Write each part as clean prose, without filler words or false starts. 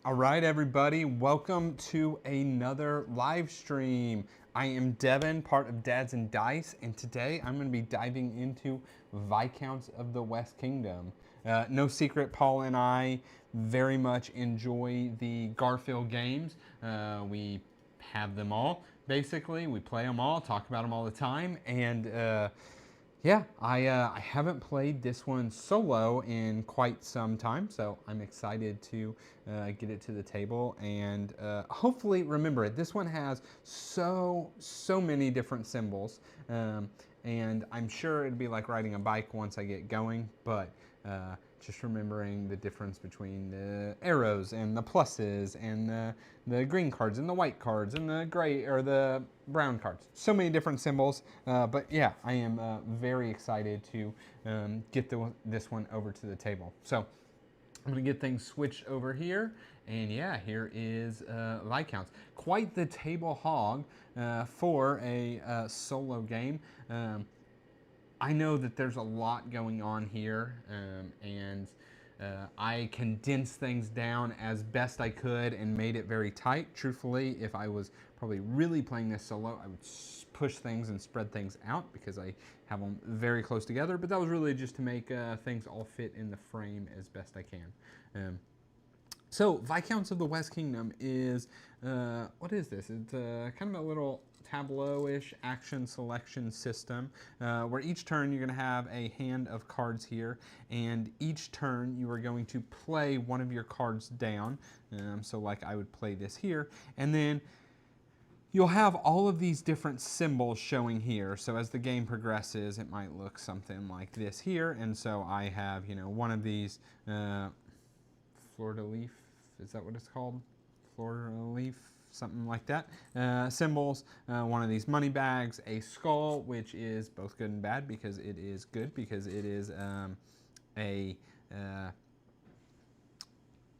All right, everybody, welcome to another live stream. I am Devin, part of Dads and Dice, and today I'm going to be diving into Viscounts of the West Kingdom. No secret, Paul and I very much enjoy the Garfield games. We have them all, basically. We play them all, talk about them all the time, and yeah, I haven't played this one solo in quite some time, so I'm excited to get it to the table and hopefully remember it. This one has so many different symbols, and I'm sure it'd be like riding a bike once I get going, but just remembering the difference between the arrows and the pluses and the green cards and the white cards and the gray or the brown cards. So many different symbols, but yeah, I am very excited to get this one over to the table. So I'm going to get things switched over here. And yeah, here is Viscounts. Quite the table hog for a solo game. I know that there's a lot going on here, and I condensed things down as best I could and made it very tight. Truthfully, if I was probably really playing this solo, I would push things and spread things out because I have them very close together, but that was really just to make things all fit in the frame as best I can. So, Viscounts of the West Kingdom is, what is this? It's kind of a little tableau-ish action selection system where each turn you're going to have a hand of cards here, and each turn you are going to play one of your cards down. So like I would play this here, and then you'll have all of these different symbols showing here. So as the game progresses, it might look something like this here, and so I have, one of these fleur-de-lis, is that what it's called? Fleur-de-lis, something like that. Symbols, one of these money bags, a skull, which is both good and bad because it is good because it is a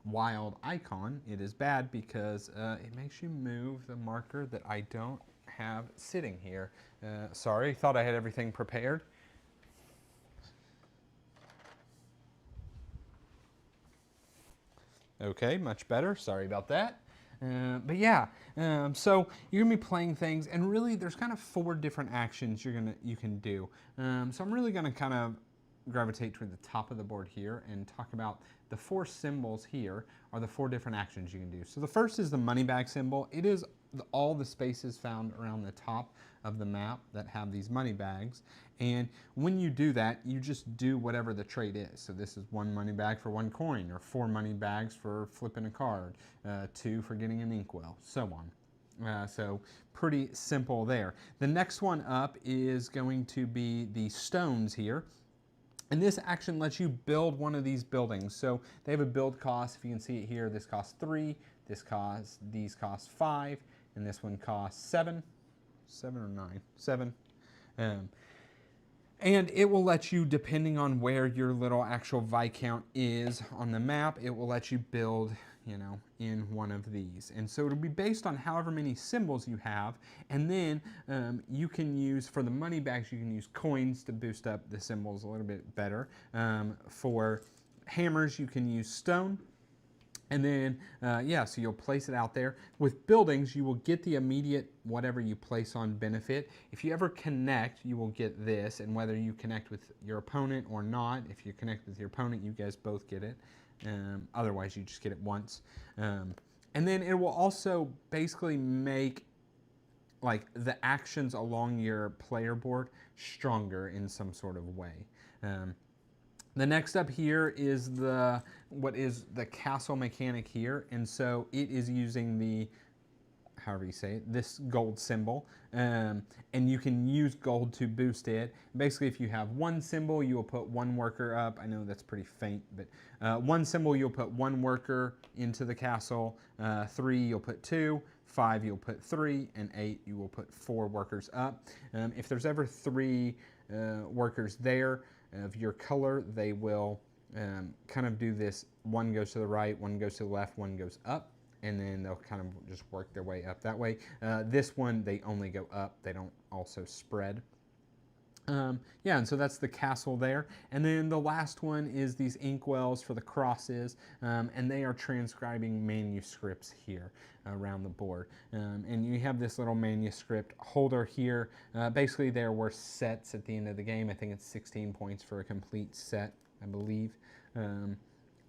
wild icon. It is bad because it makes you move the marker that I don't have sitting here. Sorry, thought I had everything prepared. Okay, much better. Sorry about that. But yeah, so you're gonna be playing things, and really, there's kind of 4 different actions you can do. So I'm really gonna kind of gravitate toward the top of the board here and talk about the 4 symbols here are the 4 different actions you can do. So the first is the money bag symbol. It is all the spaces found around the top of the map that have these money bags, and when you do that, you just do whatever the trade is. So this is 1 money bag for 1 coin, or 4 money bags for flipping a card, 2 for getting an inkwell, so on. So pretty simple there. The next one up is going to be the stones here. And this action lets you build one of these buildings. So they have a build cost. If you can see it here, this costs 3, these cost 5, and this one costs 7. 7 or 9? 7. And it will let you, depending on where your little actual Viscount is on the map, it will let you build, in one of these. And so it'll be based on however many symbols you have. And then you can use, for the money bags, you can use coins to boost up the symbols a little bit better. For hammers, you can use stone. And then, yeah, so you'll place it out there. With buildings, you will get the immediate whatever you place on benefit. If you ever connect, you will get this, and whether you connect with your opponent or not, if you connect with your opponent, you guys both get it. Otherwise, you just get it once. And then it will also basically make like the actions along your player board stronger in some sort of way. The next up here is what is the castle mechanic here, and so it is using the, however you say it, this gold symbol, and you can use gold to boost it. Basically, if you have 1 symbol, you will put 1 worker up. I know that's pretty faint, but 1 symbol, you'll put 1 worker into the castle, 3, you'll put 2, 5, you'll put 3, and 8, you will put 4 workers up. If there's ever 3 workers there of your color, they will kind of do this. 1 goes to the right, 1 goes to the left, 1 goes up, and then they'll kind of just work their way up that way. This one, they only go up. They don't also spread. Yeah, and so that's the castle there. And then the last one is these inkwells for the crosses, and they are transcribing manuscripts here around the board. And you have this little manuscript holder here. Basically, there were sets at the end of the game. I think it's 16 points for a complete set, I believe.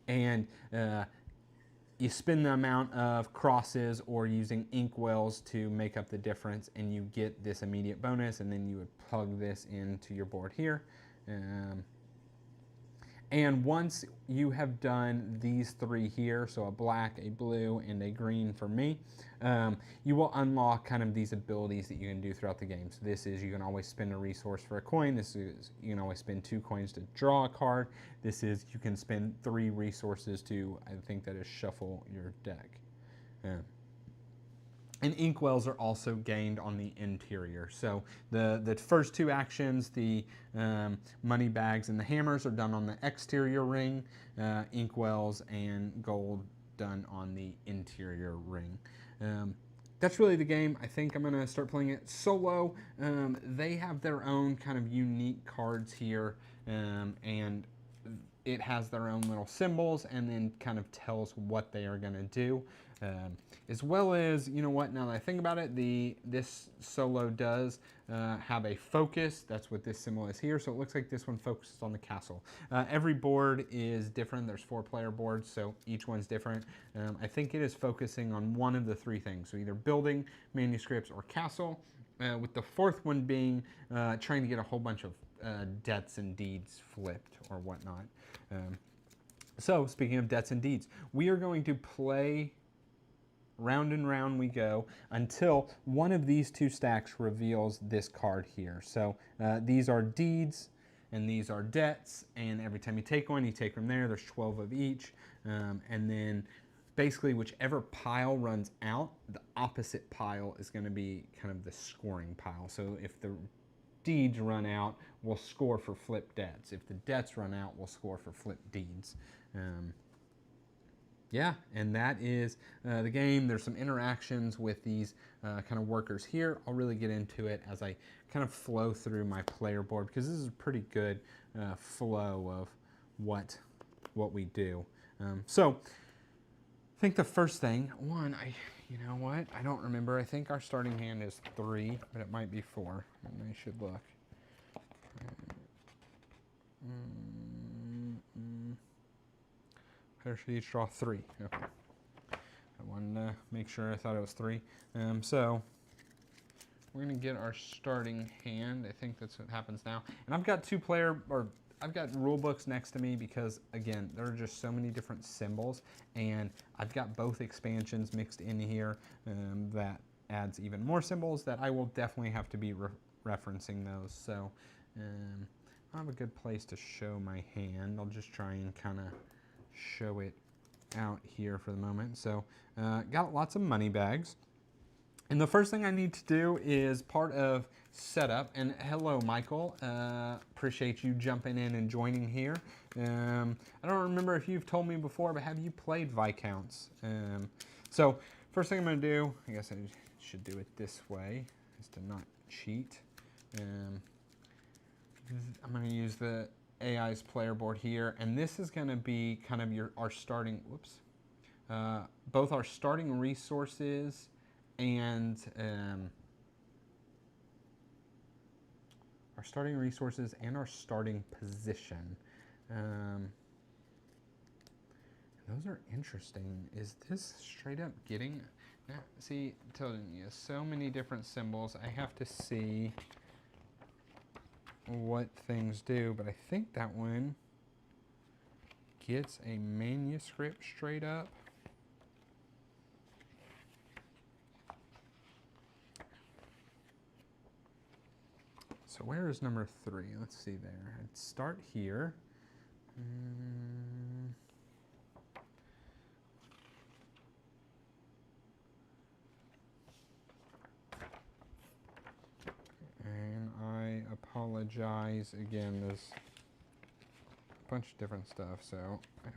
And you spin the amount of crosses or using inkwells to make up the difference, and you get this immediate bonus, and then you would plug this into your board here. And once you have done these three here, so a black, a blue, and a green for me, you will unlock kind of these abilities that you can do throughout the game. So this is, you can always spend a resource for a coin. This is, you can always spend 2 coins to draw a card. This is, you can spend 3 resources to, I think that is, shuffle your deck. And inkwells are also gained on the interior. So the first 2 actions, the money bags and the hammers, are done on the exterior ring. Inkwells and gold done on the interior ring. That's really the game. I think I'm going to start playing it solo. They have their own kind of unique cards here, and it has their own little symbols and then kind of tells what they are going to do. As well as, you know what, now that I think about it, this solo does have a focus. That's what this symbol is here. So it looks like this one focuses on the castle. Every board is different. There's 4-player boards, so each one's different. I think it is focusing on one of the 3 things. So either building, manuscripts, or castle. With the 4th one being trying to get a whole bunch of debts and deeds flipped or whatnot. So speaking of debts and deeds, we are going to play round and round we go until one of these 2 stacks reveals this card here. So these are deeds and these are debts, and every time you take one, you take from there. There's 12 of each, and then basically whichever pile runs out, the opposite pile is going to be kind of the scoring pile. So if the deeds run out, we'll score for flip debts. If the debts run out, we'll score for flip deeds. Yeah, and that is the game. There's some interactions with these kind of workers here. I'll really get into it as I kind of flow through my player board, because this is a pretty good flow of what we do. So I think the first thing, you know what? I don't remember. I think our starting hand is 3, but it might be 4. And I should look. Player should each draw 3. Okay. I wanted to make sure I thought it was 3. So we're gonna get our starting hand. I think that's what happens now. And I've got I've got rule books next to me because, again, there are just so many different symbols, and I've got both expansions mixed in here that adds even more symbols that I will definitely have to be referencing those. So I have a good place to show my hand. I'll just try and kind of show it out here for the moment. So got lots of money bags. And the first thing I need to do is part of setup. And hello, Michael. Appreciate you jumping in and joining here. I don't remember if you've told me before, but have you played Viscounts? So first thing I'm going to do, I guess I should do it this way, is to not cheat. I'm going to use the AI's player board here, and this is going to be kind of our starting, both our starting resources and our starting position. Those are interesting. Is this straight up getting, now, see, I'm telling you, so many different symbols. I have to see what things do, but I think that one gets a manuscript straight up. So where is number 3? Let's see there. I'd start here. And I apologize again, there's a bunch of different stuff, so I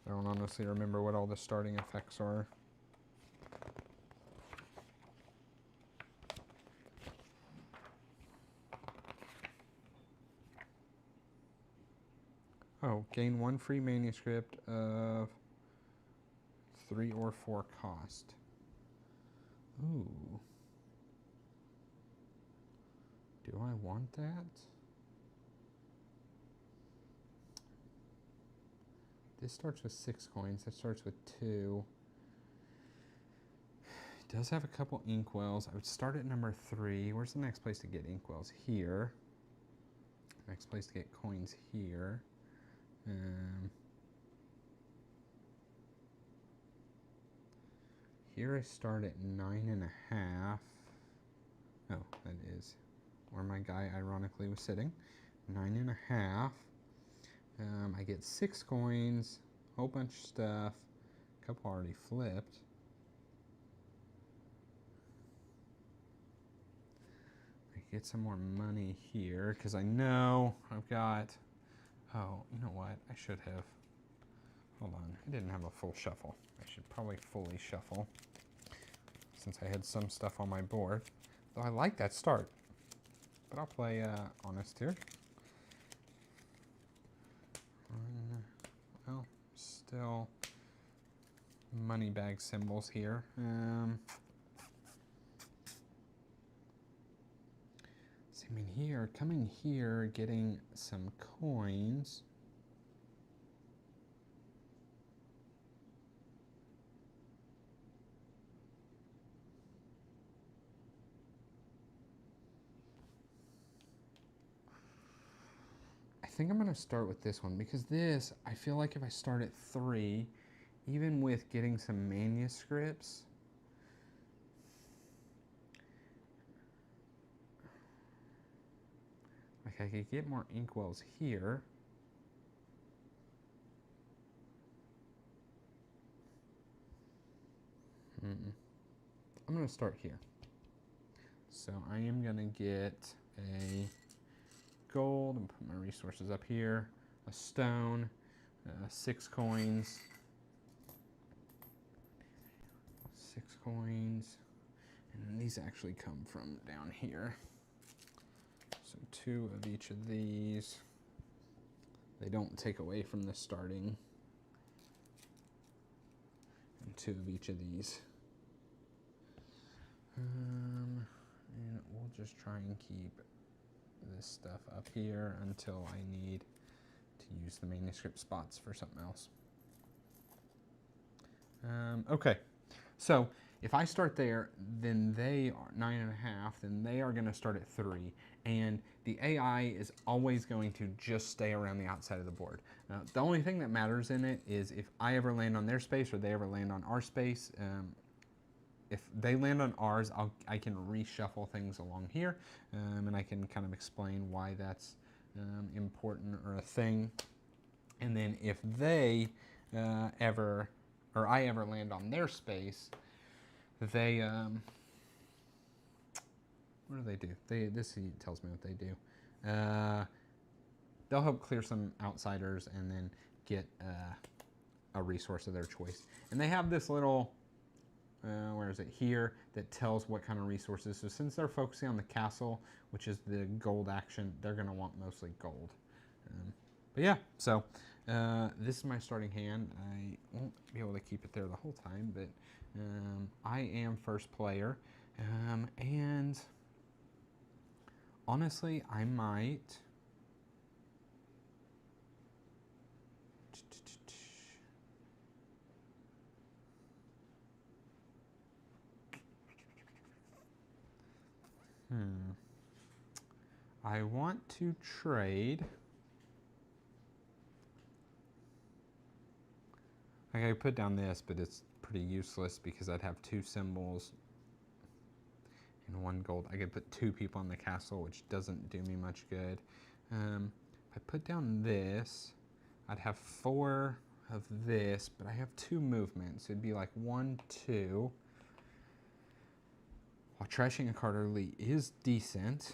don't honestly remember what all the starting effects are. Oh, gain 1 free manuscript of 3 or 4 cost. Ooh. Do I want that? This starts with 6 coins. That starts with 2. It does have a couple inkwells. I would start at number 3. Where's the next place to get inkwells? Here. Next place to get coins here. Here I start at 9.5. Oh, that is where my guy ironically was sitting. 9.5. I get 6 coins, a whole bunch of stuff, a couple already flipped. I get some more money here because I know I've got, oh, you know what? I should have, hold on, I didn't have a full shuffle. I should probably fully shuffle since I had some stuff on my board. Though I like that start, but I'll play honest here. Well, still money bag symbols here. See, I mean here, coming here, getting some coins. I think I'm going to start with this one because this, I feel like if I start at 3, even with getting some manuscripts, like I could get more inkwells here. I'm going to start here. So I am going to get a gold and put my resources up here, a stone, 6 coins, 6 coins, and these actually come from down here. So 2 of each of these. They don't take away from the starting. And 2 of each of these. And we'll just try and keep this stuff up here until I need to use the manuscript spots for something else. Okay, so if I start there, then they are 9.5, then they are going to start at 3, and the AI is always going to just stay around the outside of the board. The only thing that matters in it is if I ever land on their space or they ever land on our space. If they land on ours, I can reshuffle things along here, and I can kind of explain why that's important or a thing. And then if they I ever land on their space, they what do they do? This tells me what they do. They'll help clear some outsiders and then get a resource of their choice. And they have this little where is it here, that tells what kind of resources. So since they're focusing on the castle, which is the gold action, they're going to want mostly gold. But yeah, so this is my starting hand. I won't be able to keep it there the whole time, but I am first player. And honestly, I might... I want to trade. Like I put down this, but it's pretty useless because I'd have 2 symbols and 1 gold. I could put 2 people on the castle, which doesn't do me much good. If I put down this, I'd have 4 of this, but I have 2 movements. It'd be like 1, 2. While trashing a card early is decent.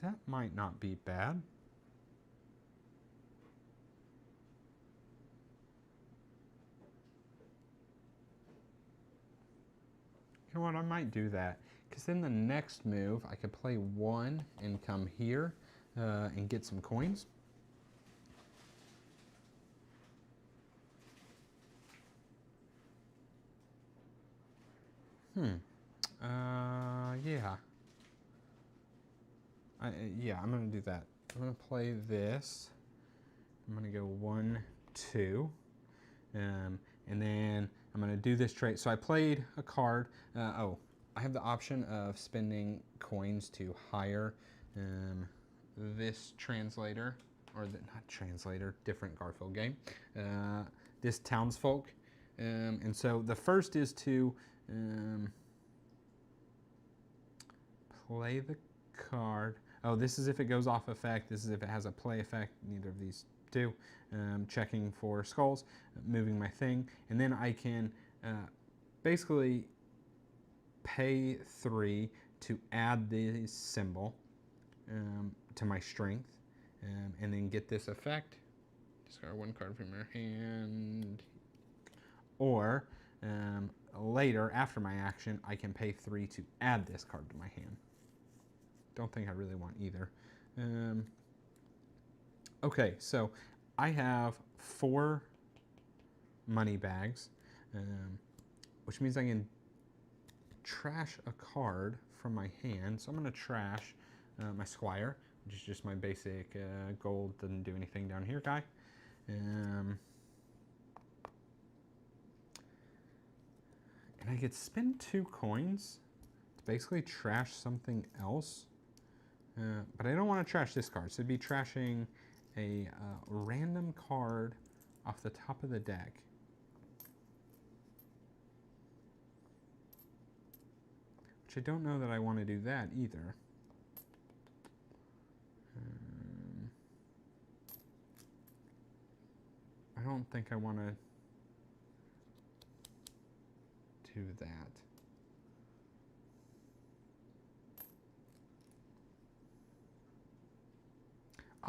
That might not be bad. know what, I might do that. Because then the next move, I could play 1 and come here and get some coins. Yeah. Yeah, I'm going to do that. I'm going to play this. I'm going to go 1, 2. And then I'm going to do this trade. So I played a card. I have the option of spending coins to hire this translator, or not translator, different Garfield game, this townsfolk. And so the first is to play the card. Oh, this is if it goes off effect. This is if it has a play effect. Neither of these do. Checking for skulls, moving my thing, and then I can basically pay 3 to add this symbol to my strength, and then get this effect. Discard 1 card from your hand. Or later, after my action, I can pay 3 to add this card to my hand. Don't think I really want either. Okay, so I have 4 money bags, which means I can trash a card from my hand. So I'm going to trash my Squire, which is just my basic gold, doesn't do anything down here guy. And I could spend 2 coins to basically trash something else. But I don't want to trash this card, so it'd be trashing a random card off the top of the deck. Which I don't know that I want to do that either. I don't think I want to do that.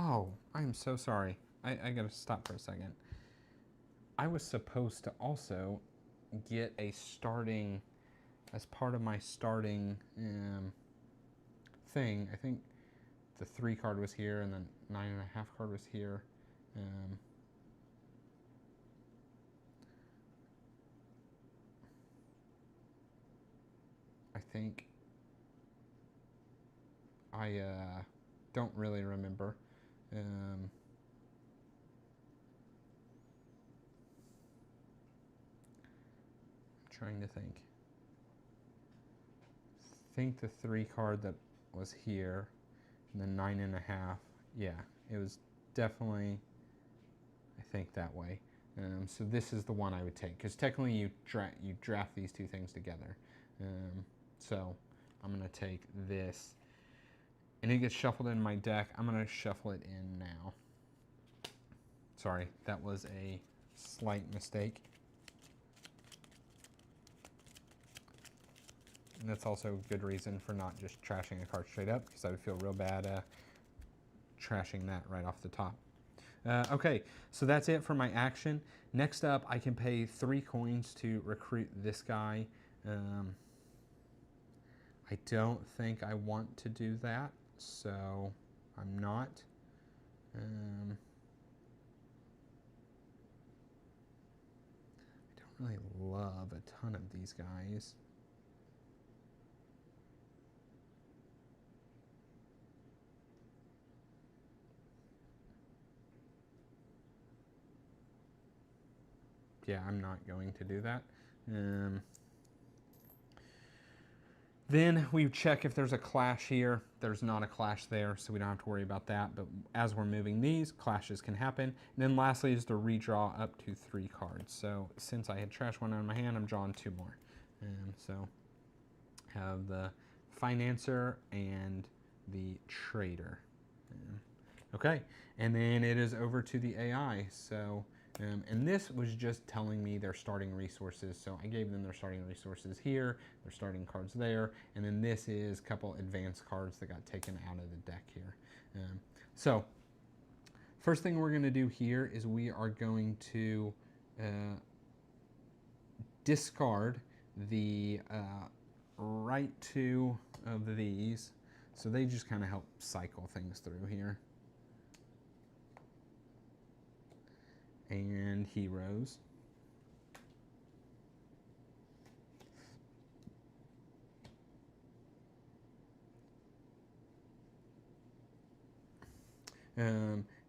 Oh, I'm so sorry. I gotta stop for a second. I was supposed to also get a starting, as part of my starting thing. I think the 3 card was here and the 9.5 card was here. I think I don't really remember. Trying to think. I think the 3 card that was here, and the 9.5. Yeah, it was definitely, I think, that way. So this is the one I would take, because technically you draft these 2 things together. So I'm gonna take this, and it gets shuffled in my deck. I'm gonna shuffle it in now. Sorry, that was a slight mistake. And that's also a good reason for not just trashing a card straight up, because I would feel real bad trashing that right off the top. Okay, so that's it for my action. Next up, I can pay 3 coins to recruit this guy. I don't think I want to do that, so I'm not. I don't really love a ton of these guys. Yeah, I'm not going to do that. Then we check if there's a clash here. There's not a clash there, so we don't have to worry about that. But as we're moving these, clashes can happen. And then lastly is to redraw up to 3 cards. So since I had trash 1 out of my hand, I'm drawing 2 more. So have the Financer and the Trader. Okay, and then it is over to the AI. So, and this was just telling me their starting resources. So I gave them their starting resources here, their starting cards there, and then this is a couple advanced cards that got taken out of the deck here. So first thing we're going to do here is we are going to discard the right two of these. So they just kind of help cycle things through here. And heroes.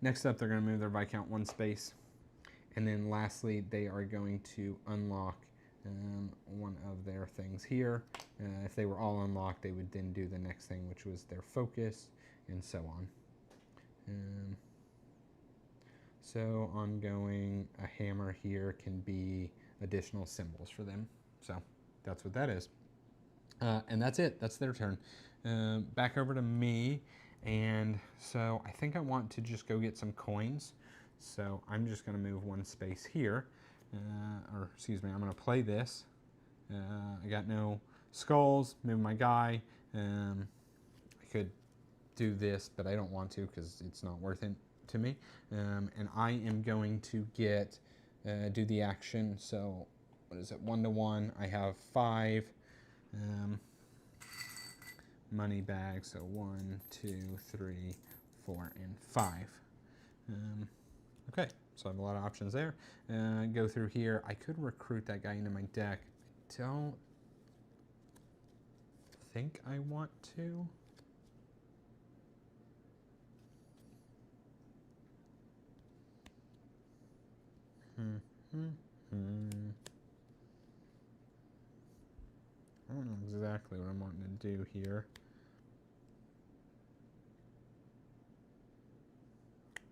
Next up, they're going to move their Viscount one space. And then lastly, they are going to unlock one of their things here. If they were all unlocked, they would then do the next thing, which was their focus, and so on. So ongoing, a hammer here can be additional symbols for them. So that's what that is. And that's it. That's their turn. Back over to me. And so I think I want to just go get some coins. So I'm just going to move one space here. Or excuse me, I'm going to play this. I got no skulls. Move my guy. I could do this, but I don't want to because it's not worth it to me. And I am going to get do the action. So what is it? 1-to-1. I have 5 money bags. So 1, 2, 3, 4, and 5. Okay, so I have a lot of options there. Go through here. I could recruit that guy into my deck. I don't think I want to. I don't know exactly what I'm wanting to do here.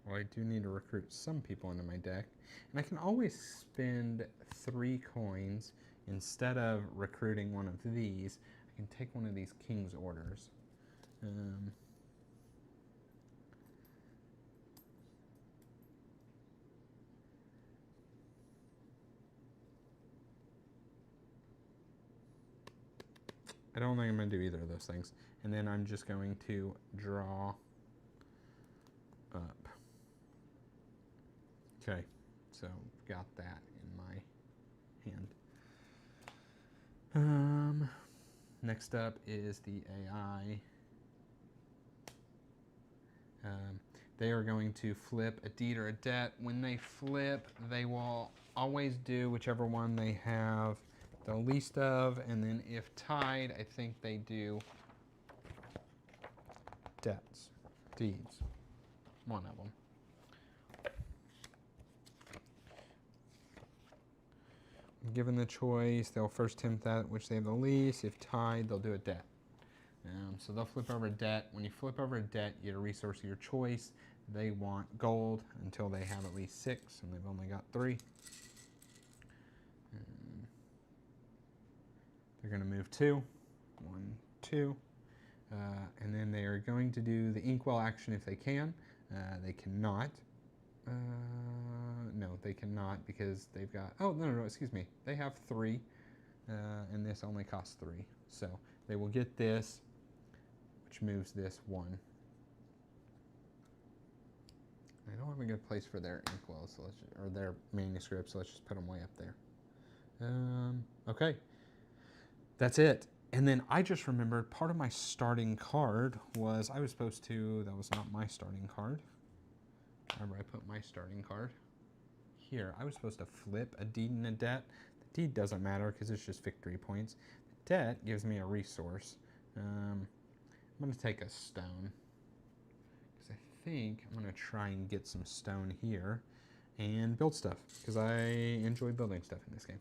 Well, I do need to recruit some people into my deck. And I can always spend 3 coins. Instead of recruiting one of these, I can take one of these King's Orders. I don't think I'm going to do either of those things. And then I'm just going to draw up. Okay, so got that in my hand. Next up is the AI. They are going to flip a deed or a debt. When they flip, they will always do whichever one they have the least of, and then if tied, I think they do debts, deeds, one of them. Given the choice, they'll first attempt that which they have the least. If tied, they'll do a debt. So they'll flip over a debt. When you flip over a debt, you get a resource of your choice. They want gold until they have at least 6, and they've only got 3. They're going to move 2. 1, 2. And then they are going to do the inkwell action if they can. They cannot. No, they cannot because they've got... Oh, no, excuse me. They have 3, and this only costs 3. So they will get this, which moves this 1. I don't have a good place for their inkwells, so or their manuscripts, so let's just put them way up there. Okay. That's it. And then I just remembered part of my starting card was I was supposed to... That was not my starting card. Remember, I put my starting card here. I was supposed to flip a deed and a debt. The deed doesn't matter because it's just victory points. The debt gives me a resource. I'm going to take a stone because I think I'm going to try and get some stone here and build stuff because I enjoy building stuff in this game.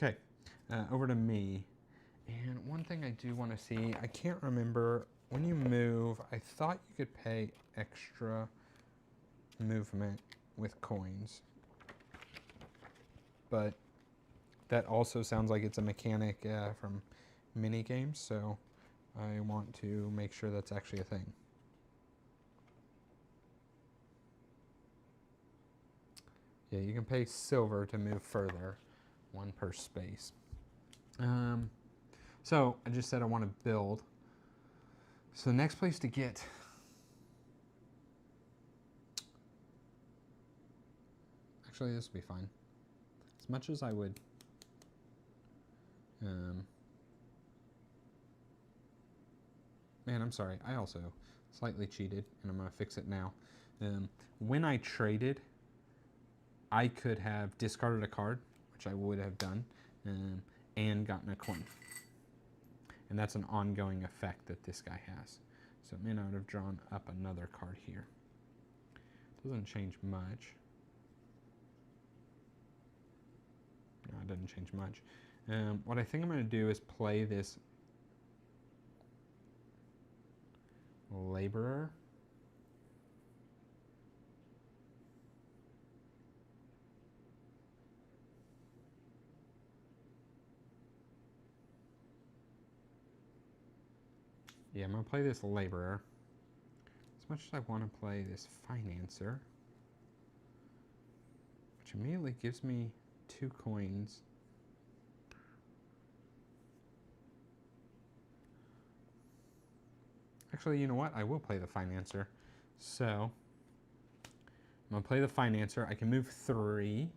Okay, over to me. And one thing I do want to see, I can't remember, when you move, I thought you could pay extra movement with coins. But that also sounds like it's a mechanic from mini games, so I want to make sure that's actually a thing. Yeah, you can pay silver to move further, 1 per space. So I just said I want to build. So the next place to get... Actually, this will be fine. as much as I would... man, I'm sorry. I also slightly cheated, and I'm going to fix it now. When I traded, I could have discarded a card, which I would have done, and gotten a coin. And that's an ongoing effect that this guy has. So it may not have drawn up another card here. Doesn't change much. No, it doesn't change much. What I think I'm going to do is play this Laborer. Yeah, I'm going to play this Laborer. As much as I want to play this Financer, which immediately gives me 2 coins. Actually, you know what? I will play the Financer. So, I'm going to play the Financer. I can move 3.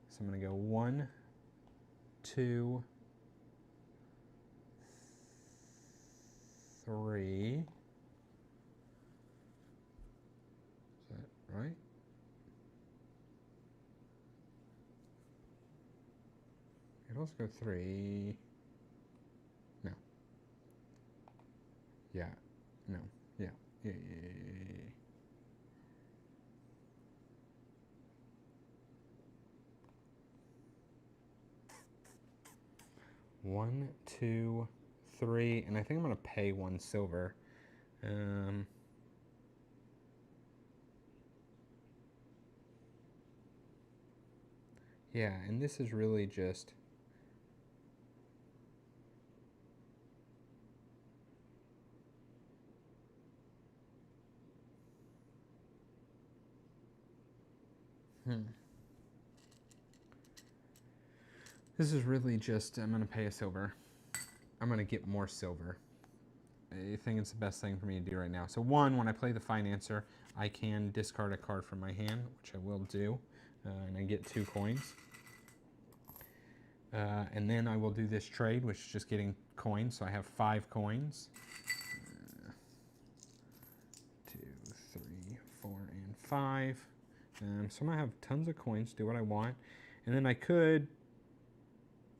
So I'm going to go 1, 2, 3. Is that right? I could also go 3. No. Yeah. No. Yeah. Yeah. 1, 2, 3, and I think I'm going to pay 1 silver. Yeah, and this is really just... This is really just, I'm going to pay a silver. I'm going to get more silver. I think it's the best thing for me to do right now. So 1, when I play the Financer, I can discard a card from my hand, which I will do, and I get 2 coins. And then I will do this trade, which is just getting coins. So I have 5 coins. 2, 3, 4, and 5. So I'm going to have tons of coins, do what I want. And then I could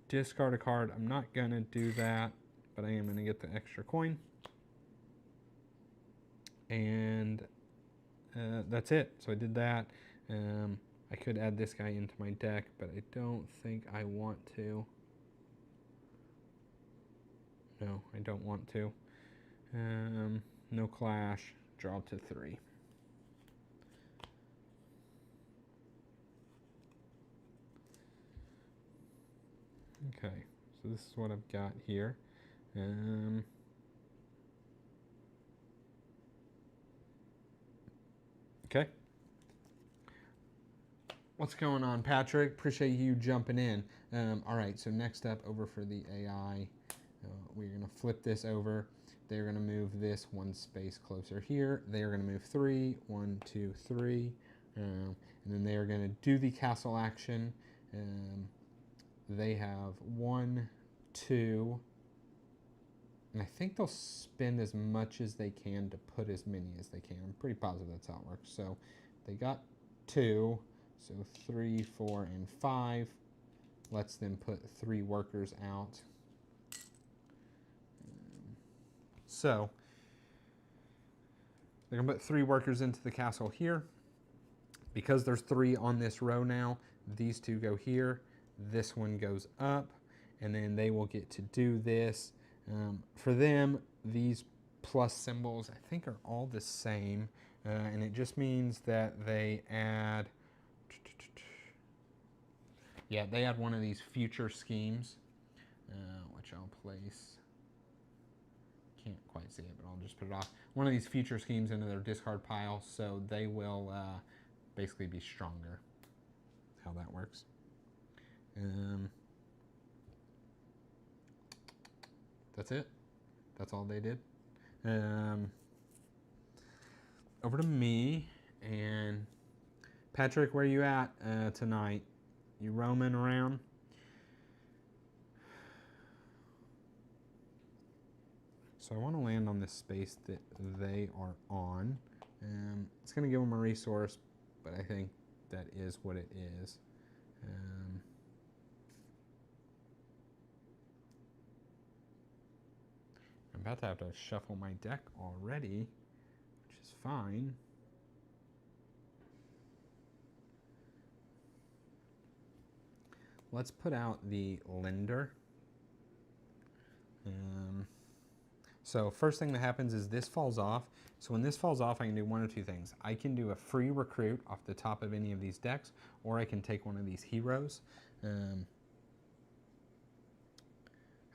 discard a card. I'm not going to do that, but I am going to get the extra coin. And that's it. So I did that. I could add this guy into my deck, but I don't think I want to. No, I don't want to. No clash. Draw to 3. Okay, so this is what I've got here. Okay. What's going on, Patrick? Appreciate you jumping in. All right, so next up over for the AI, we're going to flip this over. They're going to move this 1 space closer here. They are going to move 3, 1, 2, 3. And then they are going to do the castle action. They have 1, 2, and I think they'll spend as much as they can to put as many as they can. I'm pretty positive that's how it works. So they got 2, so 3, 4, and 5. Lets them put 3 workers out. So they're going to put 3 workers into the castle here. Because there's 3 on this row now, these 2 go here. This one goes up, and then they will get to do this. For them, these plus symbols, I think, are all the same, and it just means that they add, yeah, they add one of these future schemes, which I'll place, can't quite see it, but I'll just put it off, one of these future schemes into their discard pile, so they will basically be stronger. That's how that works. That's it. That's all they did. Over to me, and Patrick, where are you at tonight? you roaming around. So I want to land on this space that they are on. It's going to give them a resource, but I think that is what it is. I'm about to have to shuffle my deck already, which is fine. Let's put out the lender. So first thing that happens is this falls off. So when this falls off, I can do one of two things. I can do a free recruit off the top of any of these decks, or I can take one of these heroes. I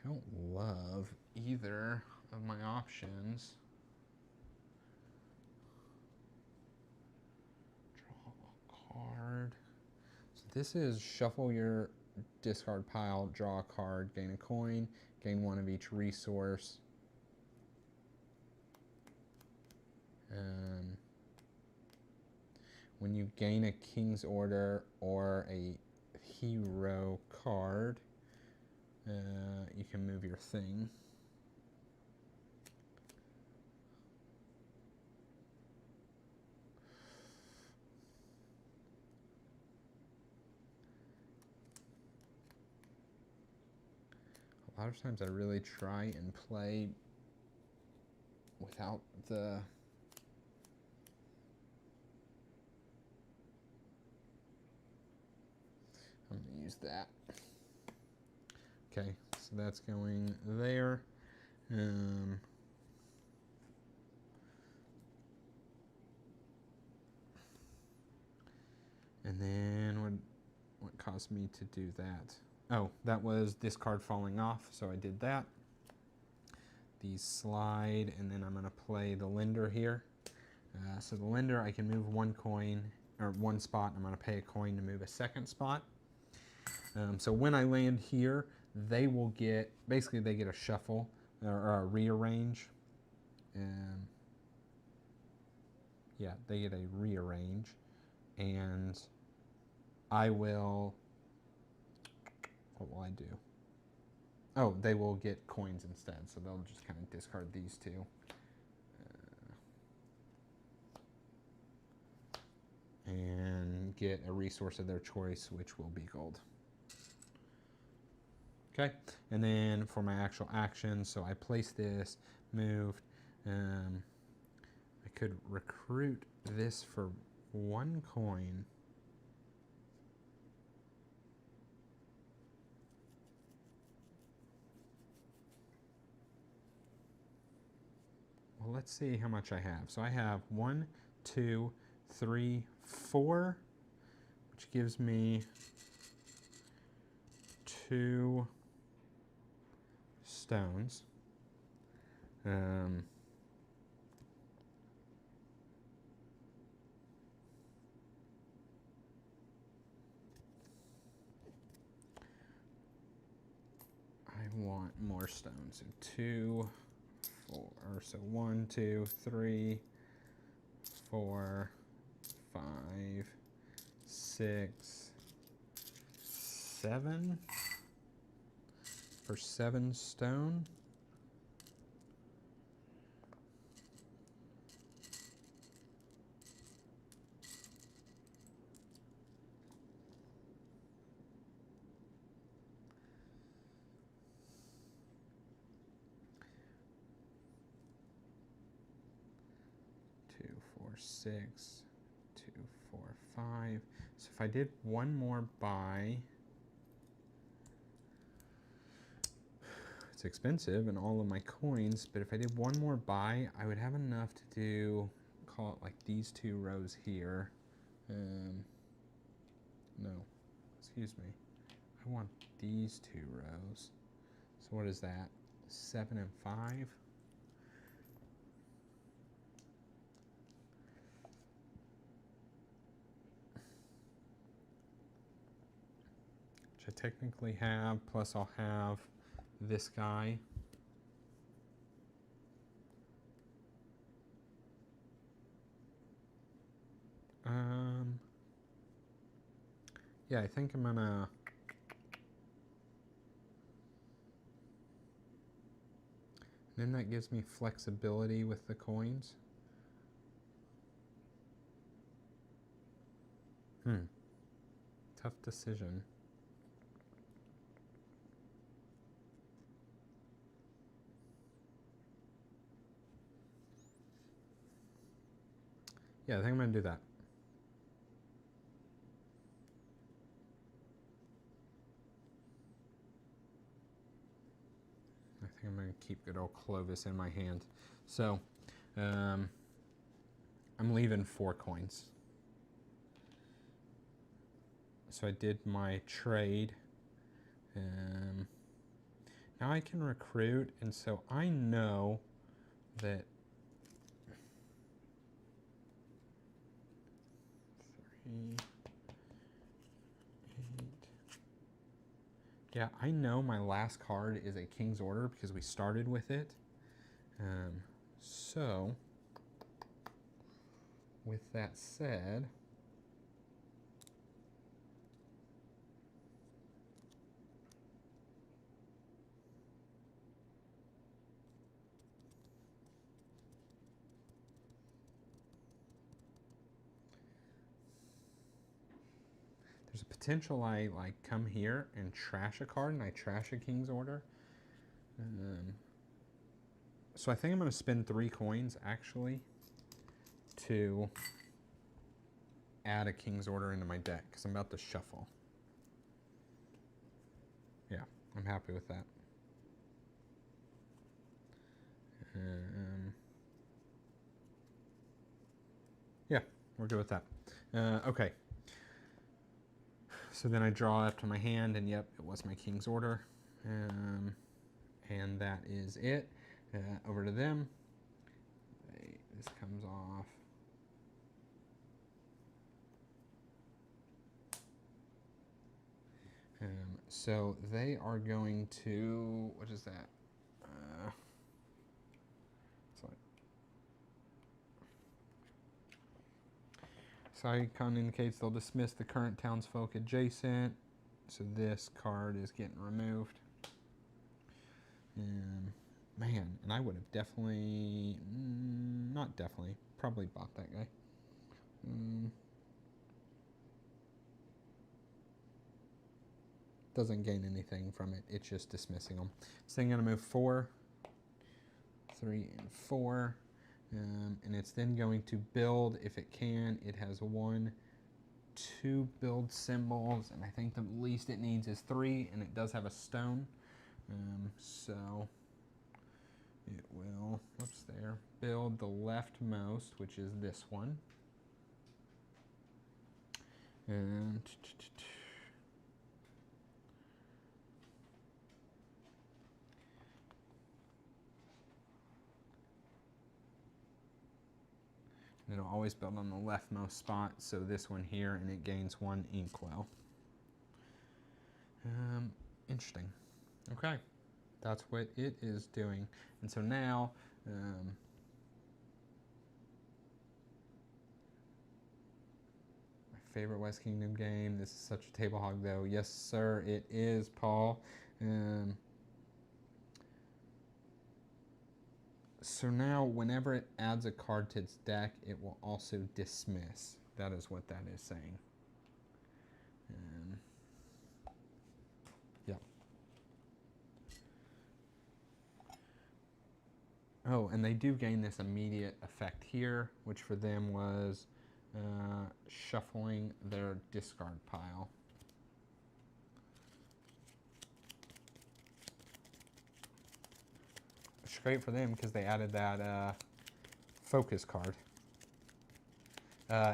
don't love either of my options. Draw a card. So this is shuffle your discard pile, draw a card, gain a coin, gain one of each resource. When you gain a King's Order or a hero card, you can move your thing. A lot of times I really try and play without the... I'm going to use that. Okay, so that's going there. And then what caused me to do that? Oh, that was this card falling off, so I did that. These slide, and then I'm going to play the lender here. So the lender, I can move one coin, or one spot. I'm going to pay a coin to move a second spot. So when I land here, they will get, basically they get a shuffle, or a rearrange. Yeah, they get a rearrange. And I will, what will I do? Oh, they will get coins instead, so they'll just kind of discard these two. And get a resource of their choice, which will be gold. Okay, and then for my actual action, so I placed this, moved. I could recruit this for one coin. Well, let's see how much I have. So I have 1, 2, 3, 4, which gives me 2 stones. I want more stones. So 2, 4, so 1, 2, 3, 4, 5, 6, 7 for 7 stone. Six, 2, 4, 5. So if I did one more buy, it's expensive and all of my coins, but if I did one more buy, I would have enough to do, call it like these 2 rows here. No, excuse me. I want these 2 rows. So what is that? 7 and 5. I technically have, plus I'll have this guy. Yeah, I think I'm gonna... Then that gives me flexibility with the coins. Tough decision. Yeah, I think I'm gonna do that. I think I'm gonna keep good old Clovis in my hand. So, I'm leaving 4 coins. So I did my trade. Now I can recruit, and so I know that 3, 8. Yeah, I know my last card is a King's Order because we started with it. So, with that said, there's a potential I like come here and trash a card and I trash a King's Order. So I think I'm going to spend 3 coins actually to add a King's Order into my deck because I'm about to shuffle. Yeah, I'm happy with that. Yeah, we're good with that. Okay. So then I draw up to my hand, and yep, it was my King's Order. And that is it. Over to them. This comes off. So they are going to, what is that? Icon indicates they'll dismiss the current townsfolk adjacent. So this card is getting removed. Man, and I would have definitely, not definitely, probably bought that guy. Doesn't gain anything from it. It's just dismissing them. So I'm going to move 4, 3, and 4. And it's then going to build if it can. It has 1, 2 build symbols, and I think the least it needs is 3, and it does have a stone. So it will, what's there, build the leftmost, which is this one. And it'll always build on the leftmost spot, so this one here, and it gains 1 inkwell. Interesting. Okay, that's what it is doing. And so now, my favorite West Kingdom game. This is such a table hog, though. Yes, sir, it is, Paul. So now, whenever it adds a card to its deck, it will also dismiss. That is what that is saying. Yep. Oh, and they do gain this immediate effect here, which for them was shuffling their discard pile. It's great for them because they added that focus card.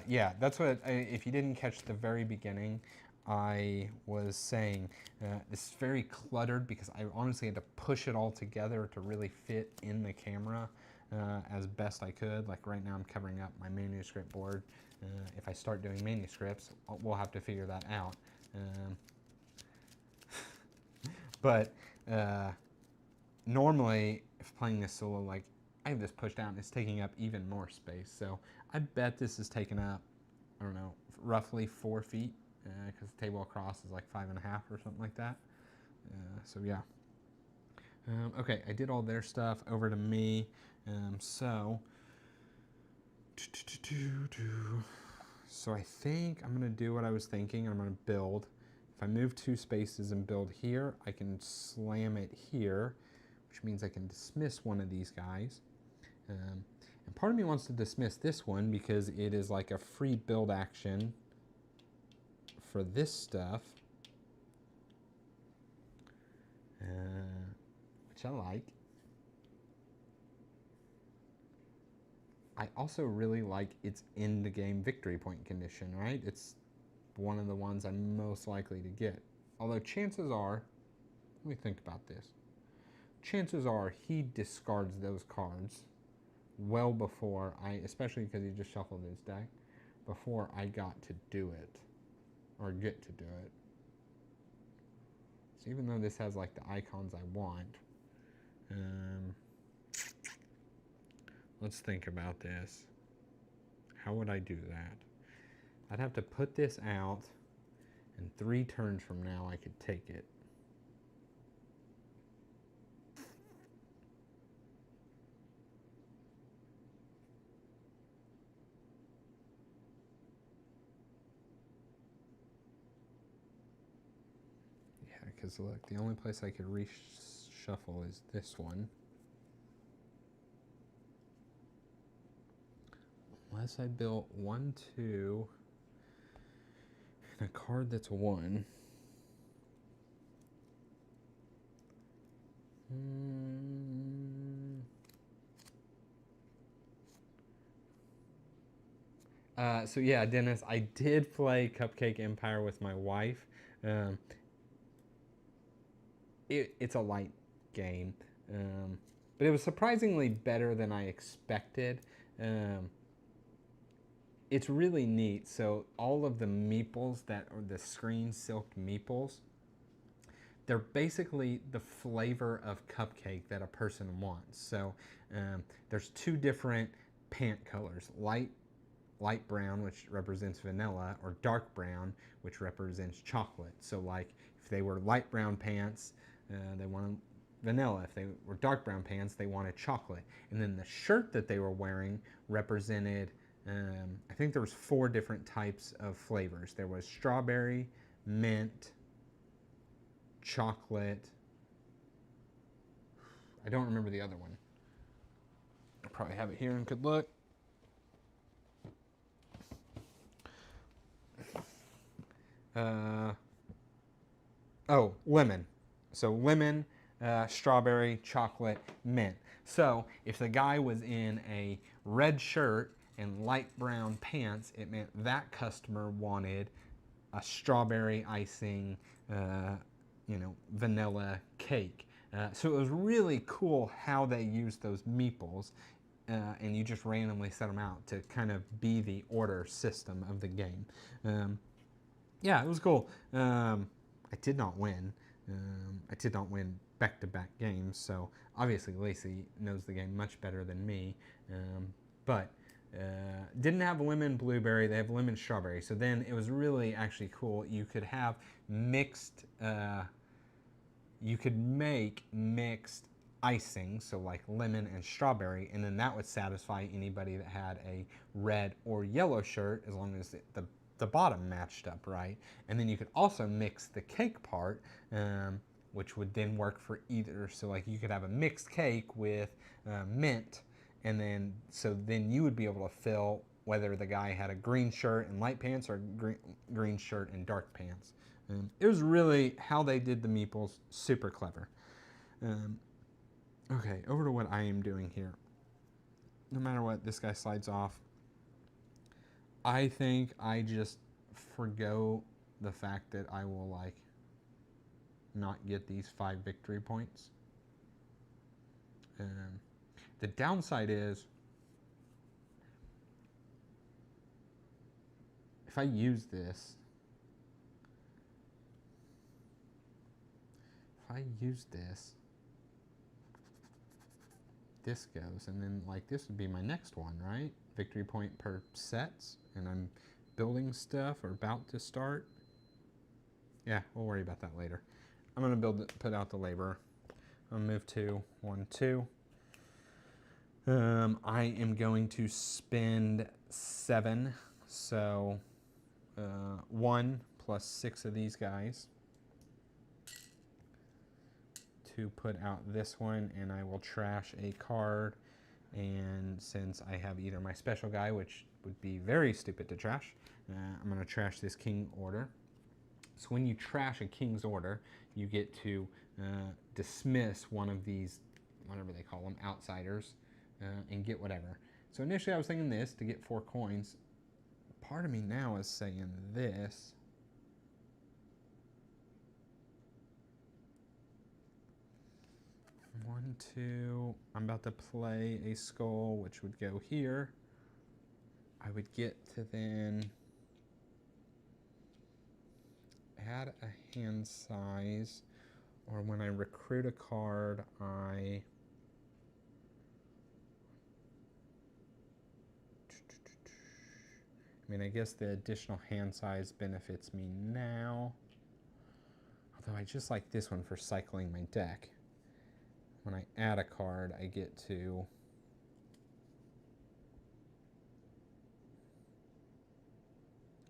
Yeah, that's what, if you didn't catch the very beginning, I was saying this is very cluttered because I honestly had to push it all together to really fit in the camera as best I could. Like right now I'm covering up my manuscript board. If I start doing manuscripts, we'll have to figure that out. But normally, if playing this solo, like I have this pushed out and it's taking up even more space. So I bet this is taking up, I don't know, roughly 4 feet because the table across is like 5.5 or something like that. So yeah. Okay, I did all their stuff. Over to me. So I think I'm going to do what I was thinking. I'm going to build. If I move 2 spaces and build here, I can slam it here, which means I can dismiss one of these guys. And part of me wants to dismiss this one because it is like a free build action for this stuff, which I like. I also really like its in the game victory point condition, right? It's one of the ones I'm most likely to get. Although chances are, let me think about this. Chances are he discards those cards well before especially because he just shuffled his deck, before I got to do it, or get to do it. So even though this has like the icons I want, let's think about this. How would I do that? I'd have to put this out, and 3 turns from now I could take it. Yeah, because look, the only place I could reshuffle is this one. Unless I built 1, 2, and a card that's 1. So yeah, Dennis, I did play Cupcake Empire with my wife. It's a light game, but it was surprisingly better than I expected. It's really neat. So all of the meeples that are the screen silk meeples, they're basically the flavor of cupcake that a person wants. So there's 2 different pant colors: light brown, which represents vanilla, or dark brown, which represents chocolate. So like if they were light brown pants, they wanted vanilla. If they were dark brown pants, they wanted chocolate. And then the shirt that they were wearing represented, I think there was 4 different types of flavors. There was strawberry, mint, chocolate. I don't remember the other one. I probably have it here and could look. Lemon. So lemon, strawberry, chocolate, mint. So if the guy was in a red shirt and light brown pants, it meant that customer wanted a strawberry icing, vanilla cake. So it was really cool how they used those meeples, and you just randomly set them out to kind of be the order system of the game. Yeah, it was cool. I did not win. I did not win back-to-back games, so obviously Lacey knows the game much better than me. But didn't have lemon blueberry, they have lemon strawberry. So then it was really actually cool. You could have mixed, you could make mixed icing, so like lemon and strawberry, and then that would satisfy anybody that had a red or yellow shirt, as long as the bottom matched up right. And then you could also mix the cake part, which would then work for either. So like you could have a mixed cake with mint, and then then you would be able to fill whether the guy had a green shirt and light pants or green shirt and dark pants. It was really, how they did the meeples, super clever. Okay, over to what I am doing here. No matter what, this guy slides off. I think I just forgo the fact that I will like not get these 5 victory points. The downside is, if I use this, this goes, and then like this would be my next one, right? Victory point per sets, and I'm building stuff or about to start. Yeah, we'll worry about that later. I'm going to put out the laborer. I'll move 2, 1, 2. I am going to spend 7, so 1 plus 6 of these guys to put out this one, and I will trash a card. And since I have either my special guy, which would be very stupid to trash, I'm going to trash this king order. So when you trash a king's order, you get to dismiss one of these, whatever they call them, outsiders, and get whatever. So initially I was thinking this to get 4 coins. Part of me now is saying this. One, 2. I'm about to play a skull, which would go here. I would get to then add a hand size, or when I recruit a card, I mean, I guess the additional hand size benefits me now. Although I just like this one for cycling my deck. When I add a card, I get to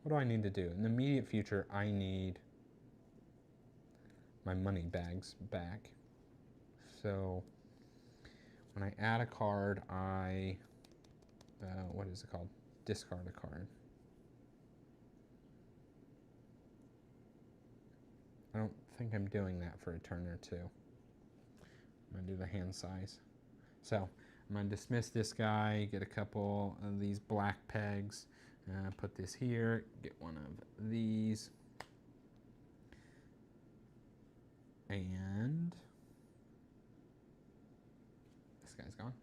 what do I need to do? In the immediate future, I need my money bags back. So when I add a card, I, what is it called? Discard a card. I don't think I'm doing that for a turn or 2. I'm going to do the hand size. So I'm going to dismiss this guy, get a couple of these black pegs, put this here, get one of these, and this guy's gone.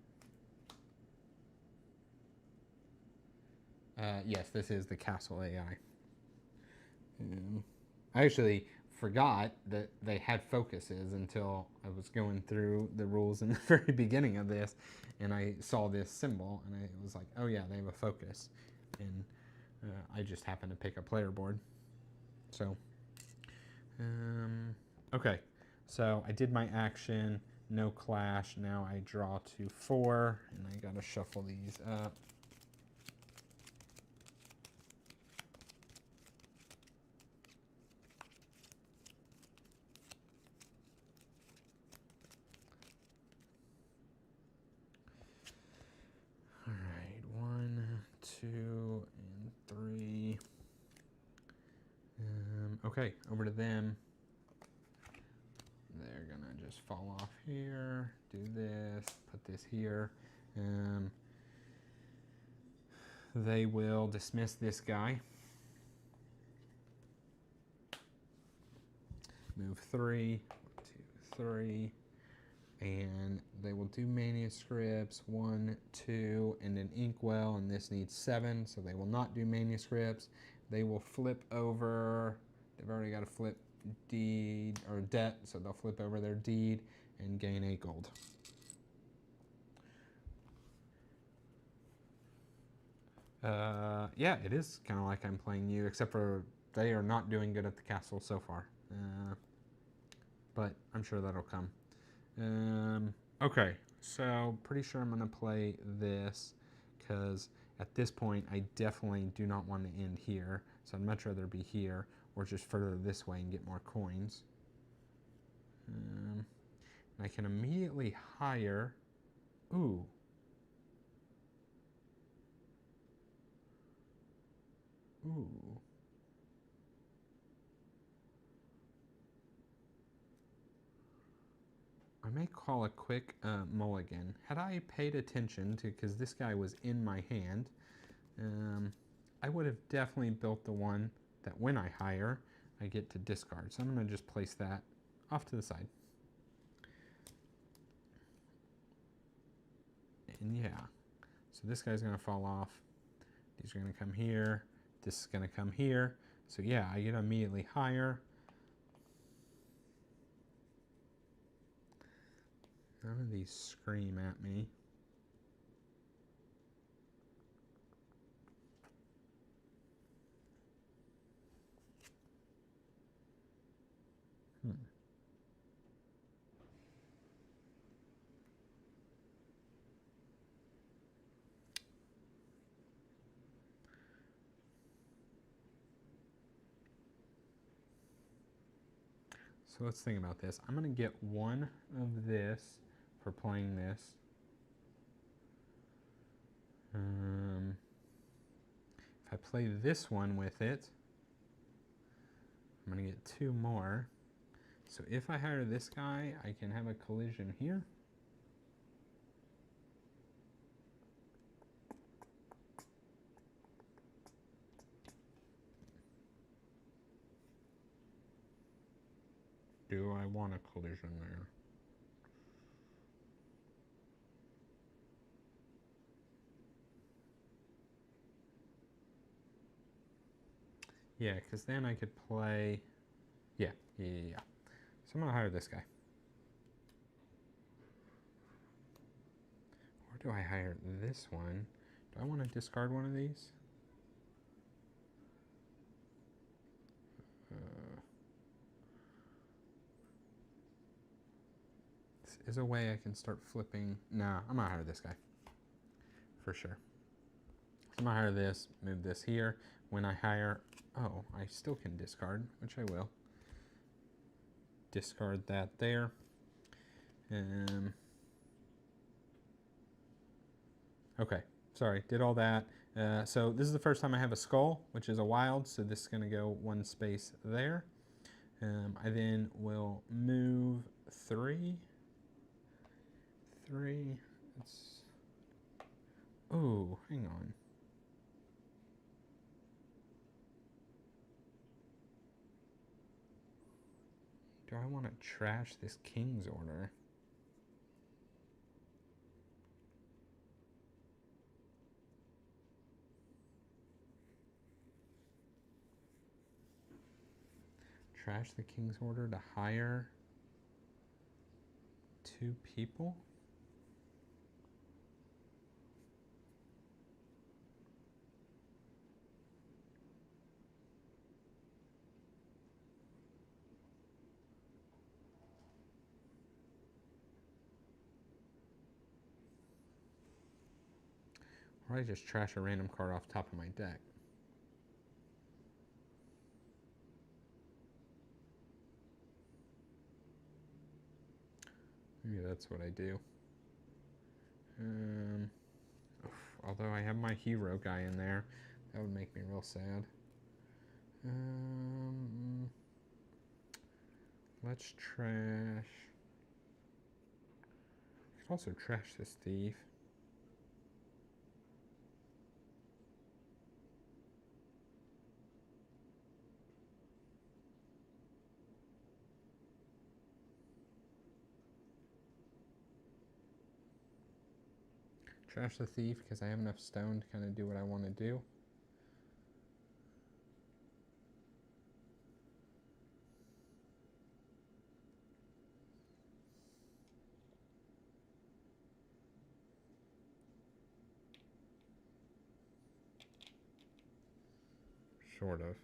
Yes, this is the Castle AI. I actually forgot that they had focuses until I was going through the rules in the very beginning of this, and I saw this symbol, and I was like, oh yeah, they have a focus. And I just happened to pick a player board. So, okay. So I did my action, no clash. Now I draw to 4, and I gotta shuffle these up. All right, 1, 2, and 3. Okay, over to them. They're gonna just fall off here, do this, put this here. They will dismiss this guy. Move 3, 2, 3. And they will do manuscripts, 1, 2, and an inkwell, and this needs 7, so they will not do manuscripts. They will flip over, they've already got a flip deed or debt, so they'll flip over their deed and gain 8 gold. Yeah, it is kind of like I'm playing you, except for they are not doing good at the castle so far. But I'm sure that'll come. Okay, so pretty sure I'm going to play this because at this point I definitely do not want to end here. So I'd much rather be here or just further this way and get more coins. And I can immediately hire. Ooh. Ooh. I may call a quick mulligan. Had I paid attention to, because this guy was in my hand, I would have definitely built the one that when I hire, I get to discard. So I'm going to just place that off to the side. And yeah, so this guy's going to fall off. These are going to come here. This is going to come here. So yeah, I get to immediately hire. None of these scream at me. So let's think about this. I'm going to get one of this for playing this. If I play this one with it, I'm going to get 2 more. So if I hire this guy, I can have a collision here. Do I want a collision there? Yeah, because then I could play... Yeah. So I'm going to hire this guy. Or do I hire this one? Do I want to discard one of these? This is a way I can start flipping. Nah, I'm going to hire this guy. For sure. So I'm going to hire this, move this here. When I hire... Oh, I still can discard, which I will. Discard that there. Okay, sorry, did all that. So this is the first time I have a skull, which is a wild, so this is going to go 1 space there. I then will move 3. Oh, hang on. Do I want to trash this King's Order? Trash the King's Order to hire 2 people? Or I just trash a random card off top of my deck. Maybe that's what I do. Although I have my hero guy in there, that would make me real sad. Let's trash. I could also trash this thief. Trash the thief because I have enough stone to kind of do what I want to do. Sort of.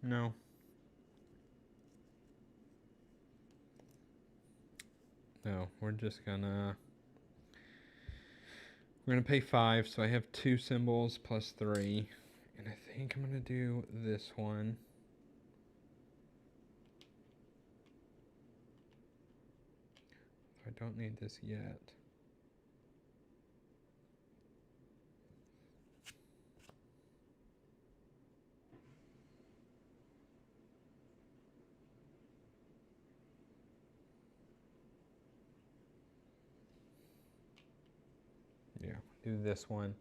No. No, we're gonna pay 5, so I have 2 symbols plus 3. And I think I'm gonna do this one. I don't need this yet. Yeah, do this one. I'm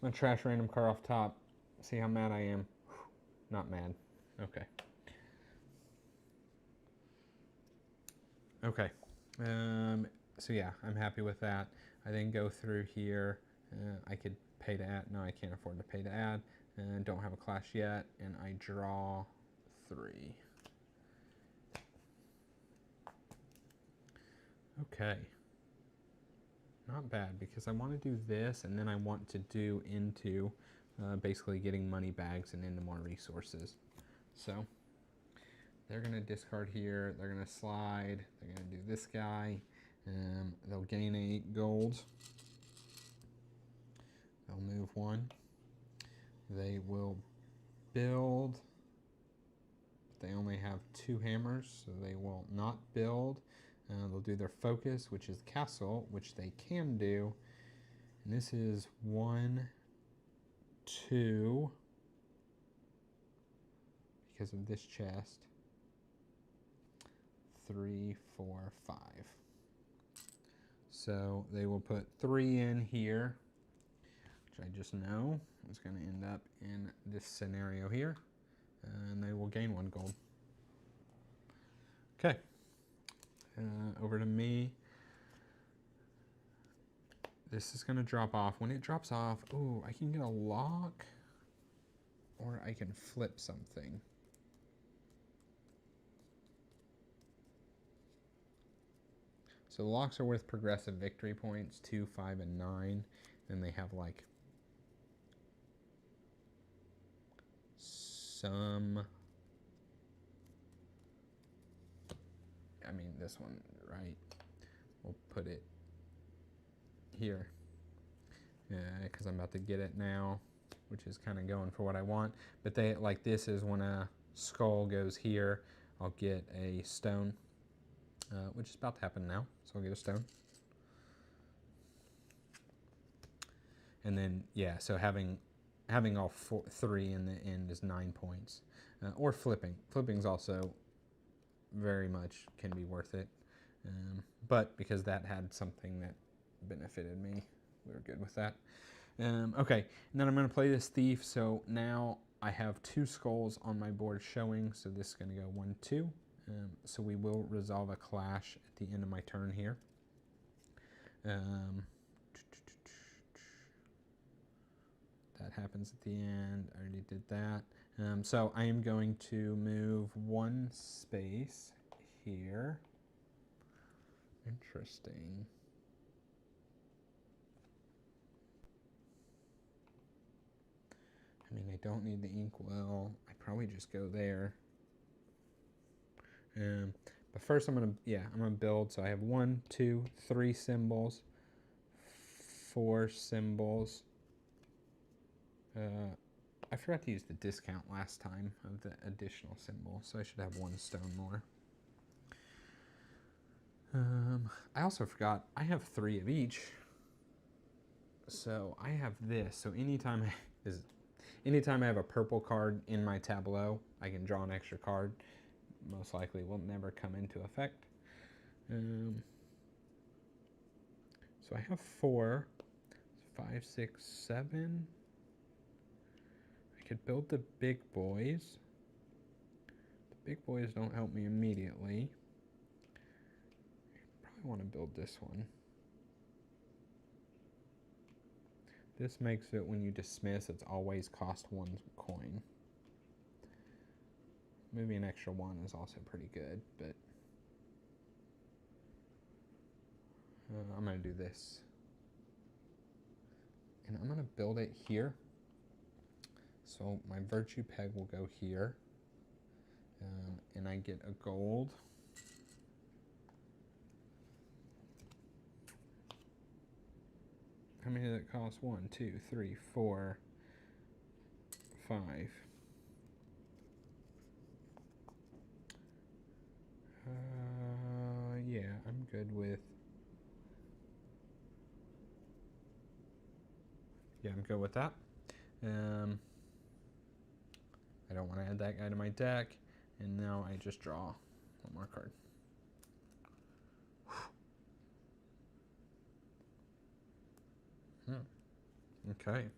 gonna trash random card off top. See how mad I am. Not mad. Okay. Okay. So yeah, I'm happy with that. I then go through here. I could pay to add. No, I can't afford to pay to add. Don't have a clash yet, and I draw 3. Okay. Not bad, because I want to do this, and then I want to do into basically getting money bags and into more resources. So they're going to discard here. They're going to slide. They're going to do this guy. They'll gain 8 gold. They'll move 1. They will build They only have 2 hammers, so they will not build. They'll do their focus, which is castle, which they can do. And this is 1, 2, because of this chest. 3, 4, 5. So they will put 3 in here, which I just know is going to end up in this scenario here. And they will gain 1 gold. Okay. Over to me. This is going to drop off. When it drops off, ooh, I can get a lock, or I can flip something. So the locks are worth progressive victory points, 2, 5, and 9. And they have like some, I mean this one, right? We'll put it here because I'm about to get it now, which is kind of going for what I want. But they like this is when a skull goes here, I'll get a stone, which is about to happen now. So I'll get a stone. And then, yeah, so having all 3 in the end is 9 points. Or flipping. Flipping's also very much can be worth it. But because that had something that benefited me, we were good with that. Okay, and then I'm going to play this thief. So now I have 2 skulls on my board showing. So this is going to go 1, 2. So we will resolve a clash at the end of my turn here. That happens at the end. I already did that. So I am going to move 1 space here. Interesting. I mean, I don't need the inkwell. I probably just go there. But first I'm gonna build. So I have 1, 2, 3 symbols, 4 symbols. I forgot to use the discount last time of the additional symbol, so I should have 1 stone more. I also forgot I have 3 of each. So I have this. So anytime I have a purple card in my tableau, I can draw an extra card. Most likely will never come into effect. So I have 4, 5, 6, 7. I could build the big boys. The big boys don't help me immediately. I probably want to build this one. This makes it when you dismiss, it's always cost 1 coin. Maybe an extra 1 is also pretty good, but I'm going to do this. And I'm going to build it here. So my virtue peg will go here. And I get a gold. How many did it cost? 1, 2, 3, 4, 5. Yeah, I'm good with. Yeah, I'm good with that. I don't want to add that guy to my deck. And now I just draw 1 more card. Okay.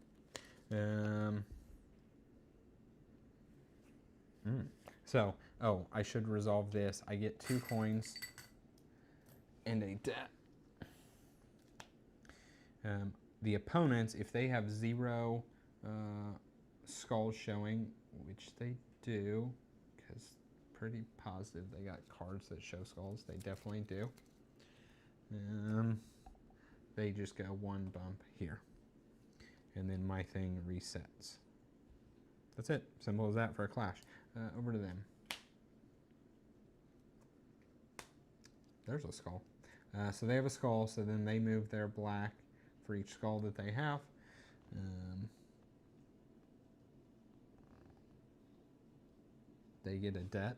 So, I should resolve this. I get 2 coins and a debt. The opponents, if they have 0 skulls showing, which they do, because pretty positive they got cards that show skulls. They definitely do. They just go 1 bump here. And then my thing resets. That's it. Simple as that for a clash. Over to them. There's a skull. So they have a skull, so then they move their black for each skull that they have. they get a debt.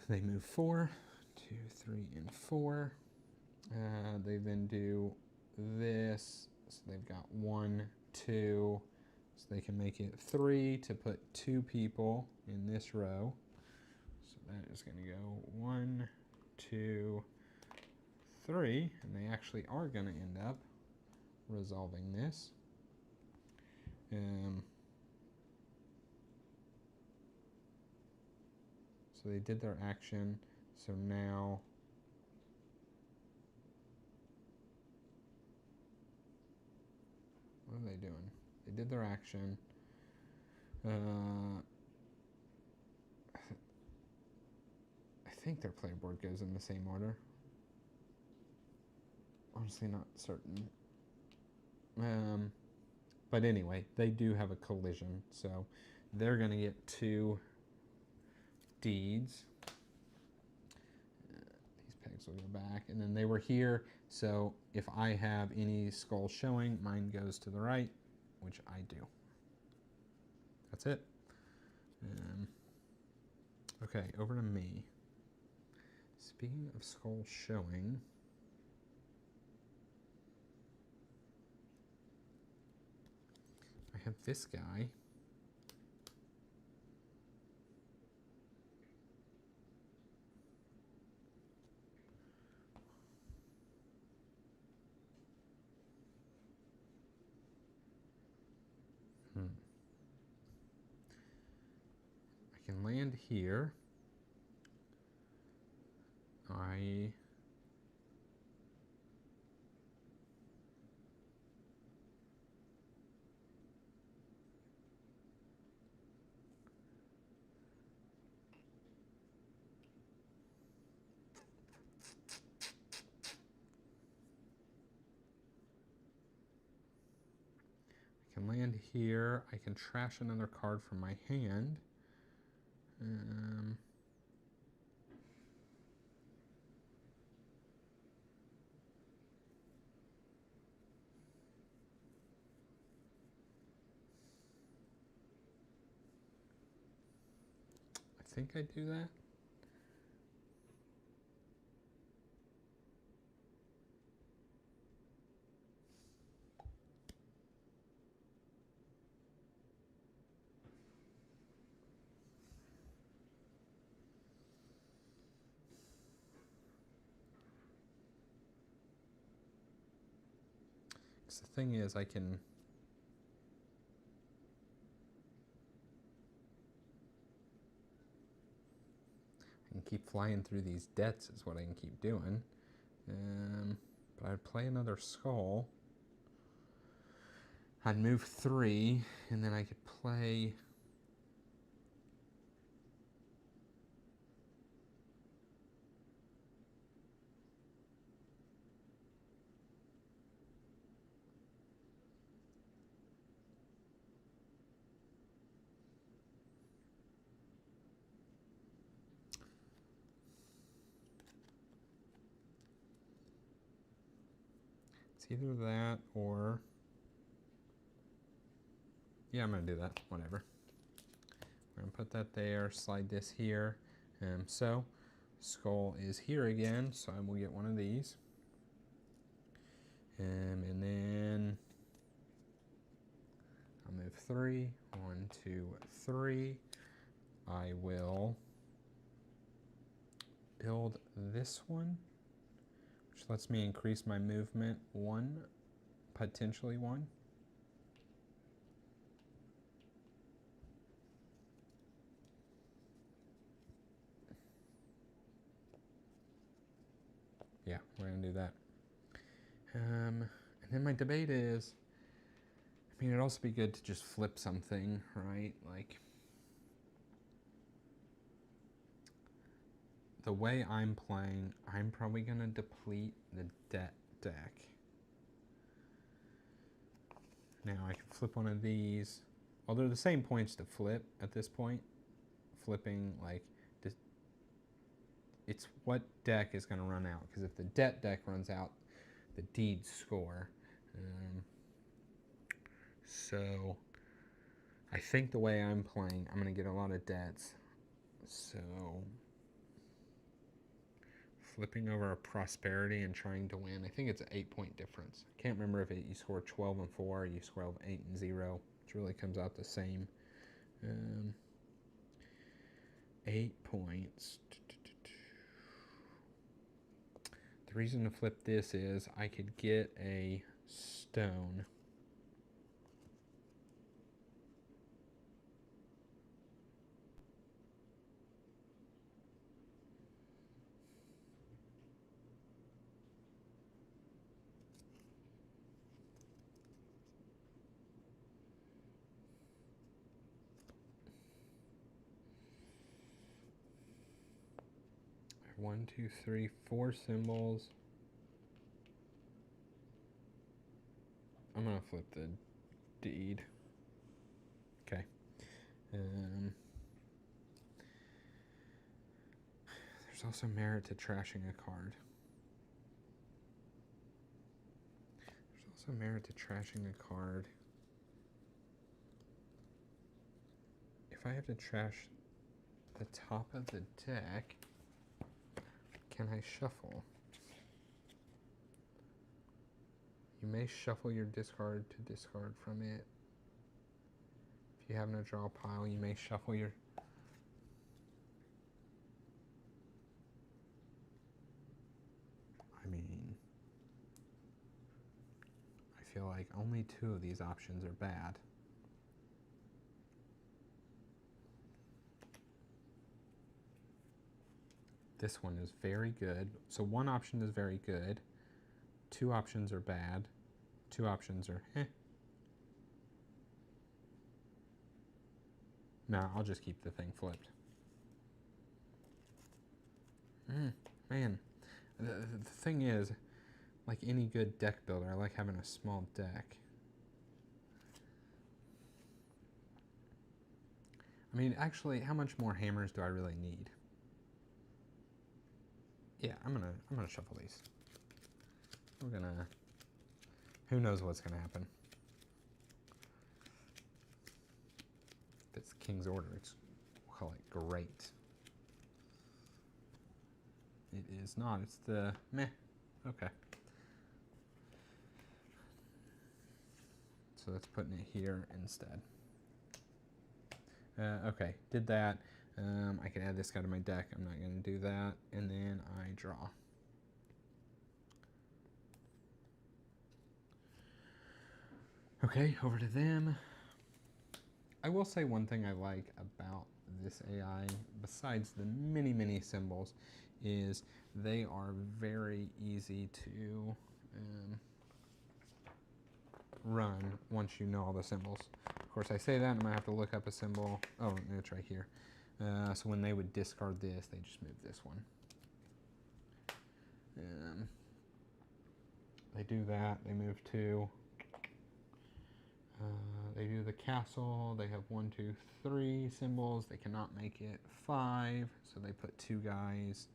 They move 4, 2, 3, and 4. They then do this. So they've got 1, 2. So they can make it 3 to put 2 people in this row. So that is going to go 1, 2, 3. And they actually are going to end up resolving this. So they did their action. So now what are they doing? They did their action. I think their playboard goes in the same order. Honestly, not certain. But anyway, they do have a collision. So they're going to get 2 deeds. These pegs will go back. And then they were here. So if I have any skulls showing, mine goes to the right, which I do. That's it. Okay, over to me. Speaking of skulls showing, I have this guy. I can land here. I can land here. I can trash another card from my hand. I think I do that. Because the thing is, I can keep flying through these debts is what I can keep doing. But I'd play another skull. I'd move 3, and then I could play... It's either that or... Yeah, I'm going to do that. Whatever. We're going to put that there, slide this here. So, skull is here again, so I will get one of these. And then I'll move 3. 1, 2, 3. I will build this one, which lets me increase my movement 1, potentially 1. Yeah, we're going to do that. And then my debate is, I mean, it'd also be good to just flip something, right? Like, the way I'm playing, I'm probably going to deplete the debt deck. Now I can flip one of these. Well, they're the same points to flip at this point. Flipping, like, it's what deck is going to run out. Because if the debt deck runs out, the deeds score. So I think the way I'm playing, I'm going to get a lot of debts. So flipping over a prosperity and trying to win. I think it's an 8-point difference. I can't remember if you score 12 and 4 or you score 8 and 0. It really comes out the same. 8 points. The reason to flip this is I could get a stone. I have 1, 2, 3, 4 symbols. I'm going to flip the deed. Okay. There's also merit to trashing a card. There's also merit to trashing a card. If I have to trash the top of the deck, can I shuffle? You may shuffle your discard to discard from it. If you have no draw pile, you may shuffle your... I mean, I feel like only 2 of these options are bad. This one is very good. So 1 option is very good. 2 options are bad. 2 options are eh. No, I'll just keep the thing flipped. Man, the thing is, like any good deck builder, I like having a small deck. I mean, actually, how much more hammers do I really need? Yeah, I'm gonna shuffle these. We're gonna... Who knows what's gonna happen? If it's King's Order, we'll call it great. It is not. It's the meh. Okay. So that's putting it here instead. Okay, did that. I can add this guy to my deck. I'm not going to do that. And then I draw. Okay, over to them. I will say one thing I like about this AI, besides the many, many symbols, is they are very easy to run once you know all the symbols. Of course, I say that, and I'm going to have to look up a symbol. Oh, it's right here. So when they would discard this, they just move this one. They do that. They move 2. They do the castle. They have 1, 2, 3 symbols. They cannot make it 5, so they put 2 guys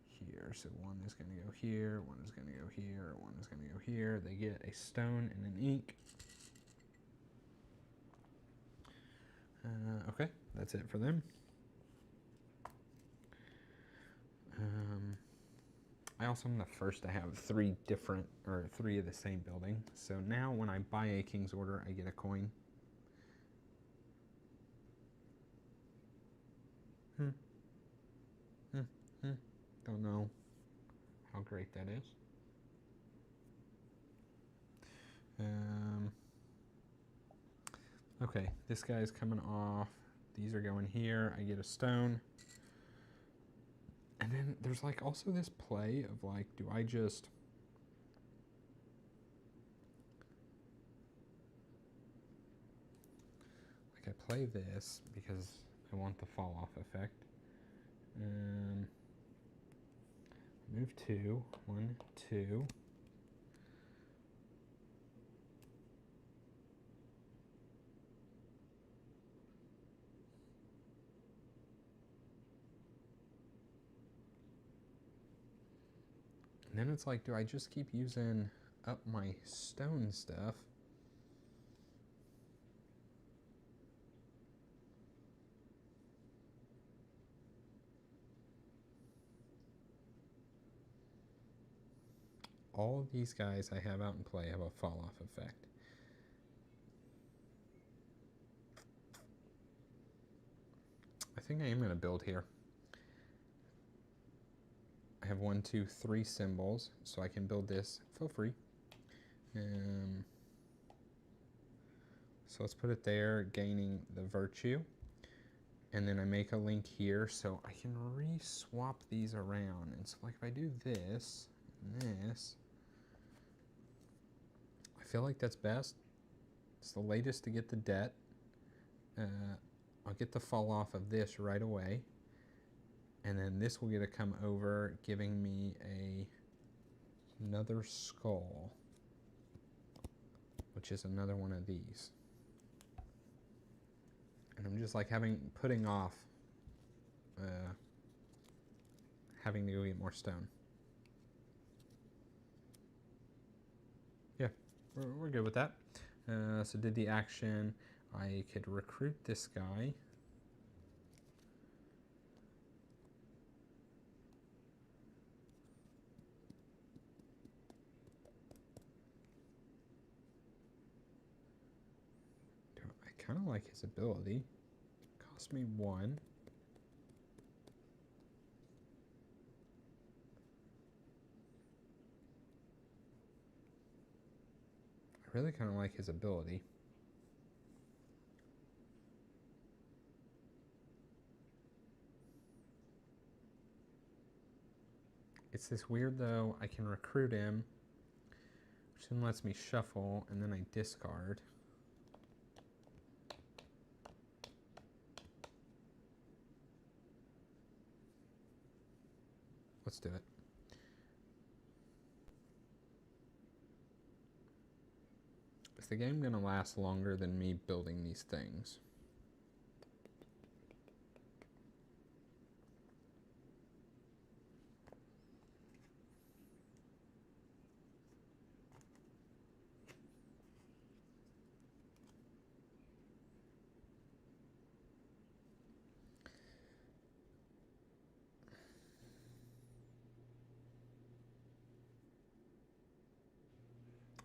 here. So 1 is going to go here, 1 is going to go here, 1 is going to go here. They get a stone and an ink. Okay, that's it for them. I also am the first to have 3 of the same building. So now when I buy a King's Order, I get a coin. Don't know how great that is. Okay, this guy's coming off. These are going here. I get a stone. And then there's like also this play of like, do I just... Like I play this because I want the fall off effect. Move 2, 1, 2. And then it's like, do I just keep using up my stone stuff? all of these guys I have out in play have a fall-off effect. I think I am going to build here. I have 1, 2, 3 symbols, so I can build this. Feel free. So let's put it there, gaining the virtue. And then I make a link here, so I can re-swap these around. And so like if I do this and this, I feel like that's best. It's the latest to get the debt. I'll get the fall off of this right away. And then this will get to come over, giving me another skull, which is another one of these. And I'm just like putting off having to go get more stone. Yeah, we're good with that. So did the action. I could recruit this guy. I kind of like his ability. Cost me 1. I really kind of like his ability. It's this weird though, I can recruit him, which then lets me shuffle, and then I discard. Let's do it. Is the game gonna last longer than me building these things?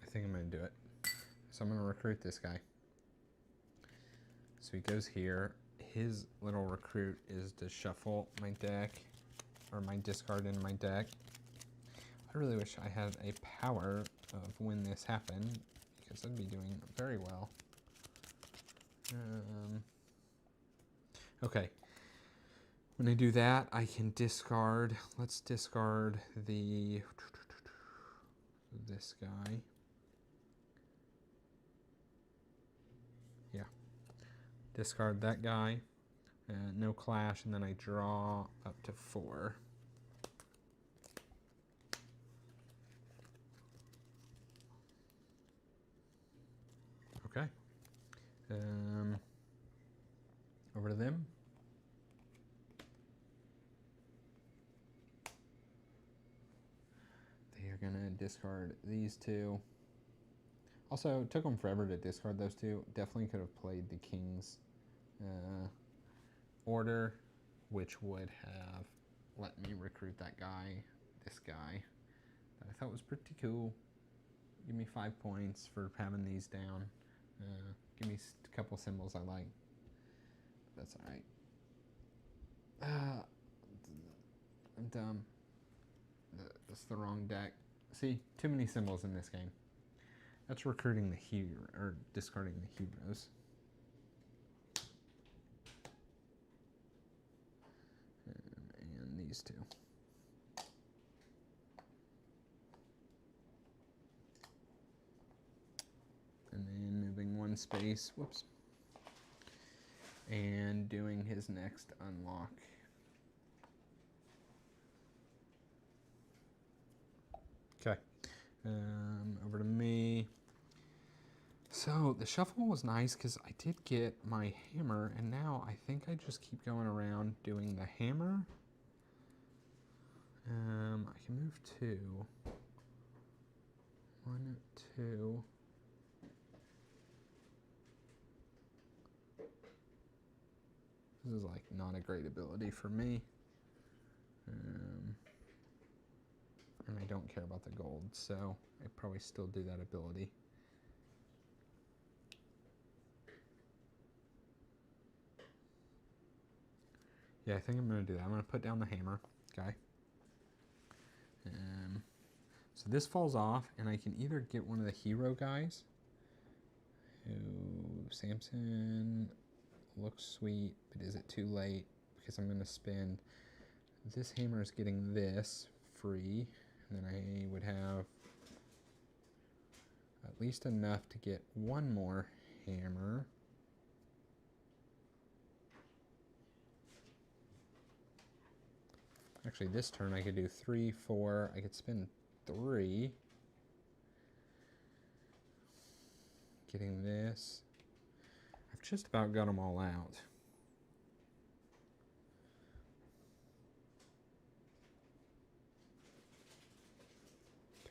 I think I'm gonna do it. So I'm gonna recruit this guy. So he goes here. His little recruit is to shuffle my deck, or my discard in my deck. I really wish I had a power of when this happened, because I'd be doing very well. Okay. When I do that, I can discard. Let's discard this guy. Yeah. Discard that guy. No clash, and then I draw up to 4. Okay. Over to them. They are gonna discard these 2. Also, it took them forever to discard those 2. Definitely could have played the King's order, which would have let me recruit that guy, this guy, that I thought was pretty cool. Give me 5 points for having these down. Give me a couple symbols I like. That's alright. I'm dumb. That's the wrong deck. See, too many symbols in this game. That's recruiting the hero, or discarding the heroes. And these 2. And then moving 1 space, whoops. And doing his next unlock. Okay, over to me. So the shuffle was nice because I did get my hammer, and now I think I just keep going around doing the hammer. I can move 2. 1, 2. This is like not a great ability for me. And I don't care about the gold, so I probably still do that ability. Yeah, I think I'm going to do that. I'm going to put down the hammer, okay? So this falls off, and I can either get one of the hero guys, who Samson looks sweet, but is it too late? Because I'm going to spend, this hammer is getting this free, and then I would have at least enough to get one more hammer. Actually, this turn I could do 3, 4. I could spend 3. Getting this. I've just about got them all out.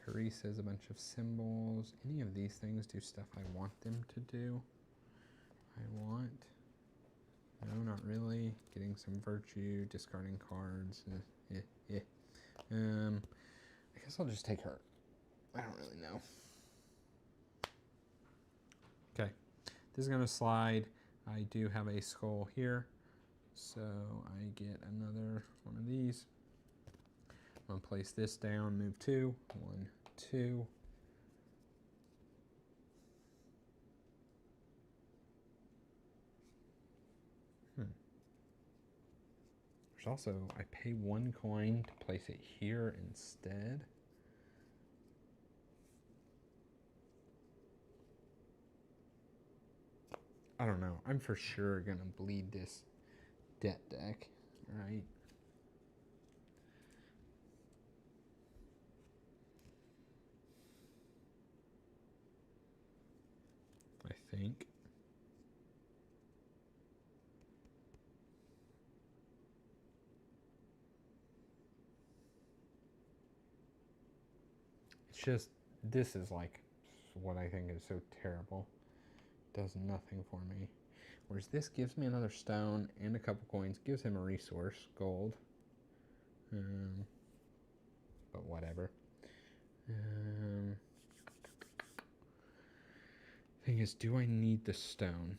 Therese has a bunch of symbols. Any of these things do stuff I want them to do. No, not really. Getting some virtue, discarding cards. I guess I'll just take her. I don't really know. Okay, this is going to slide. I do have a skull here, so I get another one of these. I'm going to place this down, move 2. 1, 2. There's also, I pay 1 coin to place it here instead. I don't know. I'm for sure going to bleed this debt deck, right? I think. It's just, this is like what I think is so terrible. Does nothing for me. Whereas this gives me another stone and a couple coins, gives him a resource, gold. But whatever. Thing is, do I need the stone?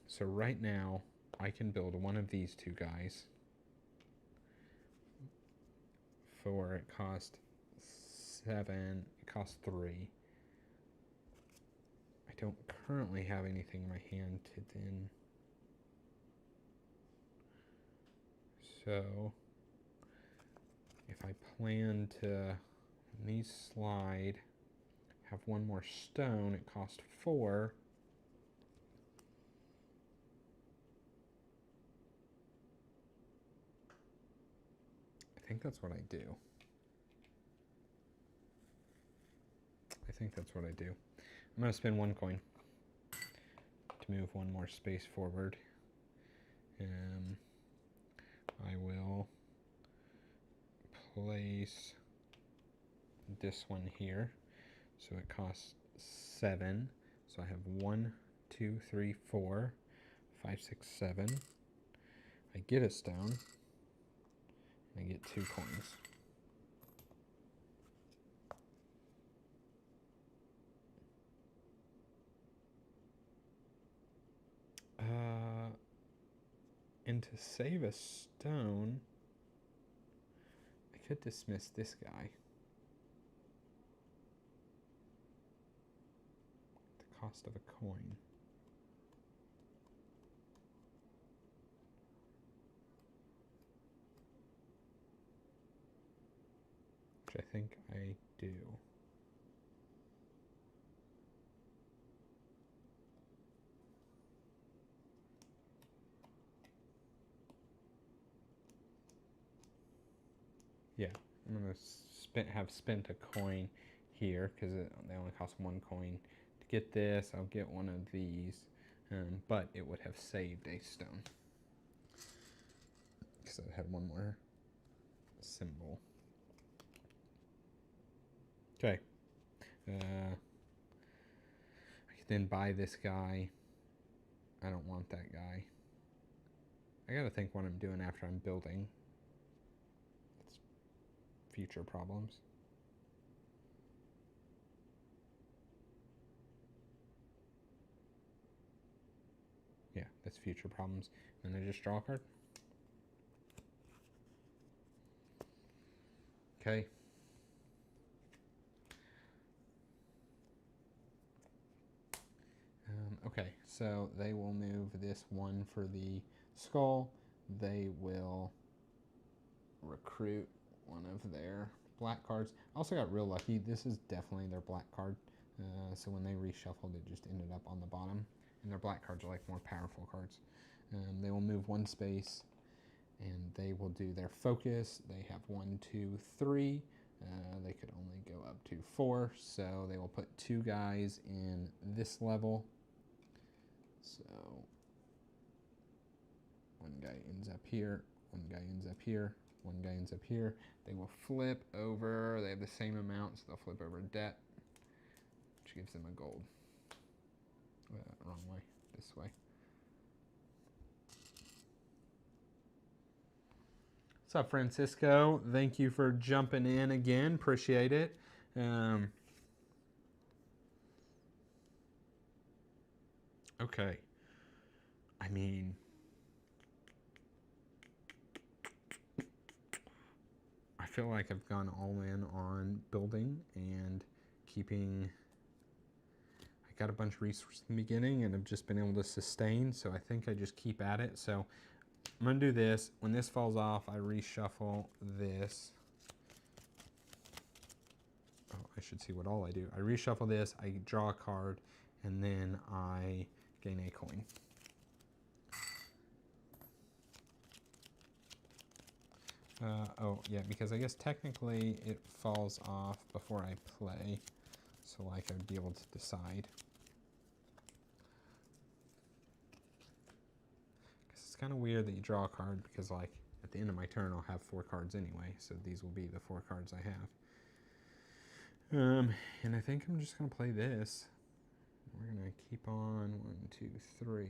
So right now, I can build one of these 2 guys. For it cost 7, it costs 3. I don't currently have anything in my hand to then. So if I plan to, when these slide, have 1 more stone, it costs 4. I think that's what I do. I'm going to spend 1 coin to move 1 more space forward. I will place this one here. So it costs 7. So I have 1, 2, 3, 4, 5, 6, 7. I get a stone. And I get 2 coins. And to save a stone, I could dismiss this guy. The cost of a coin. Which I think I do. Yeah, I'm going to have spent a coin here because they only cost 1 coin. To get this, I'll get one of these, but it would have saved a stone because I had 1 more symbol. Okay. I could then buy this guy. I don't want that guy. I gotta think what I'm doing after I'm building. It's future problems. Yeah, that's future problems. And I just draw a card. Okay. Okay, so they will move this one for the skull. They will recruit one of their black cards. I also got real lucky. This is definitely their black card. So when they reshuffled, it just ended up on the bottom. And their black cards are like more powerful cards. They will move one space, and they will do their focus. They have 1, 2, 3. They could only go up to 4, so they will put 2 guys in this level. So one guy ends up here, one guy ends up here, one guy ends up here. They will flip over. They have the same amount, so they'll flip over debt, which gives them a gold. Wrong way, this way. What's up, Francisco? Thank you for jumping in again. Appreciate it. Okay. I mean, I feel like I've gone all in on building and keeping. I got a bunch of resources in the beginning and have just been able to sustain, so I think I just keep at it. So I'm going to do this. When this falls off, I reshuffle this. Oh, I should see what all I do. I reshuffle this, I draw a card, and then I gain a coin. Oh, yeah, because I guess technically it falls off before I play, so like I would be able to decide. Because it's kind of weird that you draw a card, because like at the end of my turn I'll have 4 cards anyway, so these will be the 4 cards I have. And I think I'm just going to play this. We're going to keep on 1, 2, 3.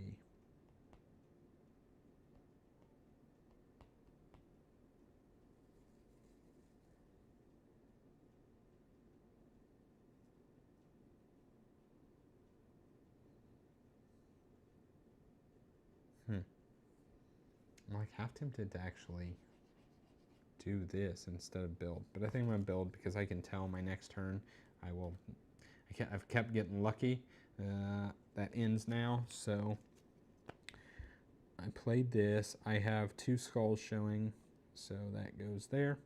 I'm like half tempted to actually do this instead of build, but I think I'm going to build because I can tell my next turn I've kept getting lucky. That ends now, so I played this. I have 2 skulls showing, so that goes there.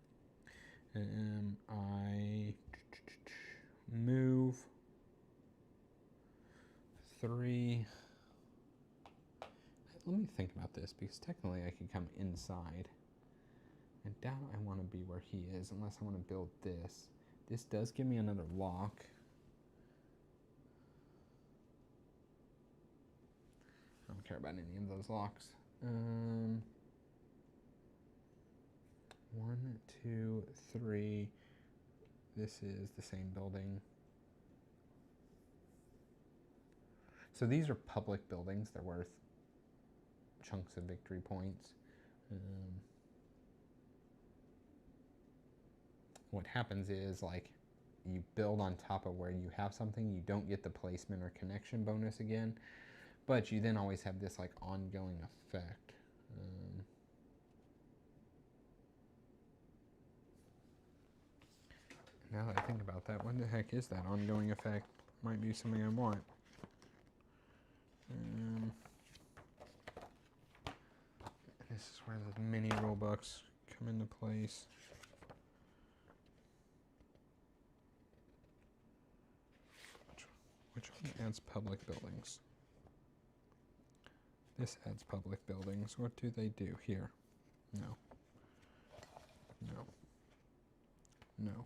And I move 3. Let me think about this, because technically I could come inside. I doubt I want to be where he is unless I want to build this. This does give me another lock. I don't care about any of those locks. 1, 2, 3. This is the same building. So these are public buildings. They're worth chunks of victory points. What happens is, like, you build on top of where you have something, you don't get the placement or connection bonus again, but you then always have this like ongoing effect. Now that I think about that, what the heck is that ongoing effect? Might be something I want. This is where the mini rule books come into place. Which one adds public buildings? This adds public buildings. What do they do here? No. No. No.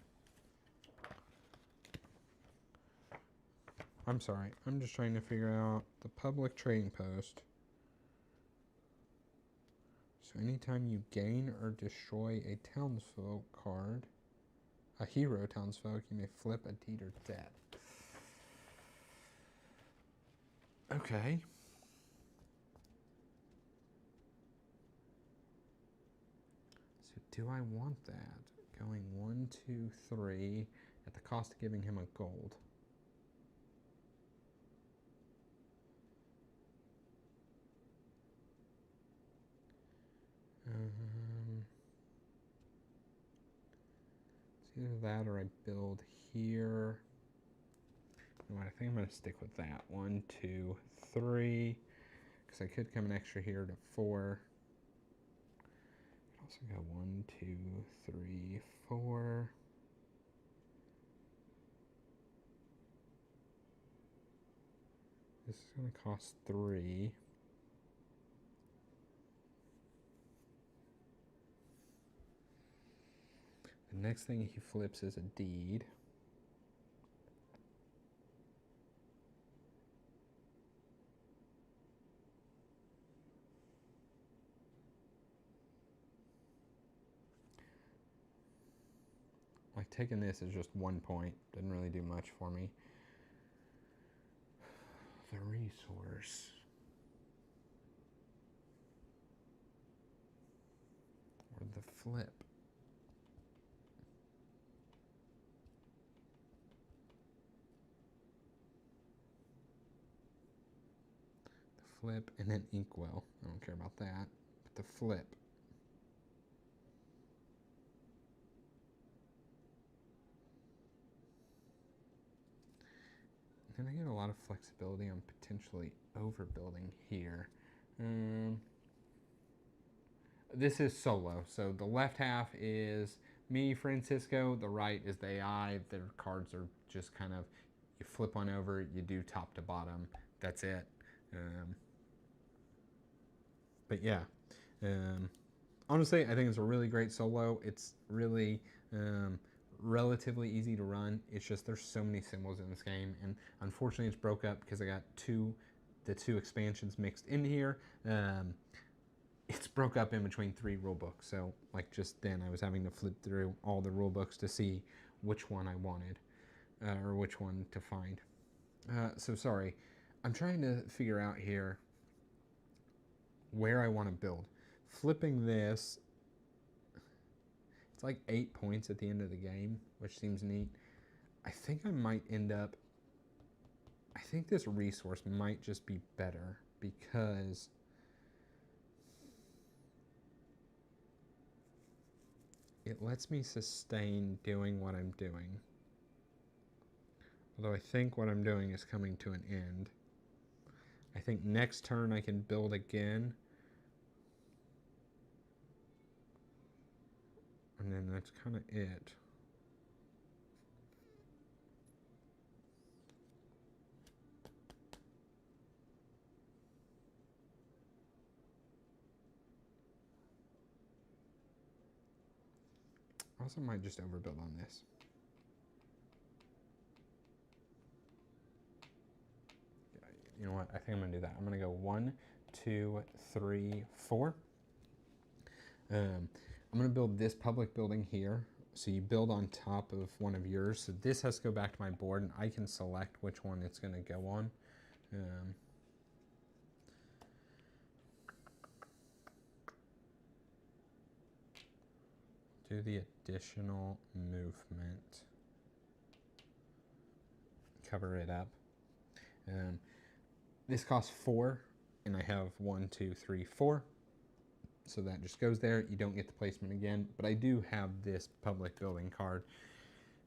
I'm sorry. I'm just trying to figure out the public trading post. So anytime you gain or destroy a townsfolk card, a hero townsfolk, you may flip a deed or debt. Okay. So do I want that? Going 1, 2, 3 at the cost of giving him a gold. It's either that or I build here. You know what, I think I'm going to stick with that. 1, 2, 3. Because I could come an extra here to 4. I also got 1, 2, 3, 4. This is going to cost 3. The next thing he flips is a deed. Like, taking this is just 1 point. Doesn't really do much for me. The resource. Or the flip. The flip and then inkwell. I don't care about that. But the flip. And I get a lot of flexibility on potentially overbuilding here. This is solo, so the left half is me, Francisco. The right is the AI. Their cards are just kind of, you flip one over, you do top to bottom. That's it. But yeah, honestly, I think it's a really great solo. It's really relatively easy to run. It's just there's so many symbols in this game, and unfortunately it's broke up because I got the two expansions mixed in here. It's broke up in between 3 rule books, so like just then I was having to flip through all the rule books to see which one I wanted or which one to find. So sorry, I'm trying to figure out here where I want to build. Flipping this, it's like 8 points at the end of the game, which seems neat. I think I might end up, I think this resource might just be better because it lets me sustain doing what I'm doing. Although I think what I'm doing is coming to an end. I think next turn I can build again. And then that's kind of it. I also might just overbuild on this. You know what? I think I'm going to do that. I'm going to go 1, 2, 3, 4. I'm going to build this public building here. So you build on top of one of yours. So this has to go back to my board, and I can select which one it's going to go on. Do the additional movement. Cover it up. This costs 4, and I have 1, 2, 3, 4. So that just goes there. You don't get the placement again, but I do have this public building card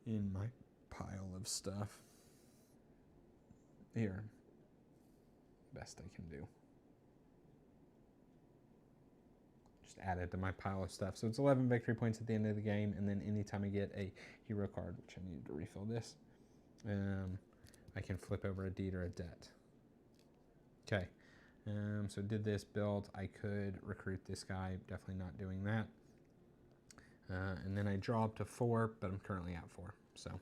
in my pile of stuff. Here, best I can do. Just add it to my pile of stuff. So it's 11 victory points at the end of the game, and then anytime I get a hero card, which I need to refill this, I can flip over a deed or a debt. Okay. So did this build. I could recruit this guy. Definitely not doing that. And then I draw up to 4, but I'm currently at 4. So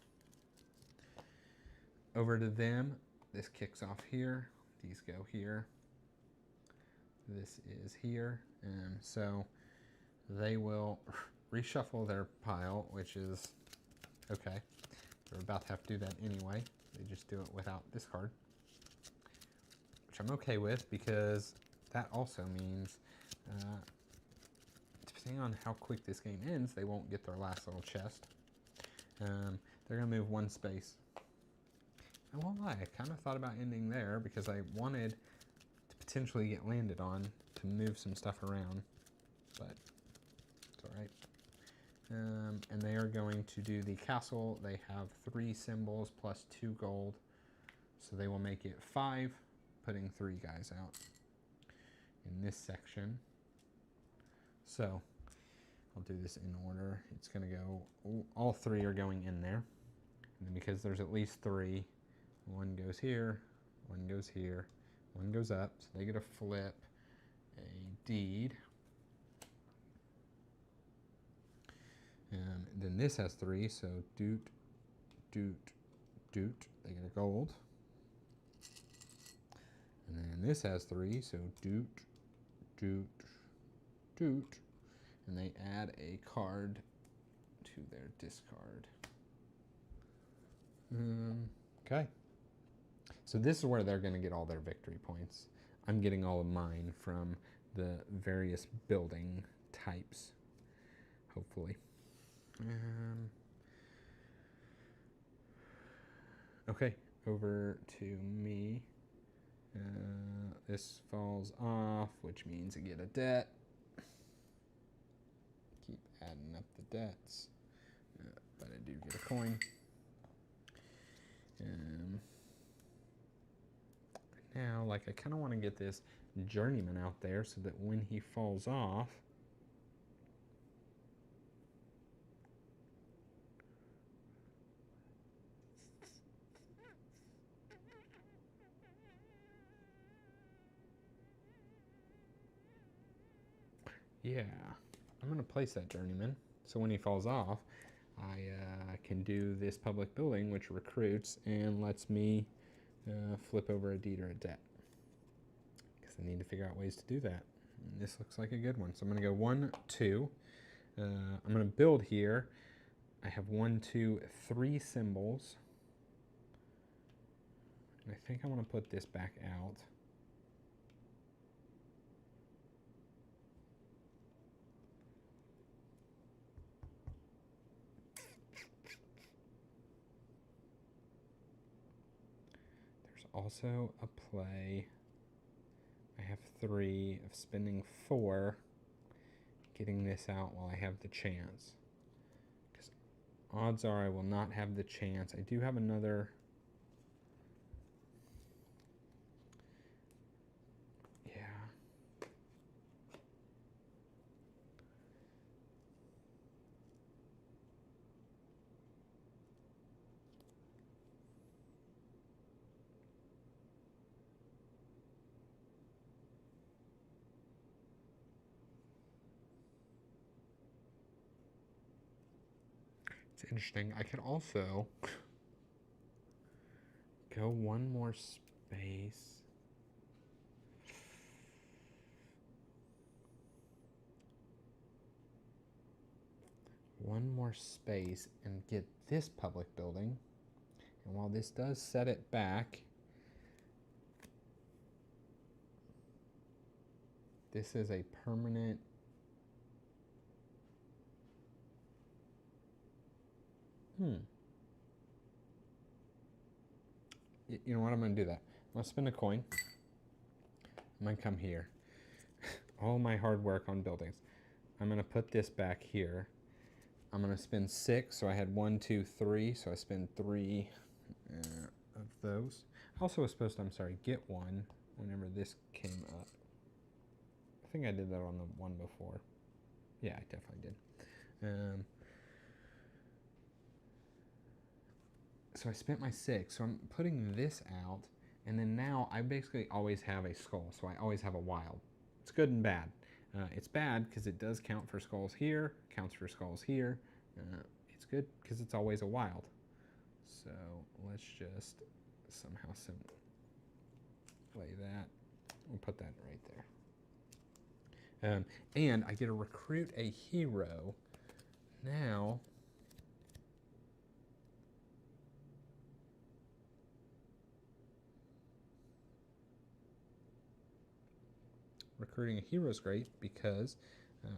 over to them. This kicks off here. These go here. This is here. So they will reshuffle their pile, which is okay. They're about to have to do that anyway. They just do it without this card, which I'm okay with because that also means, depending on how quick this game ends, they won't get their last little chest. They're going to move 1 space. I won't lie, I kind of thought about ending there because I wanted to potentially get landed on to move some stuff around, but And they are going to do the castle. They have 3 symbols plus 2 gold. So they will make it 5, putting 3 guys out in this section. So I'll do this in order. It's going to go, all 3 are going in there. And then because there's at least 3, 1 goes here, 1 goes here, 1 goes up. So they get to flip a deed. And then this has 3, so doot, doot, doot. They get a gold. And then this has 3, so doot, doot, doot. And they add a card to their discard. Okay. So this is where they're going to get all their victory points. I'm getting all of mine from the various building types, hopefully. Okay, over to me. This falls off, which means I get a debt. Keep adding up the debts. But I do get a coin. Now, like, I kind of want to get this journeyman out there so that when he falls off, yeah, I'm going to place that journeyman. So when he falls off, I can do this public building, which recruits and lets me flip over a deed or a debt. Because I need to figure out ways to do that. And this looks like a good one. So I'm going to go 1, 2. I'm going to build here. I have 1, 2, 3 symbols. And I think I want to put this back out. There's also a play. I have 3 of spending 4, getting this out while I have the chance. Because odds are I will not have the chance. I do have another. Yeah. It's interesting. I could also go 1 more space. One more space and get this public building. And while this does set it back, this is a permanent. You know what? I'm going to do that. I'm going to spend a coin. I'm going to come here. All my hard work on buildings. I'm going to put this back here. I'm going to spend 6. So I had 1, 2, 3. So I spend 3 of those. I also was supposed to, get 1 whenever this came up. I think I did that on the one before. Yeah, I definitely did. So I spent my 6, so I'm putting this out, and then now I basically always have a skull, so I always have a wild. It's good and bad. It's bad because it does count for skulls here, counts for skulls here. It's good because it's always a wild. So let's just somehow play that. We'll put that right there. And I get to recruit a hero. Now, recruiting a hero is great because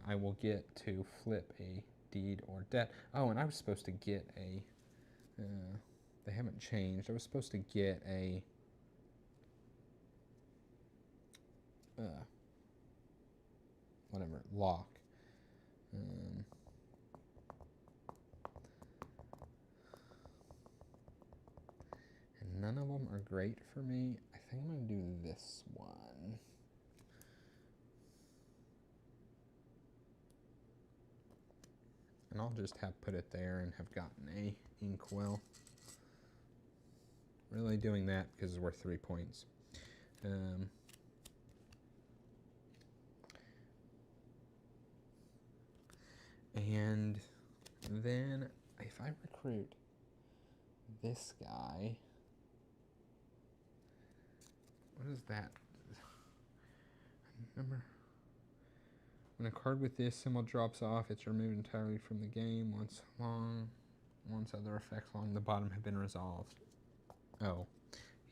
I will get to flip a deed or debt. Oh, and I was supposed to get a, they haven't changed. I was supposed to get a, whatever, lock. great for me. I think I'm going to do this one. And I'll just have put it there and have gotten a inkwell. Really doing that because it's worth 3 points. And then if I recruit this guy, what is that? Remember, when a card with this symbol drops off, it's removed entirely from the game once other effects along the bottom have been resolved. Oh,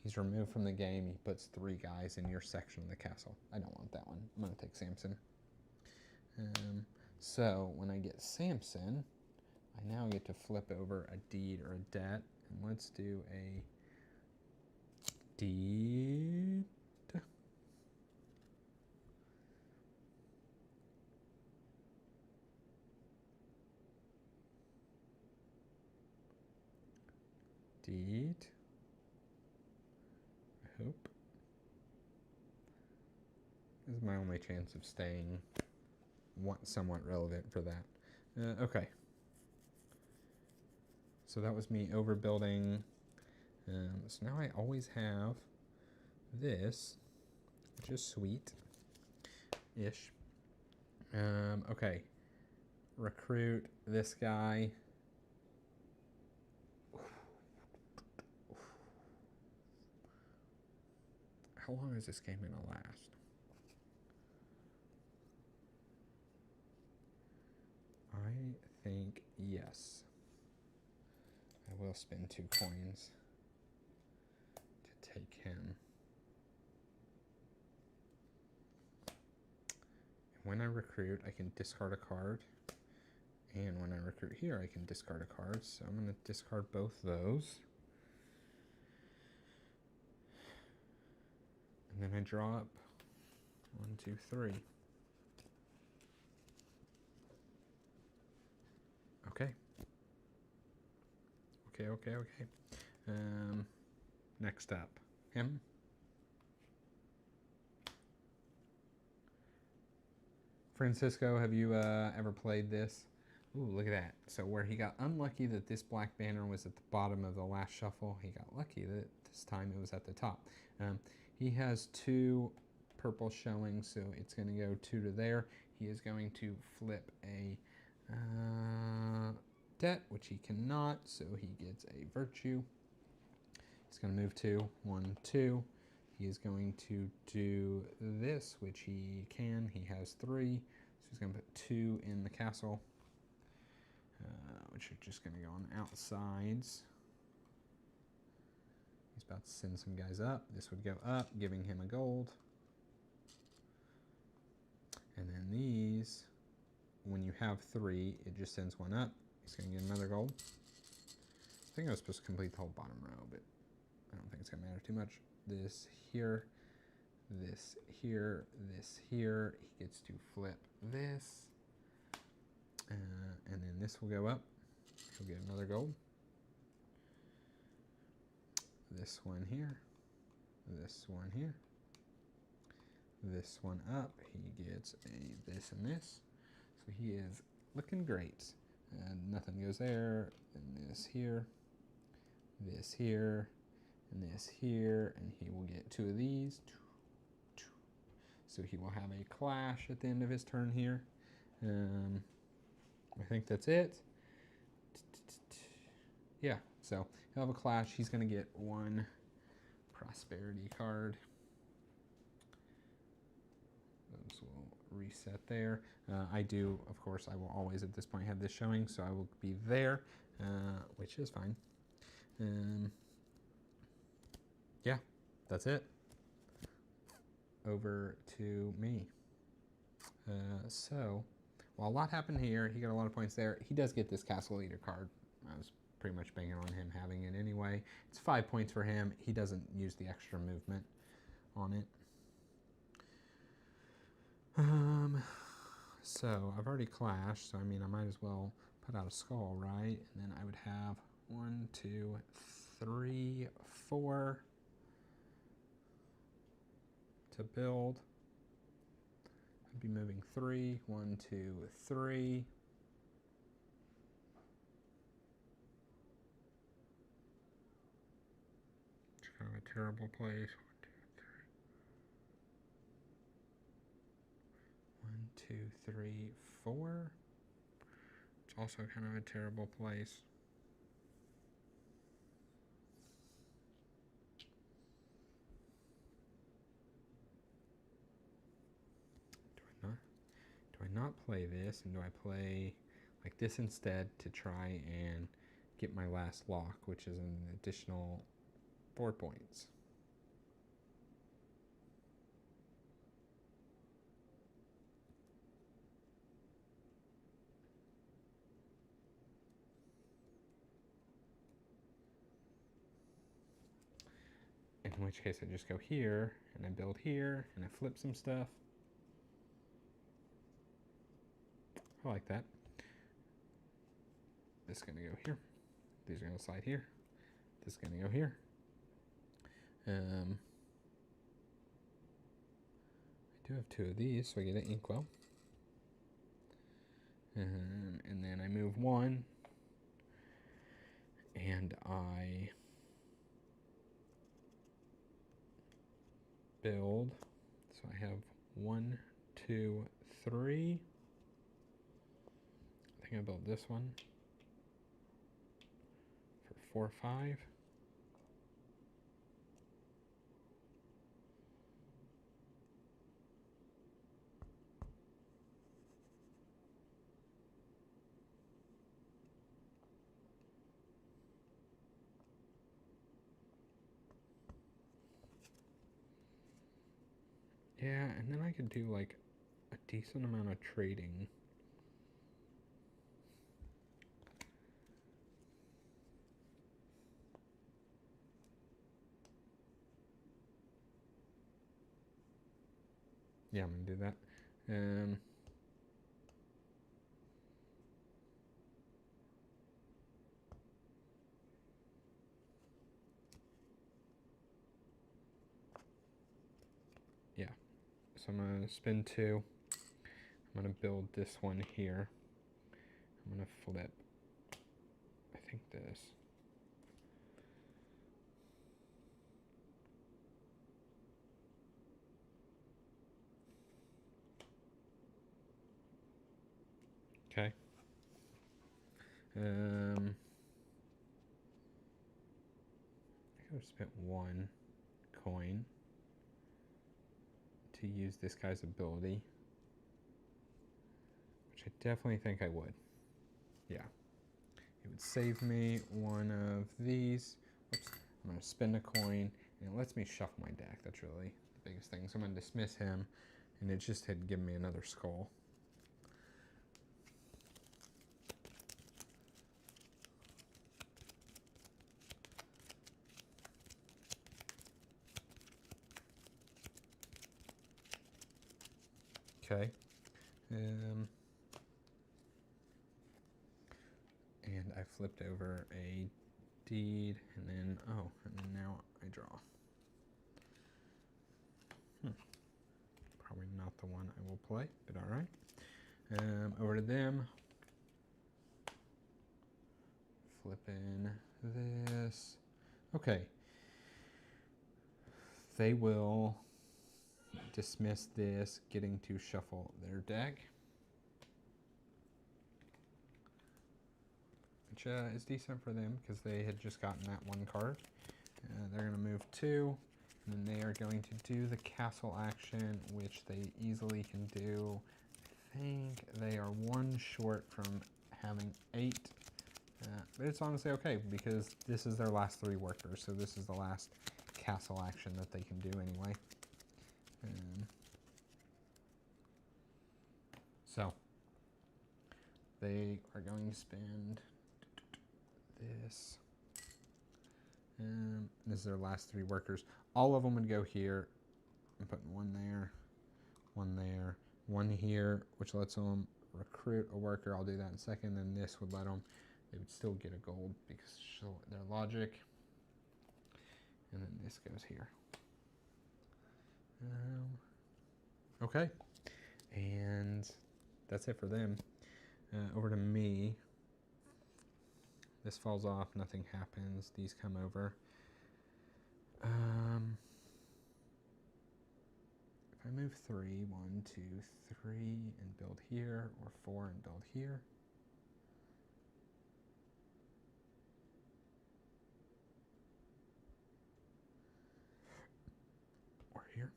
he's removed from the game. He puts 3 guys in your section of the castle. I don't want that one. I'm going to take Samson. So when I get Samson, I now get to flip over a deed or a debt. And let's do a deed. Deed. I hope. This is my only chance of staying somewhat relevant for that. Okay. So that was me overbuilding. So now I always have this, which is sweet-ish. Okay. Recruit this guy. How long is this game going to last? I think yes. I will spend 2 coins to take him. When I recruit, I can discard a card. And when I recruit here, I can discard a card. So I'm going to discard both those. And then I draw up 1, 2, 3. Okay. Okay. Next up, him. Francisco, have you ever played this? Ooh, look at that. So where he got unlucky that this black banner was at the bottom of the last shuffle, he got lucky that this time it was at the top. He has 2 purple showing, so it's going to go 2 to there. He is going to flip a debt, which he cannot, so he gets a virtue. He's going to move 2, 1, 2. He is going to do this, which he can. He has 3, so he's going to put 2 in the castle, which are just going to go on the outsides. He's about to send some guys up. This would go up, giving him a gold. And then these, when you have 3, it just sends 1 up. He's going to get another gold. I think I was supposed to complete the whole bottom row, but I don't think it's going to matter too much. This here, this here, this here. He gets to flip this. And then this will go up. He'll get another gold. This one here. This one here. This one up. He gets a this and this. So he is looking great. And nothing goes there. And this here. This here. And this here. And he will get 2 of these. So he will have a clash at the end of his turn here. I think that's it. Yeah, so he'll have a clash. He's going to get 1 prosperity card. Those will reset there. I do, of course, I will always at this point have this showing, so I will be there, which is fine. Yeah, that's it. Over to me. So, while a lot happened here, he got a lot of points there. He does get this Castle Leader card. I was pretty much banking on him having it anyway. It's 5 points for him. He doesn't use the extra movement on it. So I've already clashed, so I mean I might as well put out a skull, right? And then I would have 1, 2, 3, 4. to build. I'd be moving 3. 1, 2, 3. It's kind of a terrible place. 1, 2, 3, 4. It's also kind of a terrible place. Do I not play this, and do I play like this instead to try and get my last lock, which is an additional 4 points? In which case I just go here, and I build here, and I flip some stuff. I like that. This is going to go here. These are going to slide here. This is going to go here. I do have 2 of these, so I get an inkwell. And then I move 1, and I build. So I have 1, 2, 3. I think I built this one for 4, 5. Yeah, and then I could do like a decent amount of trading. Yeah, I'm gonna do that. Yeah, so I'm gonna spin 2. I'm gonna build this one here. I'm gonna flip, I think this. Okay. I could have spent 1 coin to use this guy's ability, which I definitely think I would. Yeah. It would save me 1 of these. Oops. I'm going to spend a coin, and it lets me shuffle my deck. That's really the biggest thing. So I'm going to dismiss him, and it just had given me another skull. Okay. And I flipped over a deed, and then, oh, and then now I draw. Probably not the one I will play, but all right. Over to them. Flipping this. Okay. They will dismiss this, getting to shuffle their deck, which is decent for them because they had just gotten that 1 card. They're going to move 2, and then they are going to do the castle action, which they easily can do. I think they are 1 short from having 8, but it's honestly okay because this is their last 3 workers, so this is the last castle action that they can do anyway. So they are going to spend this. This is their last 3 workers. All of them would go here. I'm putting 1 there, 1 there, 1 here, which lets them recruit a worker. I'll do that in a second. Then this would let them, they would still get a gold because their logic. And then this goes here. Okay, and that's it for them. Over to me. This falls off, nothing happens. These come over. If I move 3, 1, 2, 3, and build here, or 4 and build here. Or here.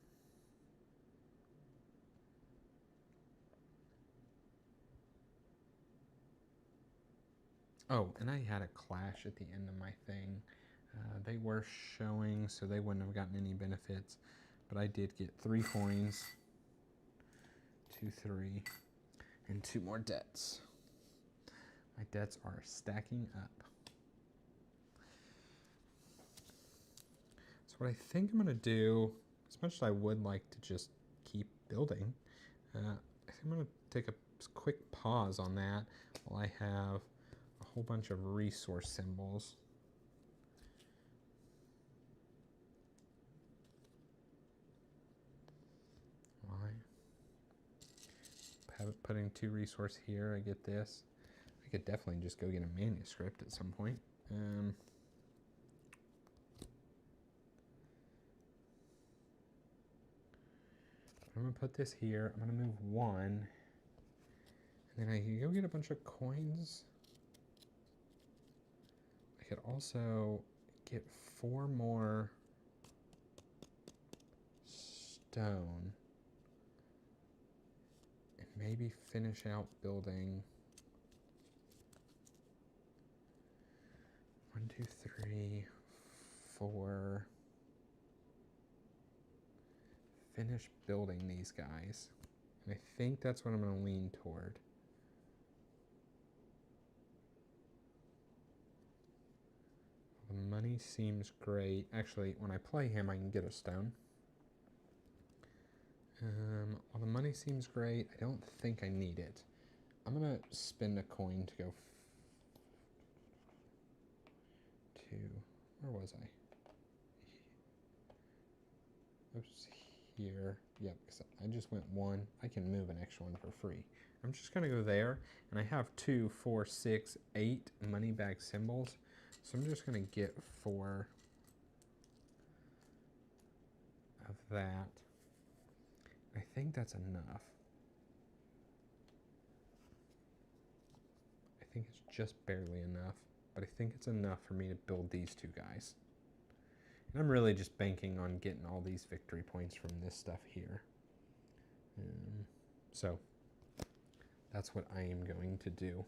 Oh, and I had a clash at the end of my thing. They were showing, so they wouldn't have gotten any benefits. But I did get 3 coins, 2, 3, and 2 more debts. My debts are stacking up. So what I think I'm going to do, as much as I would like to just keep building, I think I'm going to take a quick pause on that while I have a whole bunch of resource symbols. Putting 2 resource here, I get this. I could definitely just go get a manuscript at some point. I'm going to put this here. I'm going to move 1. And then I can go get a bunch of coins. I could also get 4 more stone. And maybe finish out building 1, 2, 3, 4. Finish building these guys. And I think that's what I'm going to lean toward. The money seems great. Actually, when I play him, I can get a stone. Well, the money seems great. I don't think I need it. I'm going to spend a coin to go to... Where was I? Oops, here. Yep, because I just went 1. I can move an extra one for free. I'm just going to go there, and I have 2, 4, 6, 8 money bag symbols. So I'm just going to get 4 of that. I think that's enough. I think it's just barely enough, but I think it's enough for me to build these 2 guys. And I'm really just banking on getting all these victory points from this stuff here. So that's what I am going to do.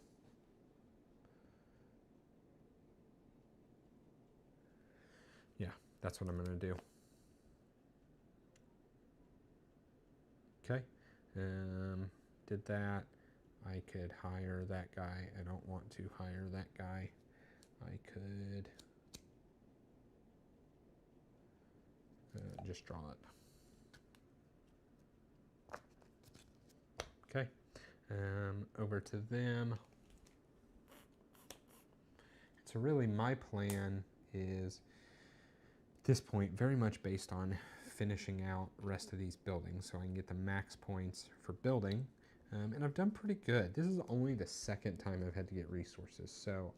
Yeah, that's what I'm going to do. Okay, did that. I could hire that guy. I don't want to hire that guy. I could just draw it. Okay, over to them. So really my plan is, at this point, very much based on finishing out the rest of these buildings so I can get the max points for building. And I've done pretty good. This is only the 2nd time I've had to get resources. So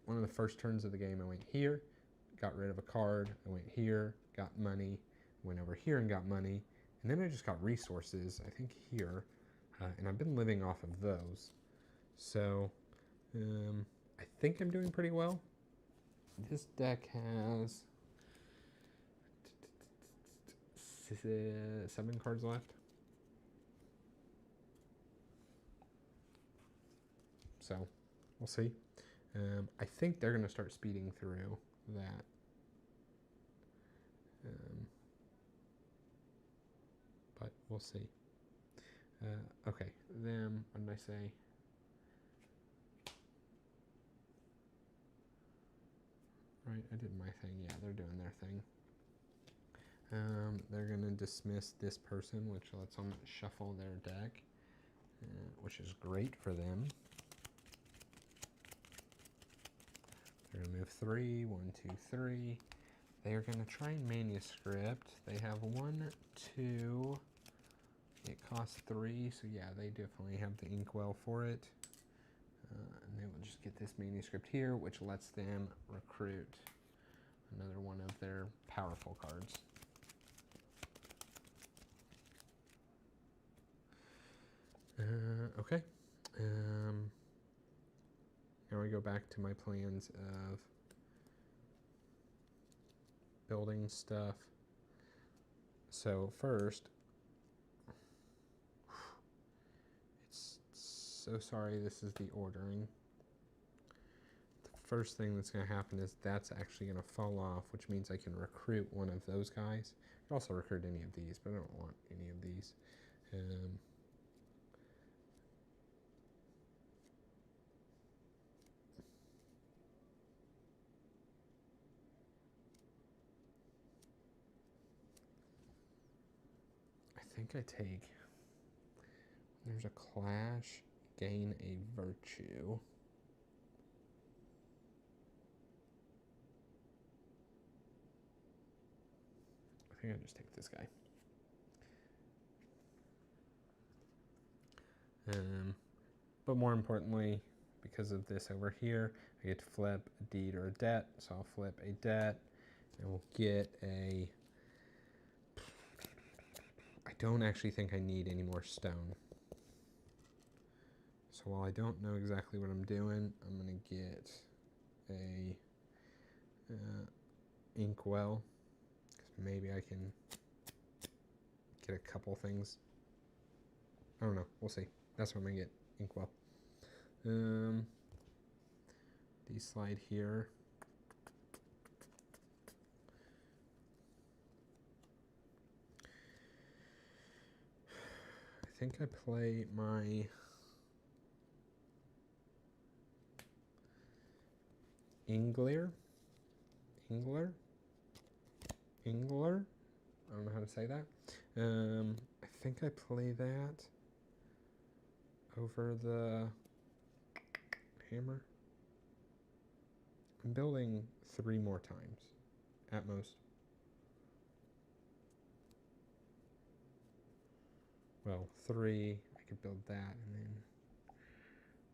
one of the first turns of the game, I went here, got rid of a card. I went here, got money, went over here and got money. And then I just got resources, I think here. And I've been living off of those. So I think I'm doing pretty well. This deck has 7 cards left. So we'll see. I think they're going to start speeding through that. But we'll see. Okay, them, what did I say? Right, I did my thing. Yeah, they're doing their thing. They're going to dismiss this person, which lets them shuffle their deck, which is great for them. They're going to move 3, 1, 2, 3. They are going to try manuscript. They have 1, 2. It costs 3, so yeah, they definitely have the inkwell for it. And they will just get this manuscript here, which lets them recruit another one of their powerful cards. Okay. Now I go back to my plans of building stuff. So first, it's so sorry this is the ordering. The first thing that's going to happen is that's actually going to fall off, which means I can recruit one of those guys. I can also recruit any of these, but I don't want any of these. I think I take, there's a clash, gain a virtue. I think I just take this guy. But more importantly, because of this over here, I get to flip a deed or a debt. So I'll flip a debt and we'll get a, I don't actually think I need any more stone. So while I don't know exactly what I'm doing, I'm going to get a inkwell. Maybe I can get a couple things. I don't know. We'll see. That's what I'm going to get. Inkwell. These slide here. I think I play my Ingler. I don't know how to say that. I think I play that over the hammer. I'm building 3 more times at most. Well, 3. I could build that and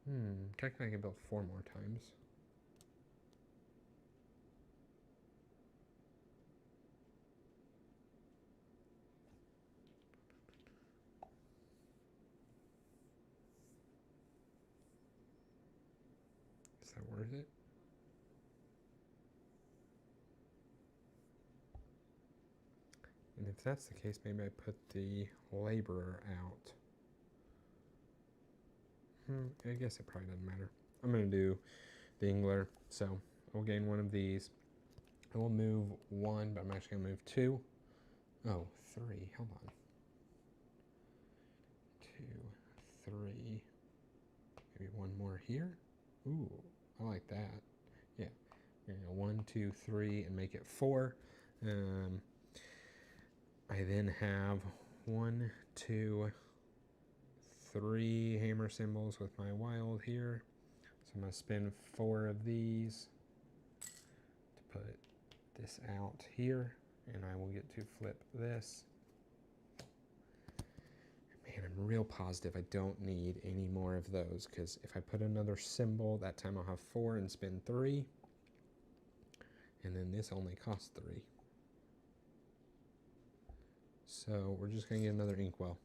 then technically I can build 4 more times. Is that worth it? And if that's the case, maybe I put the laborer out. I guess it probably doesn't matter. I'm going to do the Ingler, so I'll gain 1 of these. I will move 1, but I'm actually going to move 2. Oh, 3. Hold on. 2, 3. Maybe 1 more here. Ooh, I like that. Yeah. We're going to go 1, 2, 3 and make it 4. I then have 1, 2, 3 hammer symbols with my wild here. So I'm going to spin 4 of these to put this out here, and I will get to flip this. Man, I'm real positive I don't need any more of those, because if I put another symbol, that time I'll have 4 and spin 3. And then this only costs 3. So we're just going to get another inkwell.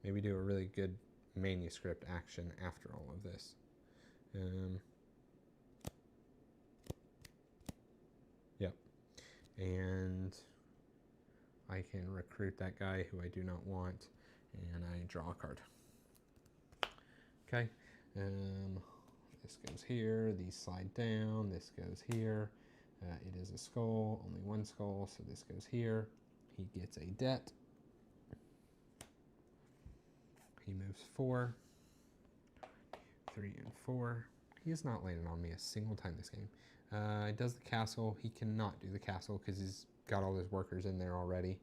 Maybe do a really good manuscript action after all of this. Yep. And I can recruit that guy who I do not want, and I draw a card. Okay. This goes here. These slide down. This goes here. It is a skull. Only 1 skull, so this goes here. He gets a debt. He moves 4. 3 and 4. He has not landed on me a single time this game. He does the castle. He cannot do the castle because he's got all his workers in there already.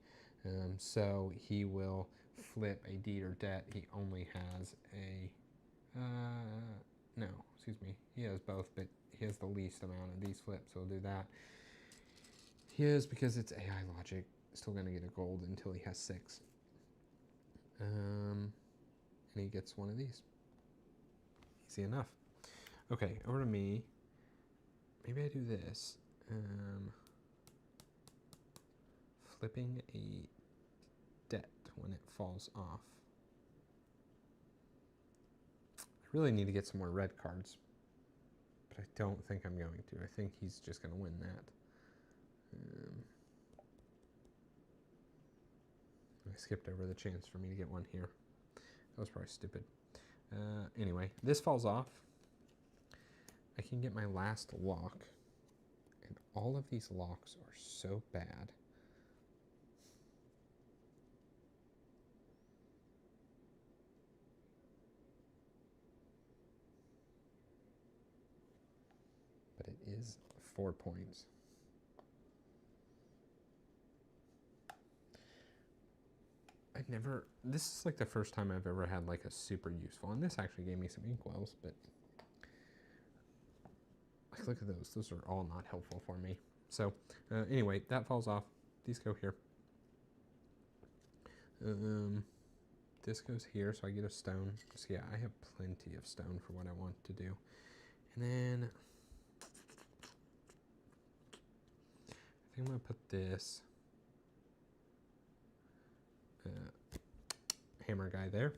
So he will flip a deed or debt. He only has a... no, excuse me. He has both, but he has the least amount of these flips, so we'll do that. He is, because it's AI logic. Still going to get a gold until he has 6. And he gets one of these. Easy enough. Okay, over to me. Maybe I do this. Flipping a debt when it falls off. I really need to get some more red cards, but I don't think I'm going to. I think he's just going to win that. I skipped over the chance for me to get one here. That was probably stupid. Anyway, this falls off. I can get my last lock, and all of these locks are so bad. But it is 4 points. This is like the first time I've ever had like a super useful, and this actually gave me some inkwells, but like, look at those. Those are all not helpful for me. So anyway, that falls off. These go here. This goes here, so I get a stone. So yeah, I have plenty of stone for what I want to do. And then I think I'm gonna put this hammer guy there.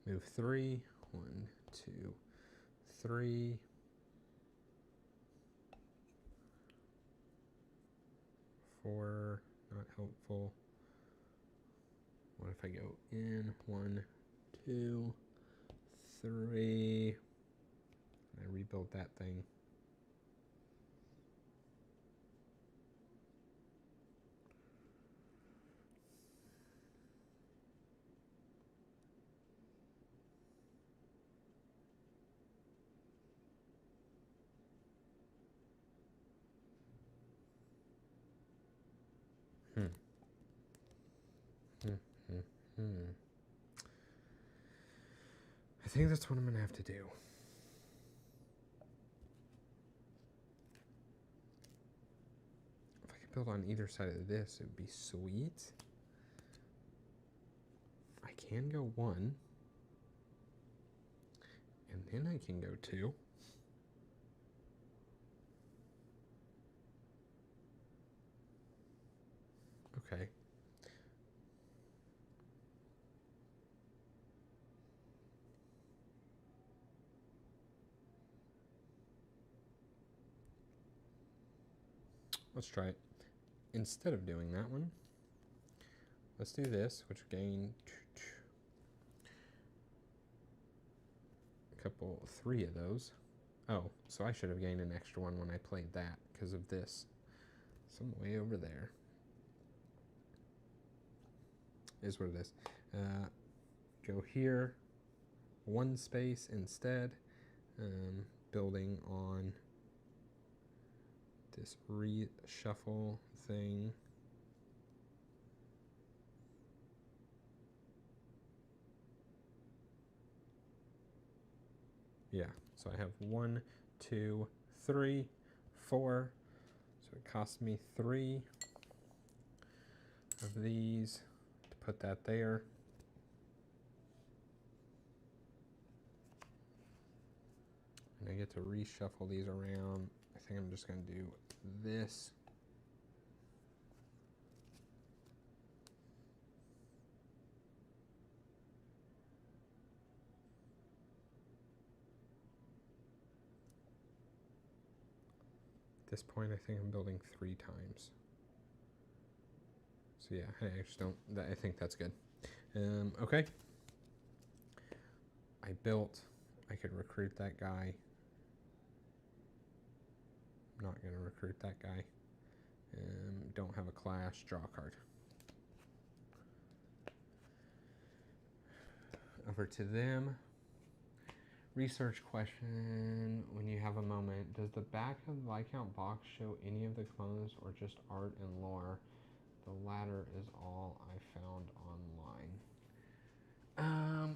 Move 3. 1, 2, 3. Four, not helpful. What if I go in? 1, 2, 3. And I rebuild that thing. I think that's what I'm going to have to do. If I could build on either side of this, it would be sweet. I can go 1. And then I can go 2. Okay. Let's try it. Instead of doing that one, let's do this, which gain a couple, 3 of those. Oh, so I should have gained an extra one when I played that because of this. Some way over there. Is what it is. Go here, 1 space instead. Building on this reshuffle thing. Yeah, so I have 1, 2, 3, 4. So it costs me 3 of these to put that there. And I get to reshuffle these around. I think I'm just going to do this. At this point, I think I'm building 3 times. So yeah, I just don't, I think that's good. Okay. I could recruit that guy. I'm not going to recruit that guy. Don't have a clash, draw a card. Over to them. Research question, when you have a moment, does the back of the Viscount box show any of the clones or just art and lore? The latter is all I found online.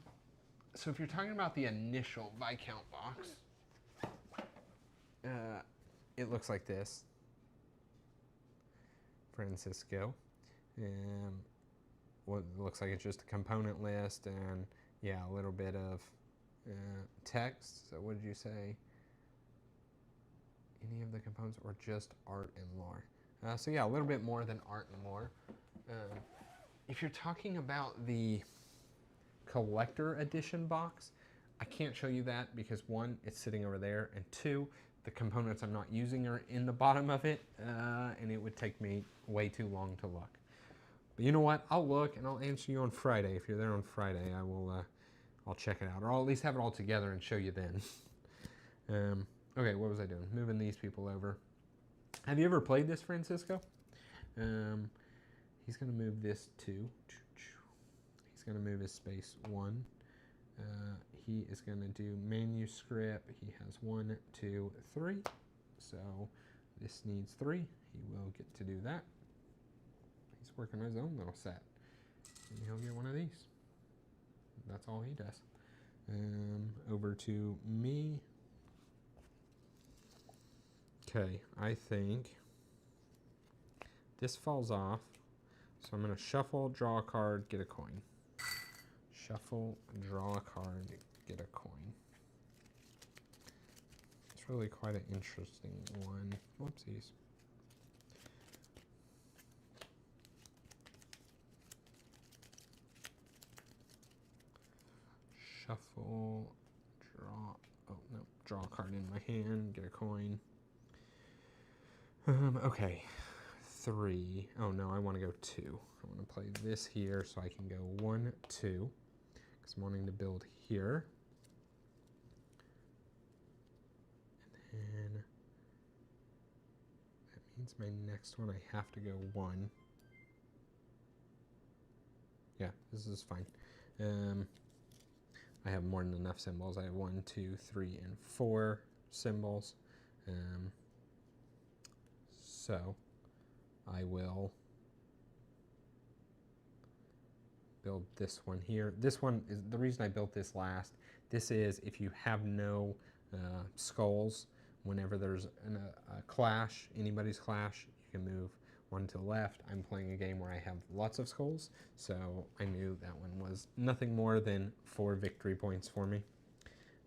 So if you're talking about the initial Viscount box, it looks like this. Francisco. What looks like it's just a component list and yeah, a little bit of text. So what did you say? Any of the components or just art and lore? So yeah, a little bit more than art and lore. If you're talking about the collector edition box, I can't show you that because one, it's sitting over there, and two, the components I'm not using are in the bottom of it, and it would take me way too long to look. But you know what? I'll look and I'll answer you on Friday. If you're there on Friday, I'll check it out, or I'll at least have it all together and show you then. Okay, what was I doing? Moving these people over. Have you ever played this, Francisco? He's going to move this 2. He's going to move his space 1. He is going to do manuscript. He has 1, 2, 3. So this needs 3. He will get to do that. He's working on his own little set. And he'll get one of these. That's all he does. Over to me. Okay, I think this falls off. So I'm going to shuffle, draw a card, get a coin. Shuffle, draw a card, get a coin. It's really quite an interesting one. Whoopsies. Shuffle, draw, oh no, draw a card in my hand, get a coin. Okay, 3. Oh no, I want to go 2. I want to play this here so I can go 1, 2. Because I'm wanting to build here. And then that means my next one I have to go 1. Yeah, this is fine. I have more than enough symbols. I have 1, 2, 3, and 4 symbols. So I will build this one here. This one is the reason I built this last. This is if you have no skulls, whenever there's a clash, anybody's clash, you can move one to the left. I'm playing a game where I have lots of skulls, so I knew that one was nothing more than 4 victory points for me.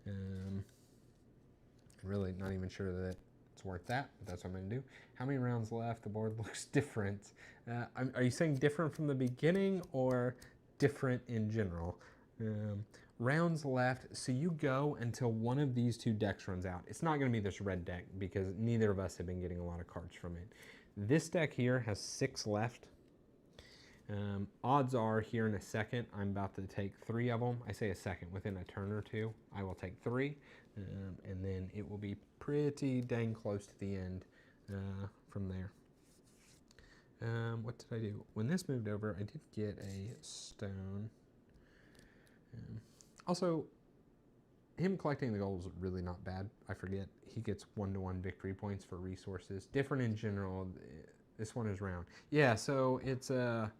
I'm really not even sure that it's worth that, but that's what I'm going to do. How many rounds left? The board looks different. Are you saying different from the beginning or different in general? Rounds left, so you go until one of these 2 decks runs out. It's not going to be this red deck because neither of us have been getting a lot of cards from it. This deck here has 6 left. Odds are here in a second I'm about to take 3 of them. I say a second, within a turn or 2 I will take 3, and then it will be pretty dang close to the end from there. What did I do? When this moved over, I did get a stone. Also, him collecting the gold is really not bad. I forget. He gets 1-to-1 victory points for resources. Different in general. This one is round. Yeah, so it's a...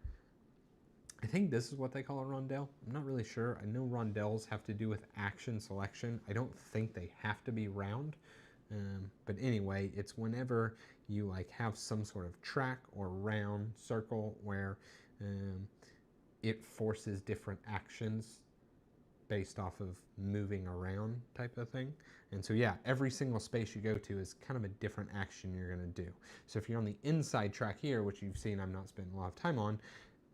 I think this is what they call a rondelle. I'm not really sure. I know rondelles have to do with action selection. I don't think they have to be round. But anyway, it's whenever you like have some sort of track or round circle where it forces different actions based off of moving around type of thing. And so yeah, every single space you go to is kind of a different action you're going to do. So if you're on the inside track here, which you've seen I'm not spending a lot of time on,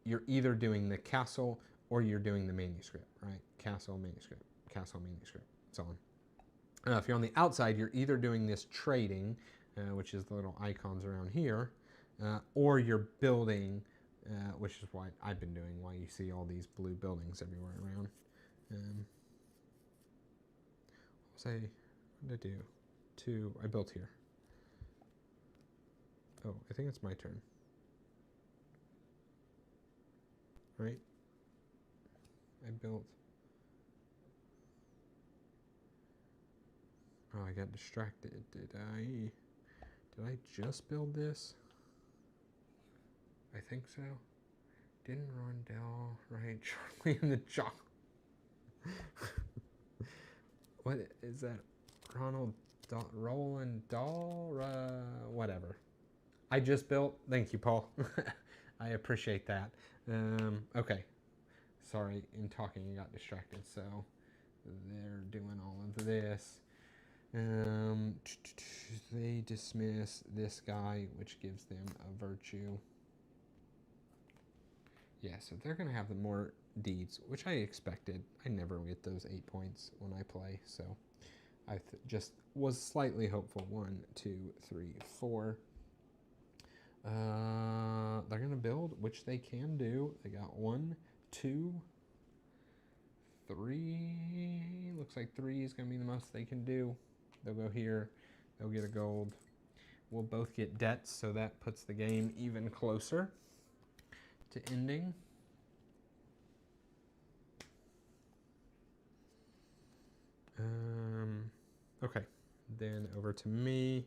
you're either doing the castle or you're doing the manuscript, right? Castle, manuscript, so on. If you're on the outside, you're either doing this trading, which is the little icons around here, or you're building, which is what I've been doing, why you see all these blue buildings everywhere around. What did I do? I built here. Oh, I think it's my turn. Right? I built. Oh, I got distracted. Did I just build this? I think so. Didn't Rondell, right? Charlie and the Chocolate. What is that? Roland Dahl? Whatever. I just built. Thank you, Paul. I appreciate that. Okay. Sorry, in talking, I got distracted. So they're doing all of this. They dismiss this guy, which gives them a virtue. Yeah, so they're going to have the more deeds, which I expected. I never get those 8 points when I play, so I just was slightly hopeful. 1, 2, 3, 4. They're going to build, which they can do. They got 1, 2, 3. Looks like 3 is going to be the most they can do. They'll go here. They'll get a gold. We'll both get debts, so that puts the game even closer to ending. Okay, then over to me.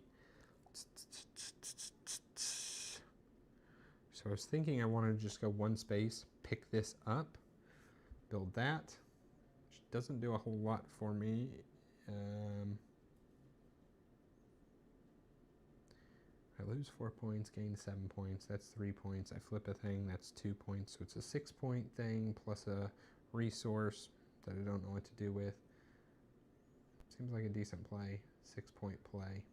So I was thinking I wanted to just go one space, pick this up, build that, which doesn't do a whole lot for me. I lose 4 points, gain 7 points. That's 3 points. I flip a thing, that's 2 points. So it's a 6-point thing plus a resource that I don't know what to do with. Seems like a decent play. 6-point play.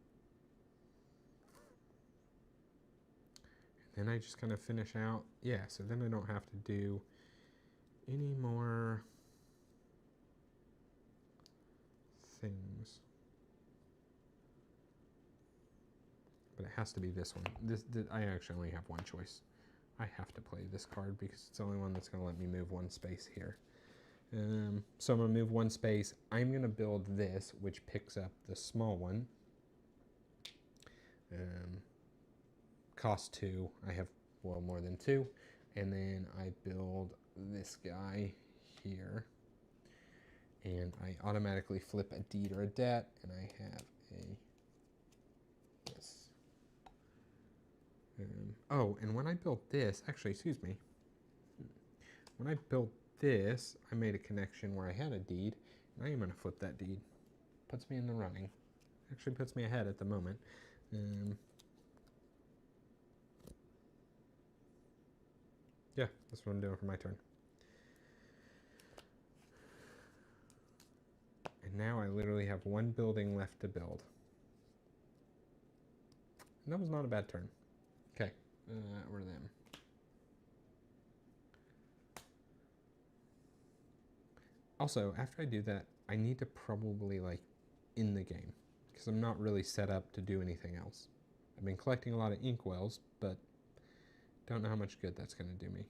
And then I just kind of finish out. Yeah, so then I don't have to do any more things. But it has to be this one. This I actually only have one choice. I have to play this card because it's the only one that's going to let me move one space here. So I'm going to move one space. I'm going to build this, which picks up the small one. Cost 2. I have, well, more than 2. And then I build this guy here. And I automatically flip a deed or a debt. And I have this. Oh, and when I built this, actually, excuse me. When I built this, I made a connection where I had a deed. And I am going to flip that deed. Puts me in the running. Actually puts me ahead at the moment. Yeah, that's what I'm doing for my turn. And now I literally have one building left to build. And that was not a bad turn. Okay, we're them. Also, after I do that, I need to probably, like, end the game. Because I'm not really set up to do anything else. I've been collecting a lot of inkwells, but don't know how much good that's going to do me.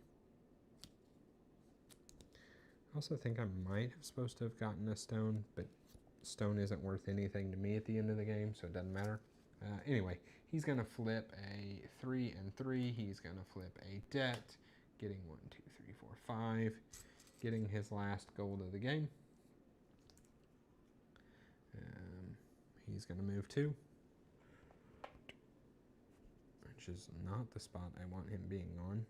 I also think I might have supposed to have gotten a stone, but stone isn't worth anything to me at the end of the game, so it doesn't matter. Anyway, he's going to flip a 3 and 3. He's going to flip a debt, getting 1, 2, 3, 4, 5, getting his last gold of the game. He's going to move 2, which is not the spot I want him being on.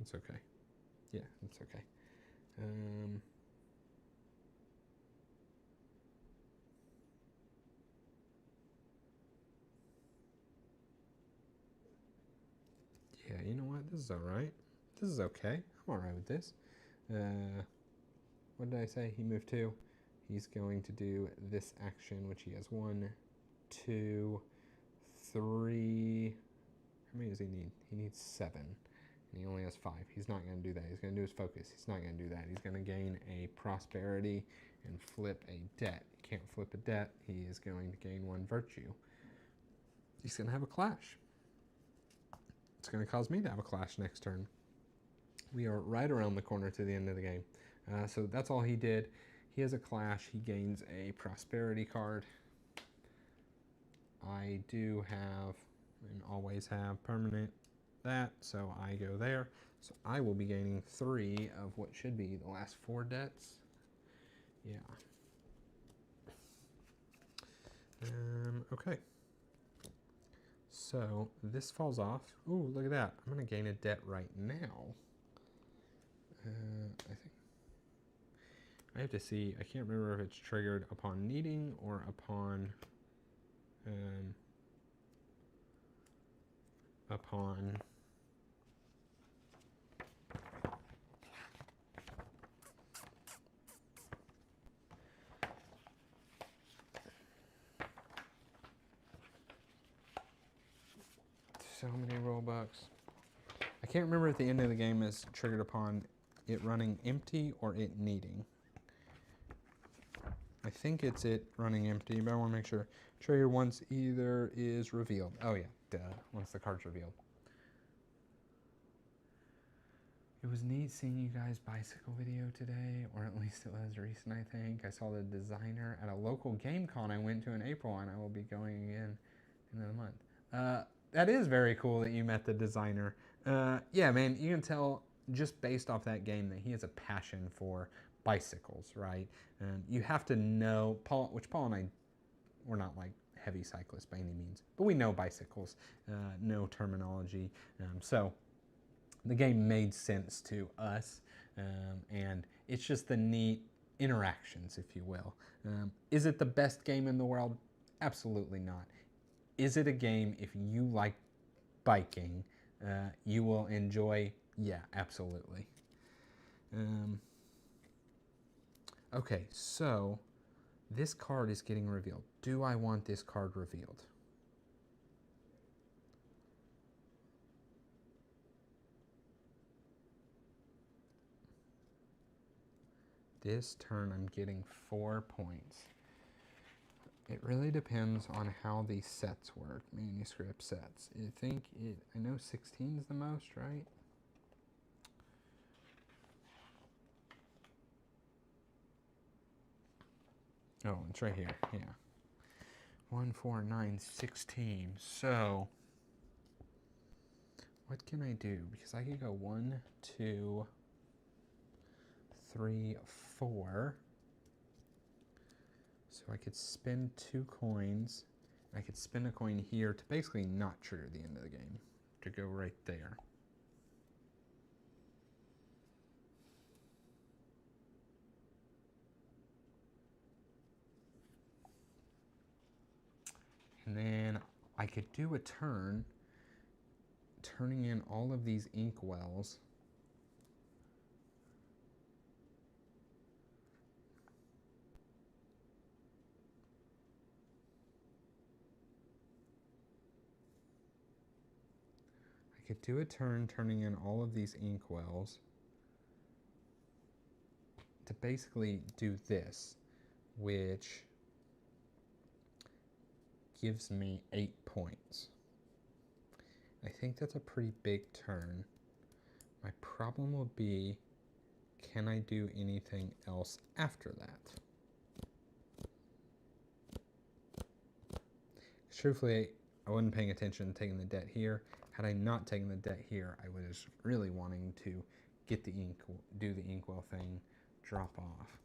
It's okay. Yeah, it's okay. Yeah, you know what? This is all right. This is okay. I'm all right with this. What did I say? He moved 2. He's going to do this action, which he has 1, 2, 3. How many does he need? He needs 7. And he only has 5. He's not going to do that. He's going to do his focus. He's not going to do that. He's going to gain a prosperity and flip a debt. He can't flip a debt. He is going to gain 1 virtue. He's going to have a clash. It's going to cause me to have a clash next turn. We are right around the corner to the end of the game. So that's all he did. He has a clash. He gains a prosperity card. I do have, and always have, permanent that, so I go there. So I will be gaining 3 of what should be the last 4 debts. Yeah. Okay. So this falls off. Ooh, look at that. I'm going to gain a debt right now. I think I have to see. I can't remember if it's triggered upon needing or upon upon so many Robux. I can't remember at the end of the game is triggered upon it running empty or it needing. I think it's it running empty, but I want to make sure. Trigger once either is revealed. Oh yeah, duh, once the card's revealed. It was neat seeing you guys' bicycle video today, or at least it was recent, I think. I saw the designer at a local game con I went to in April, and I will be going again in a month. That is very cool that you met the designer. Yeah, man, you can tell just based off that game that he has a passion for bicycles, right? You have to know, Paul and I, we're not like heavy cyclists by any means, but we know bicycles, know terminology. So the game made sense to us, and it's just the neat interactions, if you will. Is it the best game in the world? Absolutely not. Is it a game, if you like biking, you will enjoy? Yeah, absolutely. Okay, so this card is getting revealed. Do I want this card revealed? This turn I'm getting 4 points. It really depends on how these sets work, manuscript sets. I know 16 is the most, right? Oh, it's right here, yeah. 1, 4, 9, 16. So, what can I do? Because I could go 1, 2, 3, 4. So I could spend 2 coins. I could spend a coin here to basically not trigger the end of the game, to go right there. And then I could do a turn, turning in all of these inkwells. I could do a turn turning in all of these inkwells to basically do this, which gives me 8 points. I think that's a pretty big turn. My problem will be, can I do anything else after that? Truthfully, I wasn't paying attention to taking the debt here. Had I not taken the debt here, I was really wanting to get the ink, do the inkwell thing, drop off.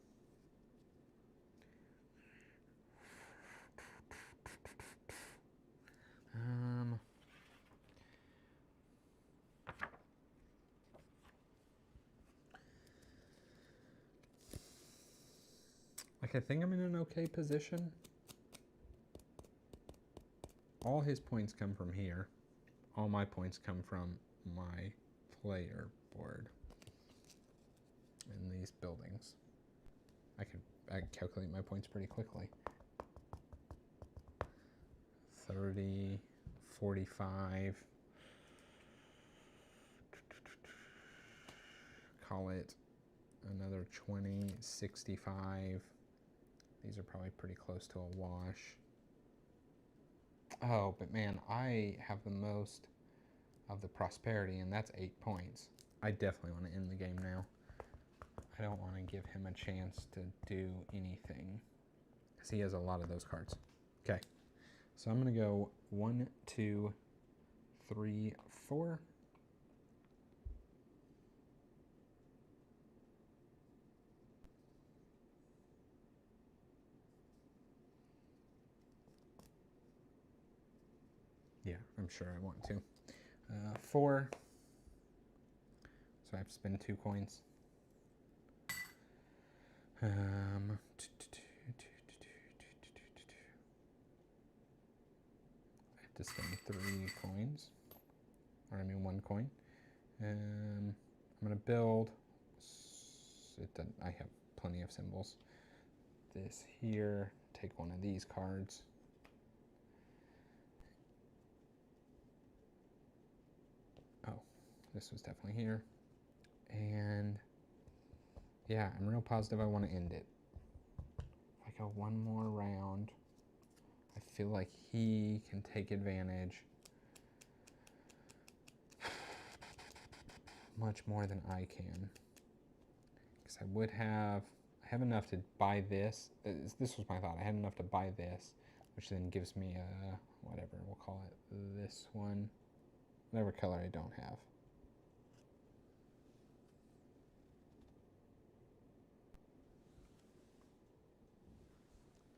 Like, I think I'm in an okay position. All his points come from here. All my points come from my player board in these buildings. I can calculate my points pretty quickly. 30, 45. Call it another 20, 65. These are probably pretty close to a wash. Oh, but man, I have the most of the prosperity, and that's 8 points. I definitely want to end the game now. I don't want to give him a chance to do anything, because he has a lot of those cards. Okay, so I'm going to go 1, 2, 3, 4. Yeah, I'm sure I want to. 4. So I have to spend 2 coins. I have to spend 3 coins. or I mean 1 coin. I'm gonna build. I have plenty of symbols. This here. Take one of these cards. Oh, this was definitely here. And yeah, I'm real positive I want to end it. If I go one more round, I feel like he can take advantage much more than I can. Because I have enough to buy this. This was my thought. I had enough to buy this, which then gives me a, whatever, we'll call it this one. Whatever color I don't have.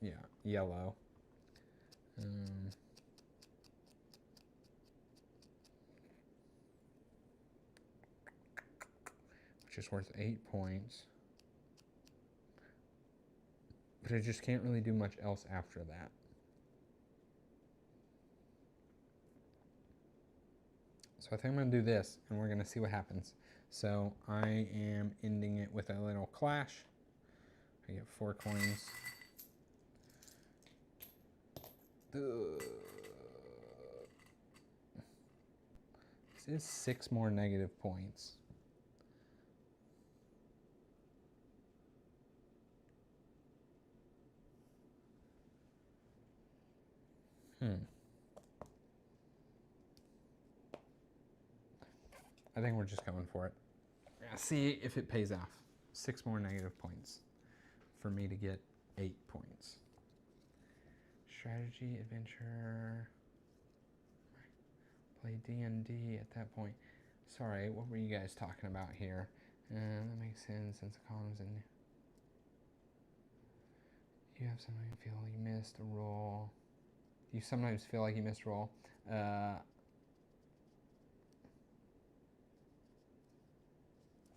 Yeah, yellow. Which is worth 8 points. But I just can't really do much else after that. So I think I'm going to do this, and we're going to see what happens. So I am ending it with a little clash. I get 4 coins. This is 6 more negative points. I think we're just going for it. See if it pays off. 6 more negative points for me to get 8 points. Strategy, adventure, play D&D at that point. Sorry, what were you guys talking about here? That makes sense since the columns in. You have something you feel you missed a roll. You sometimes feel like you missed a roll.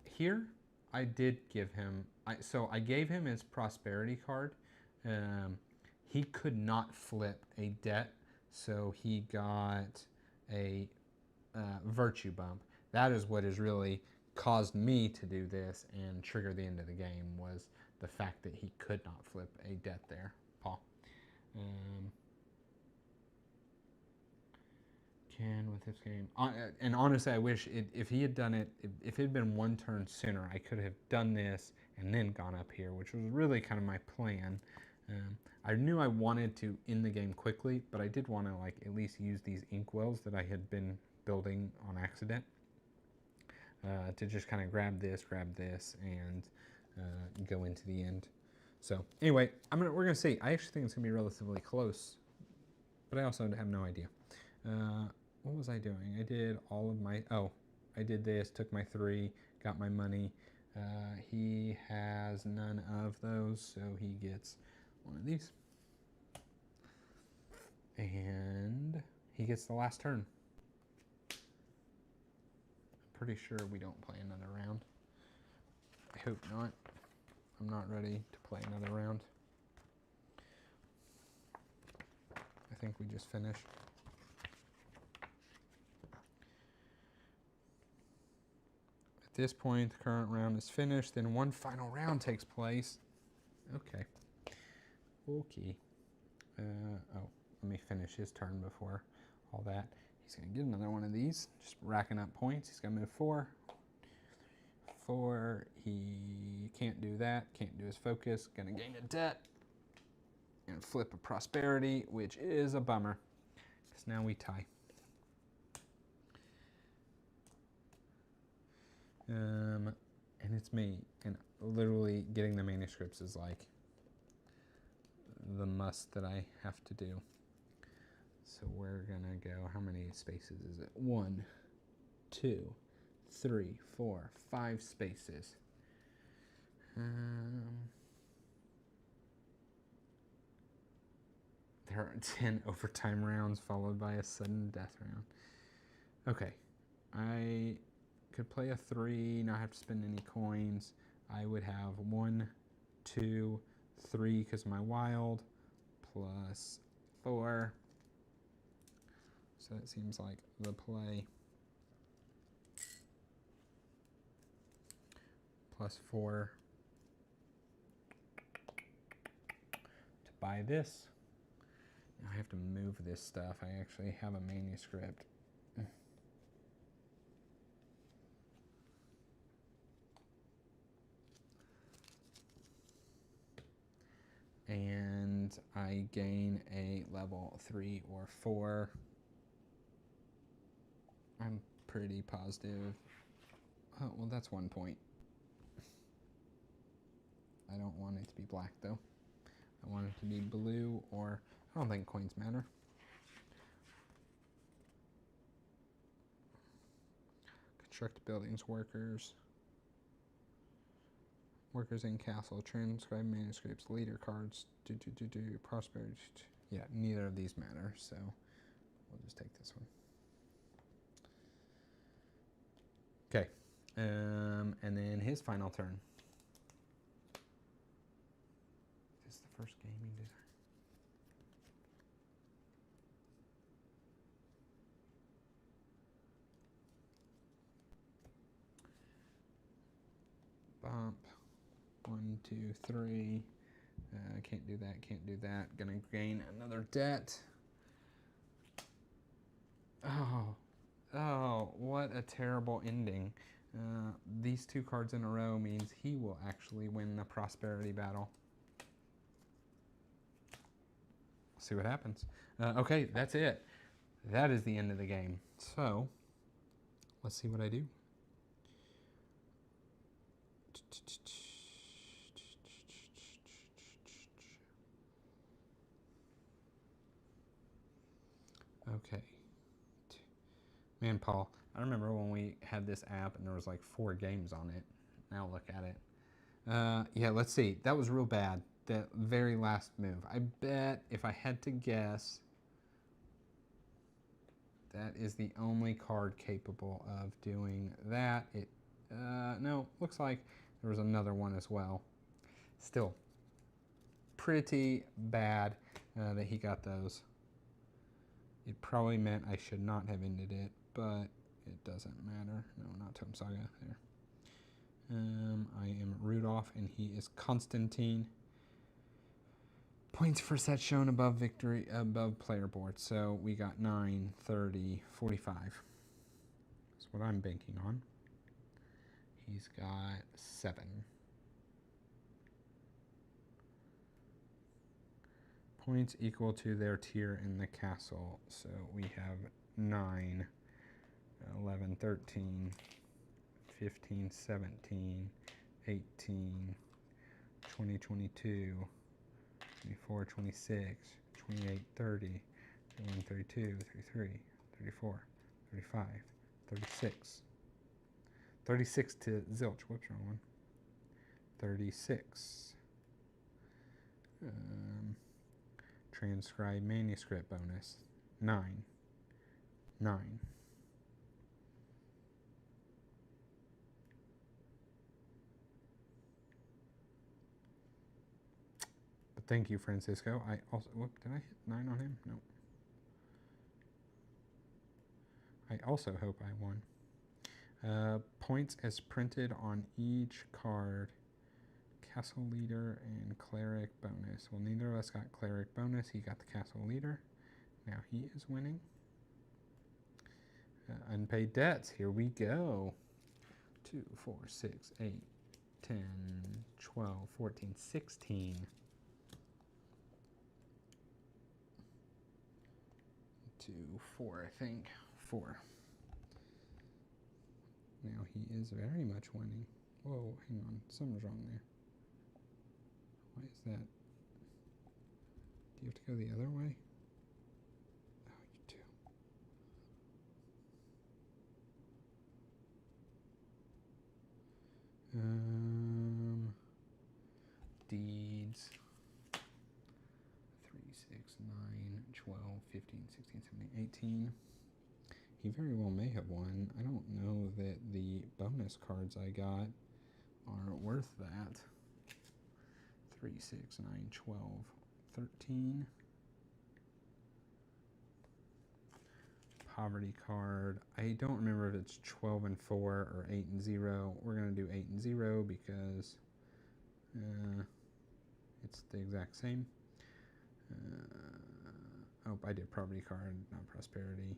Here, I did give him. So I gave him his prosperity card. He could not flip a debt, so he got a virtue bump. That is what has really caused me to do this and trigger the end of the game, was the fact that he could not flip a debt there, Paul. Can with this game. And honestly, I wish if he had done it, if it had been 1 turn sooner, I could have done this and then gone up here, which was really kind of my plan. I knew I wanted to end the game quickly, but I did want to like at least use these inkwells that I had been building on accident to just kind of grab this, and go into the end. So anyway, we're gonna see. I actually think it's gonna be relatively close, but I also have no idea. What was I doing? I did all of my. Oh, I did this. Took my 3. Got my money. He has none of those, so he gets one of these. And he gets the last turn. I'm pretty sure we don't play another round. I hope not. I'm not ready to play another round. I think we just finished. At this point, the current round is finished. Then one final round takes place. Okay. Oh, let me finish his turn before all that. He's going to get another one of these. Just racking up points. He's going to move 4. 4. He can't do that. Can't do his focus. Going to gain a debt. And flip a prosperity, which is a bummer. Because now we tie. And it's me. And literally getting the manuscripts is like the must that I have to do. So we're gonna go, how many spaces is it? 1, 2, 3, 4, 5 spaces. There are 10 overtime rounds followed by a sudden death round. Okay, I could play a 3, not have to spend any coins. I would have 1, 2, 3 because of my wild, plus 4. So that seems like the play. +4 to buy this. Now I have to move this stuff. I actually have a manuscript. And I gain a level 3 or 4. I'm pretty positive. Oh, well, that's 1 point. I don't want it to be black, though. I want it to be blue, or I don't think coins matter. Construct buildings, workers. Workers in castle, transcribe manuscripts, leader cards, prosperity. Yeah, neither of these matter, so we'll just take this one. Okay, and then his final turn. This is the first game he did. Bump. 1, 2, 3. Can't do that, can't do that. Gonna gain another debt. Oh, what a terrible ending. These 2 cards in a row means he will actually win the prosperity battle. See what happens. Okay, that's it. That is the end of the game. So, let's see what I do. Okay. Man, Paul, I remember when we had this app and there was like 4 games on it. Now look at it. Yeah, let's see. That was real bad. The very last move. I bet if I had to guess, that is the only card capable of doing that. No, looks like there was another one as well. Still, pretty bad that he got those. It probably meant I should not have ended it, but it doesn't matter. No, not Tome Saga. There. I am Rudolph, and he is Constantine. Points for set shown above victory, above player board. So we got 9, 30, 45. That's what I'm banking on. He's got 7. Points equal to their tier in the castle. So we have 9, 11, 13, 15, 17, 18, 20, 22, 24, 26, 28, 30, 31, 32, 33, 34, 35, 36. 36 to zilch. Whoops, wrong one. 36. Transcribe manuscript bonus. 9. 9. But thank you, Francisco. I also, whoop, did I hit 9 on him? No. I also hope I won. Points as printed on each card. Castle leader and cleric bonus. Well, neither of us got cleric bonus. He got the castle leader. Now he is winning. Unpaid debts. Here we go. 2, 4, 6, 8, 10, 12, 14, 16. 2, 4, I think. 4. Now he is very much winning. Whoa, hang on. Something's wrong there. Why is that? Do you have to go the other way? Oh, you do. Deeds. 3, 6, 9, 12, 15, 16, 17, 18. He very well may have won. I don't know that the bonus cards I got are worth that. 3, 6, 9, 12, 13. poverty card. I don't remember if it's 12 and 4 or 8 and 0. We're going to do 8 and 0 because it's the exact same. Oh, I did poverty card, not prosperity.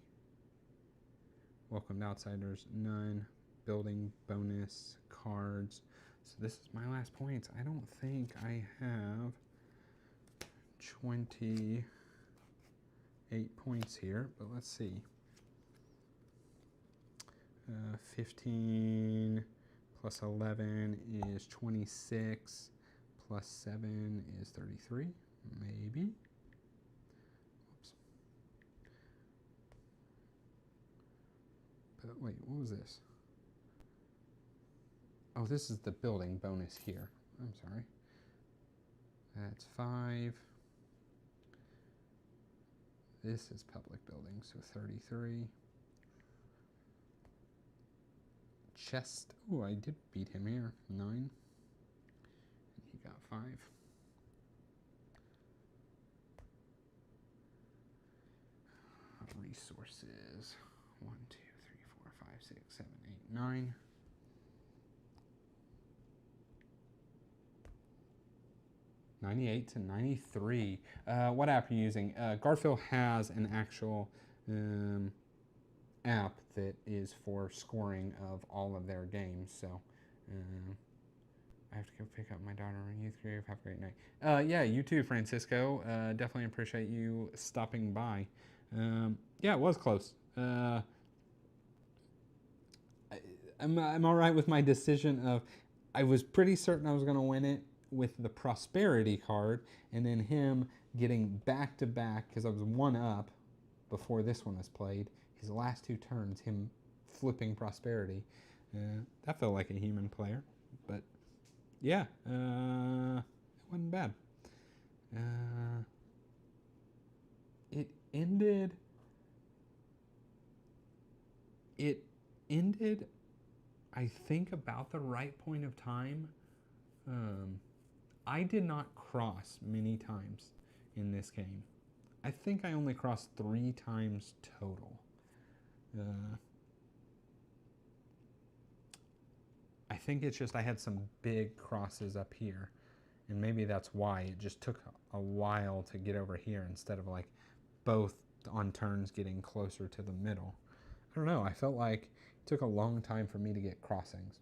Welcomed outsiders, none. Building bonus cards. So this is my last points. I don't think I have 28 points here, but let's see. 15 plus 11 is 26, plus 7 is 33, maybe. Whoops. But wait, what was this? Oh, this is the building bonus here. I'm sorry. That's 5. This is public building, so 33. Chest. Oh, I did beat him here. 9. And he got 5. Resources. 1, 2, 3, 4, 5, 6, 7, 8, 9. $98 to $93. What app are you using? Garfield has an actual app that is for scoring of all of their games. So I have to go pick up my daughter in youth group. Have a great night. Yeah, you too, Francisco. Definitely appreciate you stopping by. Yeah, it was close. I'm all right with my decision of I was pretty certain I was going to win it with the prosperity card, and then him getting back to back because I was 1 up before this one was played. His last 2 turns, him flipping prosperity. That felt like a human player, but yeah, it wasn't bad. It ended, I think, about the right point of time. I did not cross many times in this game. I think I only crossed 3 times total. I think it's just I had some big crosses up here, and maybe that's why it just took a while to get over here instead of like both on turns getting closer to the middle. I don't know, I felt like it took a long time for me to get crossings.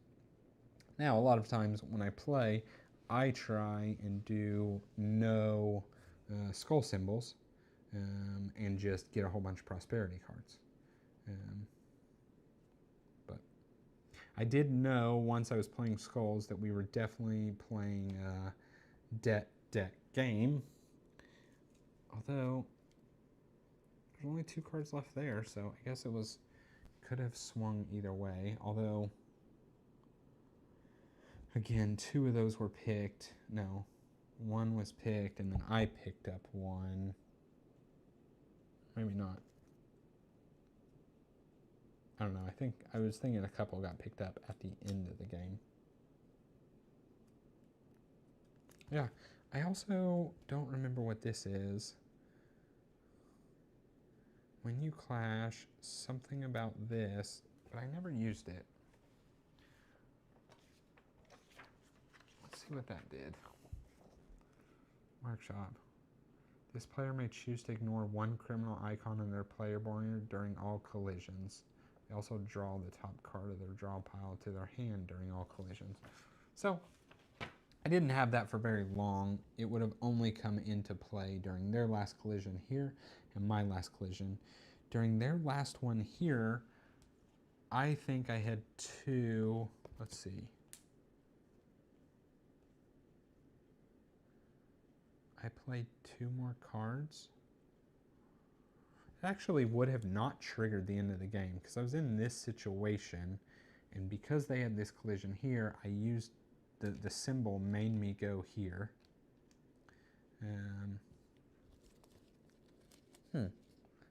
Now, a lot of times when I play, I try and do no skull symbols and just get a whole bunch of prosperity cards. But I did know once I was playing skulls that we were definitely playing deck game. Although there's only 2 cards left there, so I guess it could have swung either way. Although, again, 2 of those were picked. No, 1 was picked, and then I picked up 1. Maybe not. I don't know. I was thinking a couple got picked up at the end of the game. Yeah. I also don't remember what this is. When you clash, something about this, but I never used it. Let's see what that did. Workshop. This player may choose to ignore 1 criminal icon in their player board during all collisions. They also draw the top card of their draw pile to their hand during all collisions. So, I didn't have that for very long. It would have only come into play during their last collision here and my last collision. During their last one here, I think I had 2, let's see. I played 2 more cards. It actually would have not triggered the end of the game because I was in this situation, and because they had this collision here, I used the symbol made me go here.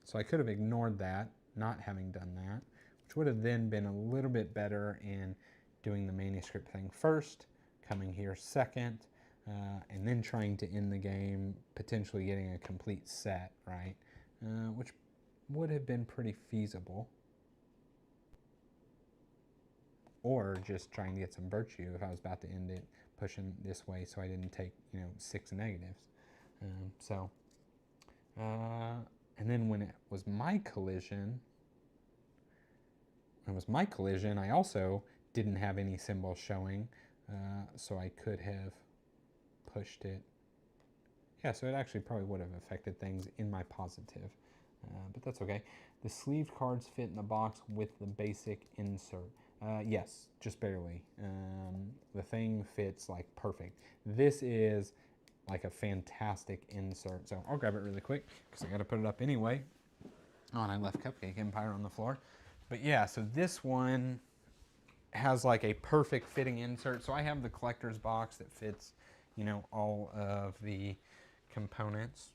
So I could have ignored that, not having done that, which would have then been a little bit better in doing the manuscript thing first, coming here second, and then trying to end the game, potentially getting a complete set, right? Which would have been pretty feasible. Or just trying to get some virtue if I was about to end it, pushing this way so I didn't take, 6 negatives. And then when it was my collision, I also didn't have any symbols showing, so I could have pushed it. Yeah, so it actually probably would have affected things in my positive, but that's okay. The sleeved cards fit in the box with the basic insert. Yes, just barely. The thing fits like perfect. This is like a fantastic insert. So I'll grab it really quick because I got to put it up anyway. Oh, and I left Cupcake Empire on the floor. But yeah, so this one has like a perfect fitting insert. So I have the collector's box that fits, all of the components.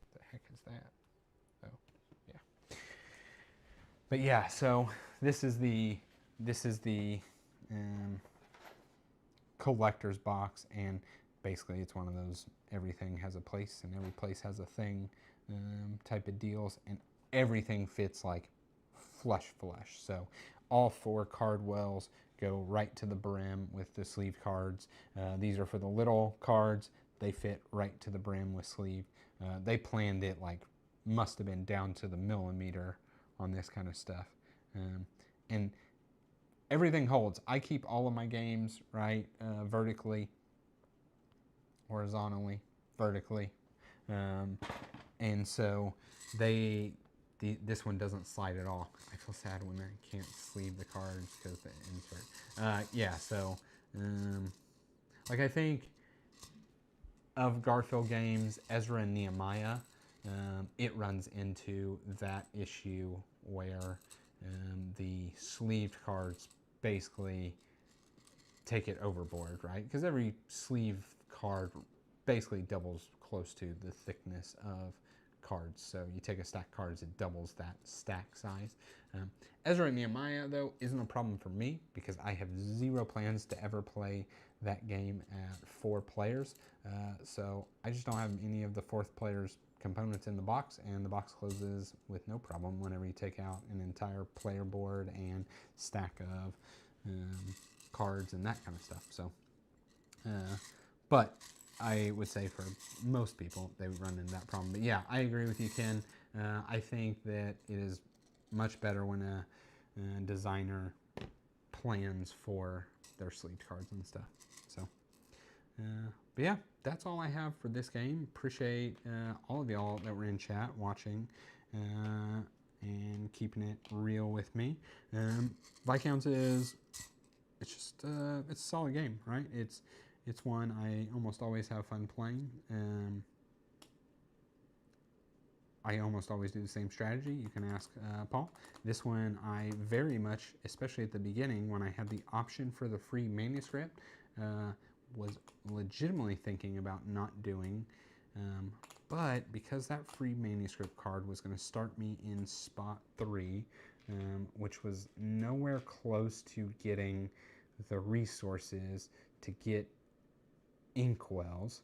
What the heck is that? Oh, yeah. But yeah, so this is the collector's box, and basically it's one of those everything has a place and every place has a thing type of deals, and everything fits like flush. So all 4 card wells go right to the brim with the sleeve cards. These are for the little cards. They fit right to the brim with sleeve. They planned it like must have been down to the millimeter on this kind of stuff. And everything holds. I keep all of my games, right, vertically, horizontally, vertically. And so this one doesn't slide at all. I feel sad when I can't sleeve the cards because the insert. Yeah, so, like I think of Garfield games, Ezra and Nehemiah, it runs into that issue where the sleeved cards basically take it overboard, right? Because every sleeve card basically doubles close to the thickness of cards. So you take a stack of cards, it doubles that stack size. Ezra and Nehemiah, though, isn't a problem for me because I have 0 plans to ever play that game at 4 players. So I just don't have any of the 4th player's components in the box, and the box closes with no problem whenever you take out an entire player board and stack of cards and that kind of stuff. So, but I would say for most people, they would run into that problem. But yeah, I agree with you, Ken. I think that it is much better when a designer plans for their sleeved cards and stuff. So, but yeah, that's all I have for this game. Appreciate all of y'all that were in chat watching and keeping it real with me. Viscounts it's just it's a solid game, right? It's one I almost always have fun playing. I almost always do the same strategy. You can ask Paul. This one I very much, especially at the beginning when I had the option for the free manuscript, was legitimately thinking about not doing. But because that free manuscript card was going to start me in spot 3, which was nowhere close to getting the resources to get inkwells,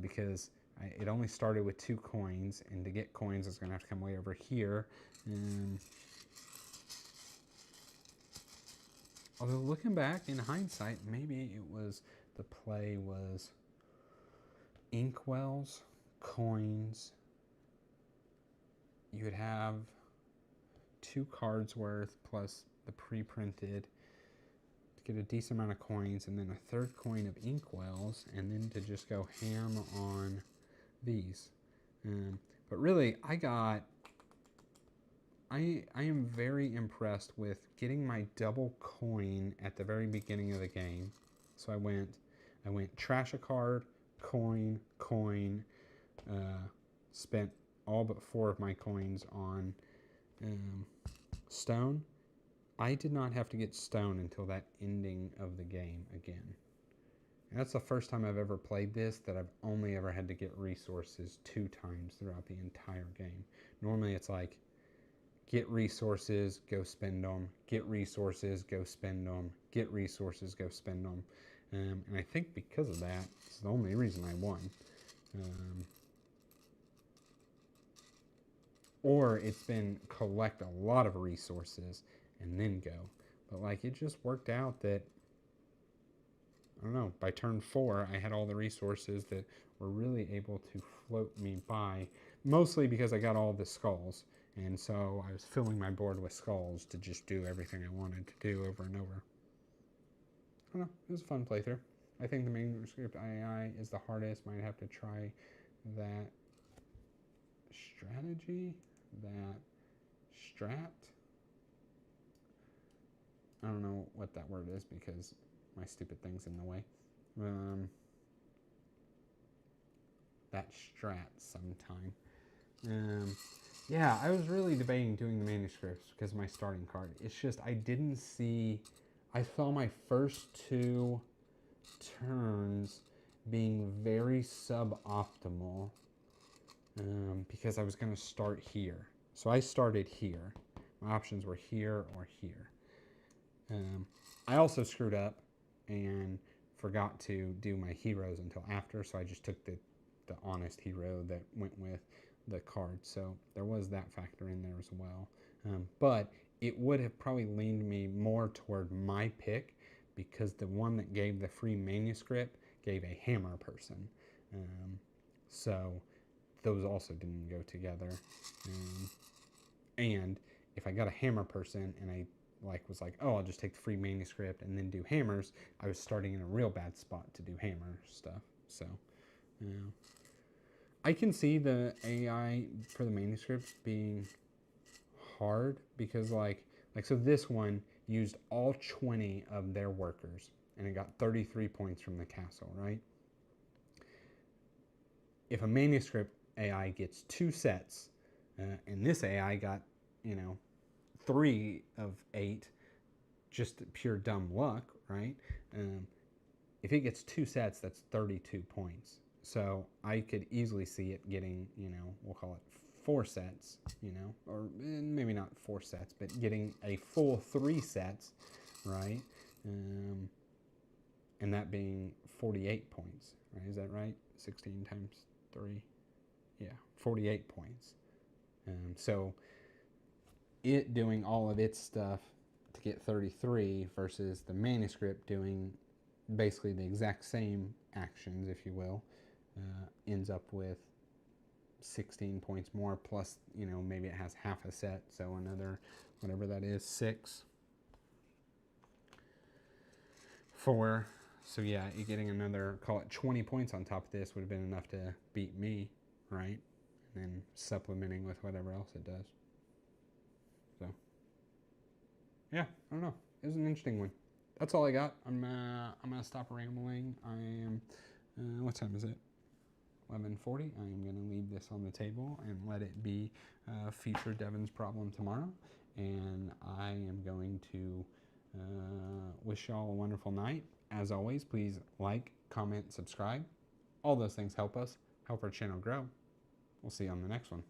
because it only started with 2 coins, and to get coins I was going to have to come way over here. Although looking back in hindsight, maybe it was the play was inkwells, coins. You would have 2 cards worth plus the pre-printed to get a decent amount of coins, and then a 3rd coin of inkwells, and then to just go ham on these. But really, I am very impressed with getting my double coin at the very beginning of the game. So I went trash a card, coin, spent all but 4 of my coins on stone. I did not have to get stone until that ending of the game again. And that's the first time I've ever played this that I've only ever had to get resources 2 times throughout the entire game. Normally it's like, get resources, go spend them, get resources, go spend them, get resources, go spend them. And I think because of that, it's the only reason I won. or it's been collect a lot of resources and then go. But like, it just worked out that, I don't know, by turn 4, I had all the resources that were really able to float me by, mostly because I got all the skulls. And so I was filling my board with skulls to just do everything I wanted to do over and over. I don't know, it was a fun playthrough. I think the manuscript AI is the hardest. Might have to try that strategy, that strat. I don't know what that word is because my stupid thing's in the way. That strat sometime. Yeah, I was really debating doing the manuscripts because of my starting card. It's just I didn't see. I saw my first 2 turns being very suboptimal because I was going to start here. So I started here. My options were here or here. I also screwed up and forgot to do my heroes until after, so I just took the honest hero that went with the card. So there was that factor in there as well. But it would have probably leaned me more toward my pick because the one that gave the free manuscript gave a hammer person. So those also didn't go together. And if I got a hammer person and I was like, oh, I'll just take the free manuscript and then do hammers, I was starting in a real bad spot to do hammer stuff. So, I can see the AI for the manuscripts being hard because so this one used all 20 of their workers and it got 33 points from the castle, right? If a manuscript AI gets 2 sets, and this AI got, 3 of 8, just pure dumb luck, right? If it gets 2 sets, that's 32 points. So I could easily see it getting, we'll call it 4 sets, or maybe not 4 sets, but getting a full 3 sets, right? And that being 48 points, right? Is that right? 16 times 3. Yeah, 48 points. So it doing all of its stuff to get 33 versus the manuscript doing basically the exact same actions, if you will, ends up with 16 points more, plus, maybe it has half a set, so another, whatever that is, 6. 4. So yeah, you getting another, call it 20 points on top of this would have been enough to beat me, right? And then supplementing with whatever else it does. So yeah, I don't know. It was an interesting one. That's all I got. I'm gonna stop rambling. I am. What time is it? 11:40. I am gonna leave this on the table and let it be future Devin's problem tomorrow. And I am going to wish y'all a wonderful night. As always, please like, comment, subscribe. All those things help us, help our channel grow. We'll see you on the next one.